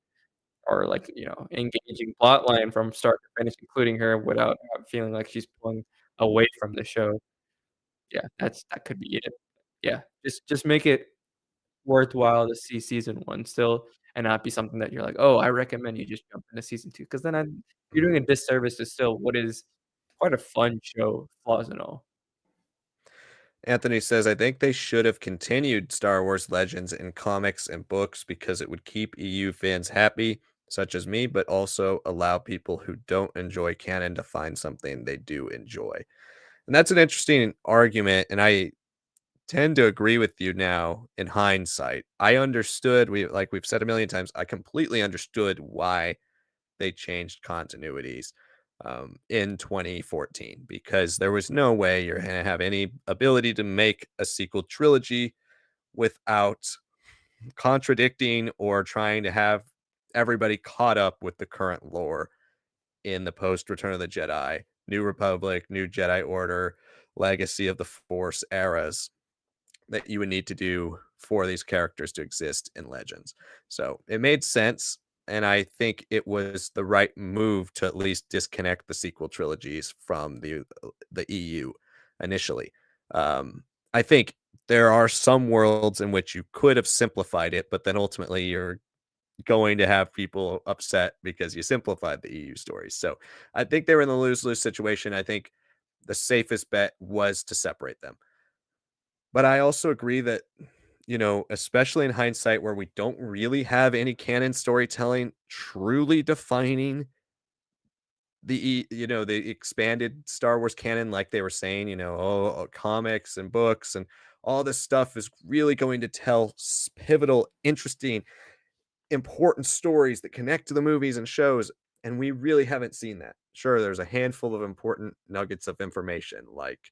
or, like, engaging plotline from start to finish, including her without, feeling like she's pulling away from the show. Yeah, that could be it. Yeah, just make it worthwhile to see season 1 still and not be something that you're like, "Oh, I recommend you just jump into season 2," 'cause then you're doing a disservice to still what is quite a fun show, flaws and all. Anthony says, I think they should have continued Star Wars Legends in comics and books because it would keep EU fans happy, such as me, but also allow people who don't enjoy canon to find something they do enjoy. And that's an interesting argument. And I tend to agree with you now in hindsight. I understood, like we've said a million times, I completely understood why they changed continuities in 2014 because there was no way you're going to have any ability to make a sequel trilogy without contradicting or trying to have everybody caught up with the current lore in the post Return of the Jedi, New Republic, New Jedi Order, Legacy of the Force eras that you would need to do for these characters to exist in Legends. So it made sense. And I think it was the right move to at least disconnect the sequel trilogies from the EU initially. I think there are some worlds in which you could have simplified it, but then ultimately you're going to have people upset because you simplified the EU stories. So I think they were in the lose lose situation. I think the safest bet was to separate them. But I also agree that, especially in hindsight, where we don't really have any canon storytelling truly defining the expanded Star Wars canon, like they were saying, comics and books and all this stuff is really going to tell pivotal, interesting, important stories that connect to the movies and shows, and we really haven't seen that. Sure, there's a handful of important nuggets of information, like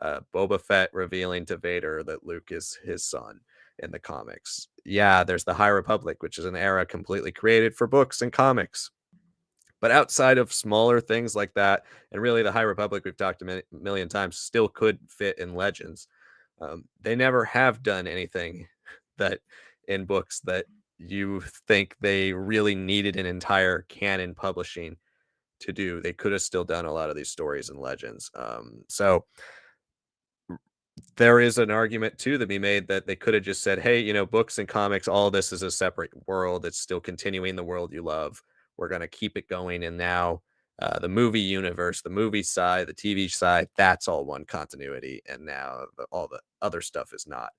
Boba Fett revealing to Vader that Luke is his son in the comics. Yeah, there's the High Republic, which is an era completely created for books and comics. But outside of smaller things like that, and really the High Republic we've talked a million times still could fit in Legends. They never have done anything that in books that you think they really needed an entire canon publishing to do. They could have still done a lot of these stories and Legends. So there is an argument too to be made that they could have just said, "Hey, books and comics, all this is a separate world. It's still continuing the world you love. We're going to keep it going." And now the movie universe, the movie side, the TV side, that's all one continuity. And now all the other stuff is not.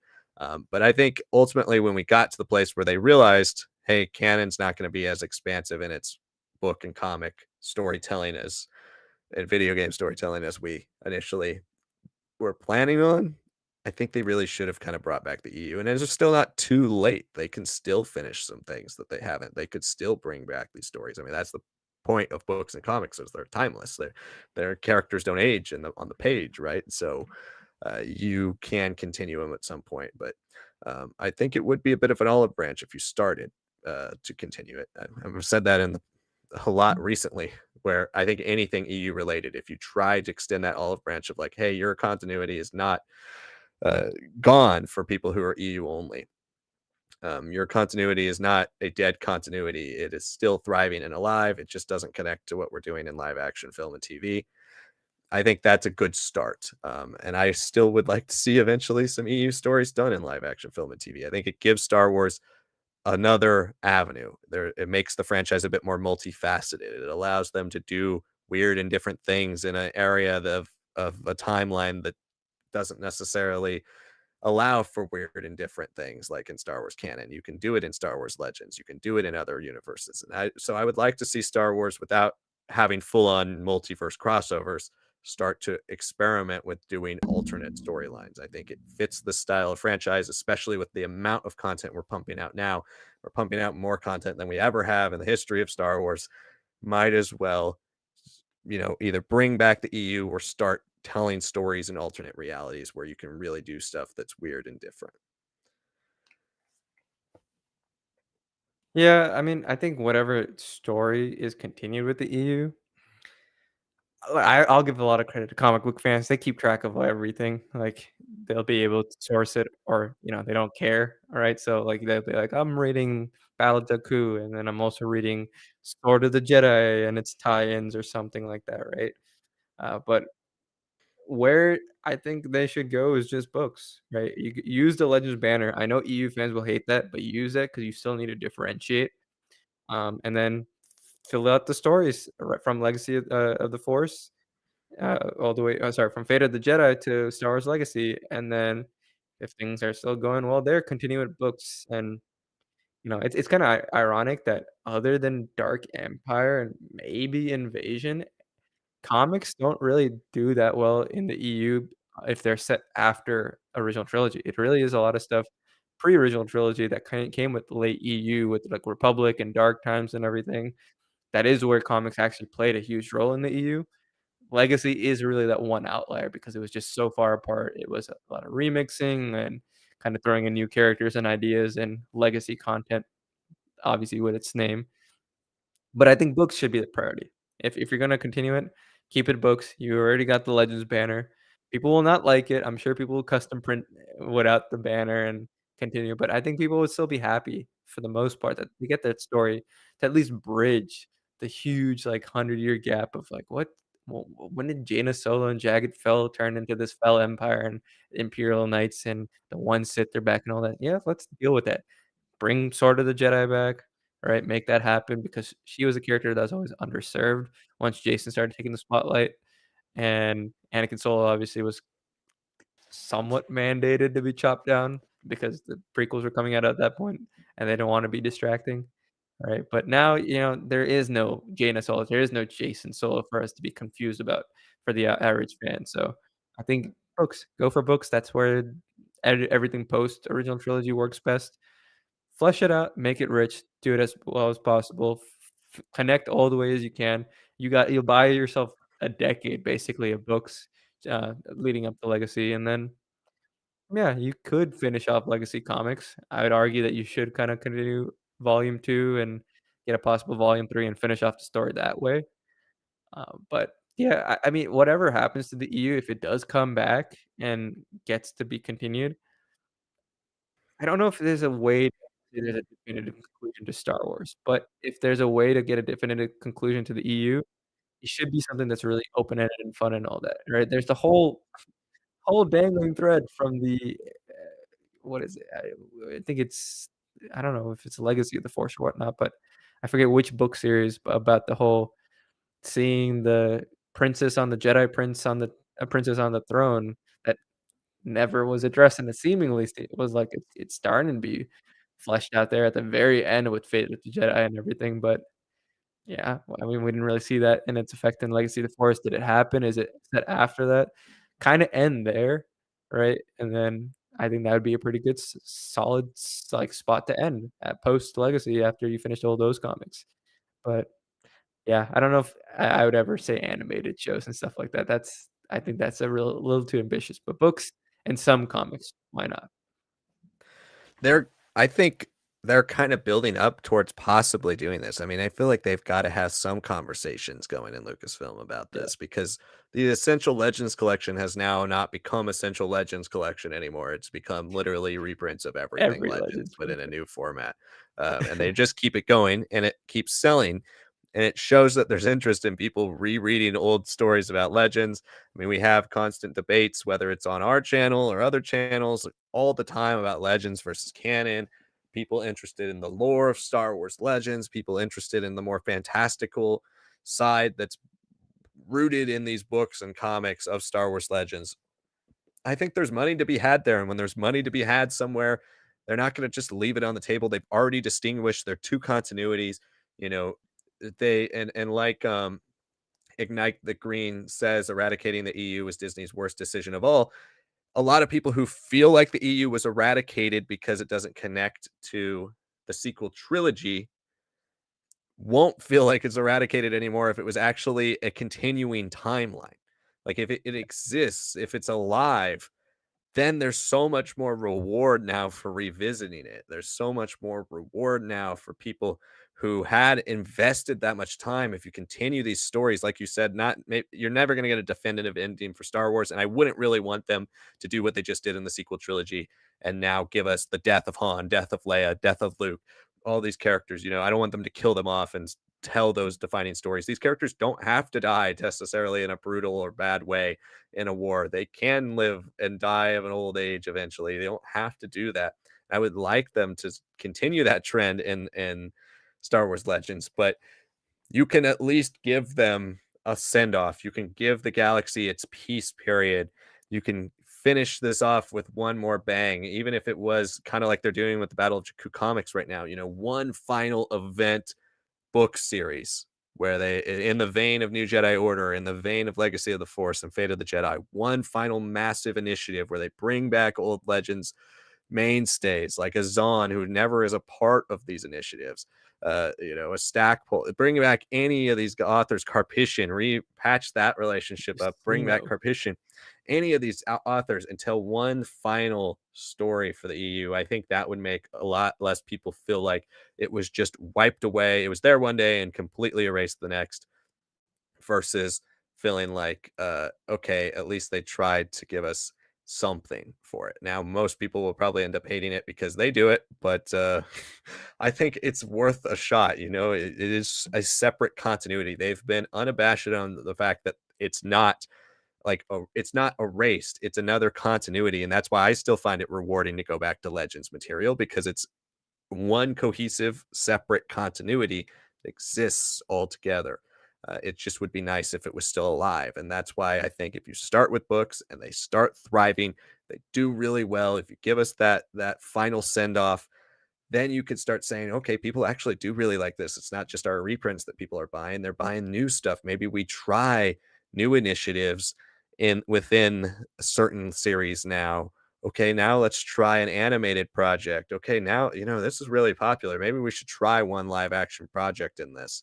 But I think ultimately, when we got to the place where they realized, hey, canon's not going to be as expansive in its book and comic storytelling as and video game storytelling as we initially were planning on, I think they really should have kind of brought back the EU, and it's still not too late. They can still finish some things that they haven't. They could still bring back these stories. I mean, that's the point of books and comics is they're timeless. Their characters don't age on the page, right? So you can continue them at some point, but I think it would be a bit of an olive branch if you started to continue it. I've said that a lot recently, where I think anything EU related, if you try to extend that olive branch of like, hey, your continuity is not uh, gone for people who are EU only. Your continuity is not a dead continuity. It is still thriving and alive. It just doesn't connect to what we're doing in live action film and TV. I think that's a good start. And I still would like to see eventually some EU stories done in live action film and TV. I think it gives Star Wars another avenue. It makes the franchise a bit more multifaceted. It allows them to do weird and different things in an area of a timeline that doesn't necessarily allow for weird and different things like in Star Wars canon. You can do it in Star Wars Legends. You can do it in other universes. And I would like to see Star Wars without having full on multiverse crossovers start to experiment with doing alternate storylines. I think it fits the style of franchise, especially with the amount of content we're pumping out now. We're pumping out more content than we ever have in the history of Star Wars. Might as well, either bring back the EU or start telling stories in alternate realities where you can really do stuff that's weird and different. Yeah, I mean, I think whatever story is continued with the EU, I'll give a lot of credit to comic book fans. They keep track of everything. Like they'll be able to source it, or they don't care. All right, so like they'll be like, I'm reading Battle of Jakku, and then I'm also reading Sword of the Jedi and its tie-ins or something like that, right? But where I think they should go is just books, right? Use the Legends banner. I know EU fans will hate that, but use that because you still need to differentiate. And then fill out the stories right from Legacy of the Force, all the way. Oh, sorry, from Fate of the Jedi to Star Wars Legacy, and then if things are still going well there, continue with books. And it's kind of ironic that other than Dark Empire and maybe Invasion, comics don't really do that well in the EU if they're set after original trilogy. It really is a lot of stuff pre-original trilogy that came with the late EU with like Republic and Dark Times and everything. That is where comics actually played a huge role in the EU. Legacy is really that one outlier because it was just so far apart. It was a lot of remixing and kind of throwing in new characters and ideas and legacy content, obviously with its name. But I think books should be the priority. If you're gonna continue it, keep it books. You already got the Legends banner. People will not like it. I'm sure people will custom print without the banner and continue, but I think people would still be happy for the most part that we get that story to at least bridge the huge, like, 100-year gap of, like, what when did Jaina Solo and Jagged Fell turn into this Fell Empire and Imperial Knights and the one Sith are back and all that? Yeah, let's deal with that. Bring Sword of the Jedi back, right? Make that happen because she was a character that was always underserved once Jason started taking the spotlight, and Anakin Solo obviously was somewhat mandated to be chopped down because the prequels were coming out at that point, and they didn't wanna be distracting, right? But now, there is no Jaina Solo, there is no Jason Solo for us to be confused about for the average fan, so I think books, go for books, that's where everything post original trilogy works best. Flesh it out, make it rich, do it as well as possible, connect all the way as you can. You'll buy yourself a decade basically of books, leading up to Legacy, and then, yeah, you could finish off Legacy Comics. I would argue that you should kinda continue volume 2 and get a possible volume 3 and finish off the story that way. But yeah, I mean, whatever happens to the EU, if it does come back and gets to be continued, I don't know if there's a way to say there's a definitive conclusion to Star Wars, but if there's a way to get a definitive conclusion to the EU, it should be something that's really open-ended and fun and all that, right? There's the whole dangling thread from the, what is it? I think it's, I don't know if it's Legacy of the Force or whatnot, but I forget which book series about the whole seeing the princess on the Jedi prince on the a princess on the throne that never was addressed, and it seemingly was like it's starting to be fleshed out there at the very end with Fate of the Jedi and everything, but yeah, well, I mean, we didn't really see that in its effect in Legacy of the Force. Did it happen? Is it set after that? Kinda end there, right? And then I think that would be a pretty good solid like, spot to end at post Legacy after you finished all those comics. But, yeah, I don't know if I would ever say animated shows and stuff like that. I think that's a little too ambitious, but books and some comics, why not? I think they're kind of building up towards possibly doing this. I mean, I feel like they've got to have some conversations going in Lucasfilm about Yeah, this because the Essential Legends collection has now not become Essential Legends collection anymore. It's become literally reprints of everything every Legends, Legends but book. in a new format. And they just keep it going and it keeps selling. And it shows that there's interest in people rereading old stories about legends. I mean, we have constant debates, whether it's on our channel or other channels, all the time about legends versus canon. people interested in the lore of Star Wars Legends, people interested in the more fantastical side that's rooted in these books and comics of Star Wars Legends. I think there's money to be had there. And when there's money to be had somewhere, they're not going to just leave it on the table. They've already distinguished their two continuities, you know, they and like Ignite the Green says, eradicating the EU was Disney's worst decision of all. A lot of people who feel like the EU was eradicated because it doesn't connect to the sequel trilogy won't feel like it's eradicated anymore if it was actually a continuing timeline. Like if it exists, if it's alive, then there's so much more reward now for revisiting it. There's so much more reward now for people who had invested that much time. If you continue these stories, like you said, you're never going to get a definitive ending for Star Wars, and I wouldn't really want them to do what they just did in the sequel trilogy and now give us the death of Han, death of Leia, death of Luke, all these characters. I don't want them to kill them off and tell those defining stories. These characters don't have to die necessarily in a brutal or bad way in a war. They can live and die of an old age eventually. They don't have to do that. I would like them to continue that trend in Star Wars Legends, but you can at least give them a send off. You can give the galaxy its peace period. You can finish this off with one more bang, even if it was kind of like they're doing with the Battle of Jakku comics right now. One final event book series where they, in the vein of New Jedi Order, in the vein of Legacy of the Force and Fate of the Jedi, one final massive initiative where they bring back old Legends mainstays like a Zahn who never is a part of these initiatives. A Stackpole, bring back any of these authors, Carpishian, repatch that relationship up, bring back Carpishian, any of these authors, and tell one final story for the EU. I think that would make a lot less people feel like it was just wiped away. It was there one day and completely erased the next, versus feeling like, okay, at least they tried to give us something for it. Now, most people will probably end up hating it because they do it, but I think it's worth a shot. It is a separate continuity. They've been unabashed on the fact that it's not it's not erased. It's another continuity, and that's why I still find it rewarding to go back to Legends material, because it's one cohesive, separate continuity that exists all together. It just would be nice if it was still alive. And that's why I think if you start with books and they start thriving, they do really well. If you give us that final send off, then you could start saying, okay, people actually do really like this. It's not just our reprints that people are buying; they're buying new stuff. Maybe we try new initiatives within a certain series now. Okay, now let's try an animated project. Okay, now this is really popular. Maybe we should try one live action project in this.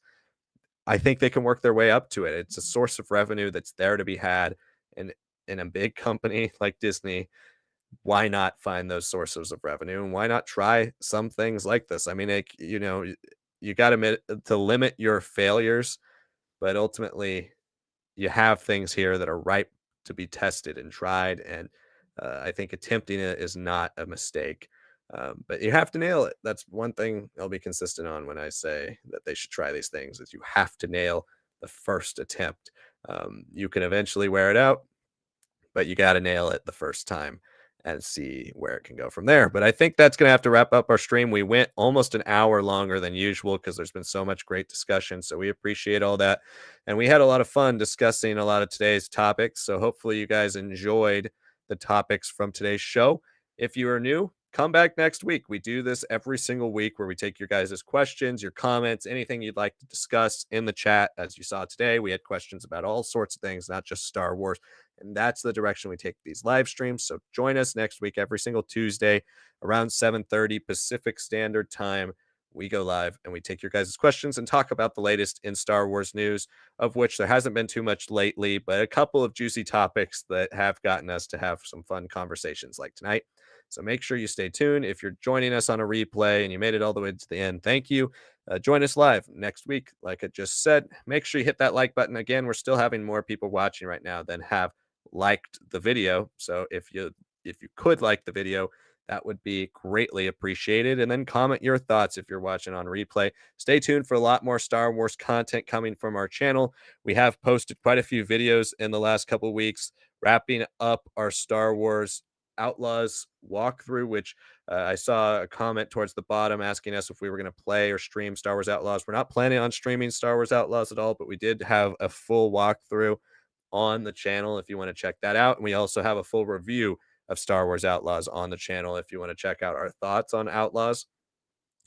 I think they can work their way up to it. It's a source of revenue that's there to be had. And in a big company like Disney, why not find those sources of revenue? And why not try some things like this? I mean, you got to limit your failures, but ultimately you have things here that are ripe to be tested and tried. And I think attempting it is not a mistake. But you have to nail it. That's one thing I'll be consistent on when I say that they should try these things, is you have to nail the first attempt. You can eventually wear it out, but you got to nail it the first time and see where it can go from there. But I think that's going to have to wrap up our stream. We went almost an hour longer than usual because there's been so much great discussion. So we appreciate all that. And we had a lot of fun discussing a lot of today's topics. So hopefully you guys enjoyed the topics from today's show. If you are new, come back next week. We do this every single week where we take your guys' questions, your comments, anything you'd like to discuss in the chat. As you saw today, we had questions about all sorts of things, not just Star Wars. And that's the direction we take these live streams. So join us next week, every single Tuesday around 7:30 Pacific Standard Time. We go live and we take your guys' questions and talk about the latest in Star Wars news, of which there hasn't been too much lately, but a couple of juicy topics that have gotten us to have some fun conversations like tonight. So make sure you stay tuned. If you're joining us on a replay and you made it all the way to the end, thank you. Join us live next week. Like I just said, make sure you hit that like button. Again, we're still having more people watching right now than have liked the video. So if you could like the video, that would be greatly appreciated. And then comment your thoughts if you're watching on replay. Stay tuned for a lot more Star Wars content coming from our channel. We have posted quite a few videos in the last couple of weeks, wrapping up our Star Wars Outlaws walkthrough, which I saw a comment towards the bottom asking us if we were going to play or stream Star Wars Outlaws. We're not planning on streaming Star Wars Outlaws at all, but we did have a full walkthrough on the channel if you want to check that out. And we also have a full review of Star Wars Outlaws on the channel if you want to check out our thoughts on Outlaws.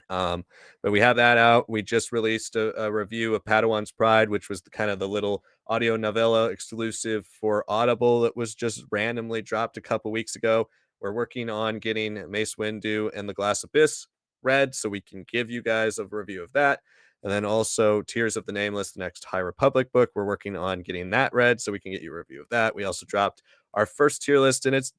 But we have that out. We just released a review of Padawan's Pride, which was kind of the little audio novella exclusive for Audible that was just randomly dropped a couple weeks ago. We're working on getting Mace Windu and the Glass Abyss read so we can give you guys a review of that. And then also Tears of the Nameless, the next High Republic book. We're working on getting that read so we can get you a review of that. We also dropped our first tier list, and it's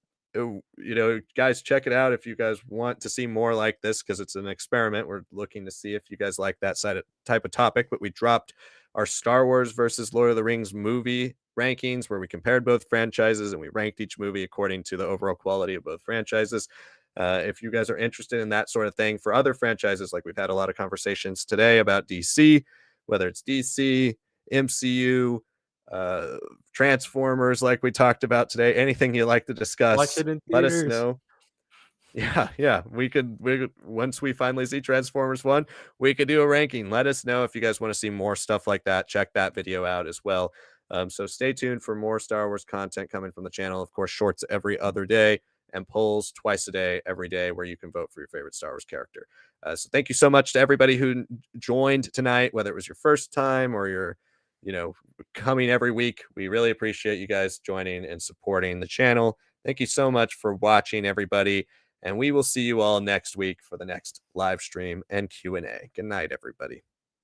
guys, check it out if you guys want to see more like this because it's an experiment. We're looking to see if you guys like that type of topic. But we dropped our Star Wars versus Lord of the Rings movie rankings where we compared both franchises and we ranked each movie according to the overall quality of both franchises. If you guys are interested in that sort of thing for other franchises, like we've had a lot of conversations today about DC, whether it's DC, MCU, uh, Transformers, like we talked about today, anything you'd like to Watch discuss, it in let us theaters. know. Yeah, we could once we finally see Transformers 1, we could do a ranking. Let us know if you guys want to see more stuff like that. Check that video out as well. So stay tuned for more Star Wars content coming from the channel. Of course, shorts every other day and polls twice a day, every day, where you can vote for your favorite Star Wars character. So thank you so much to everybody who joined tonight, whether it was your first time or your, coming every week. We really appreciate you guys joining and supporting the channel. Thank you so much for watching, everybody. And we will see you all next week for the next live stream and Q&A. Good night, everybody.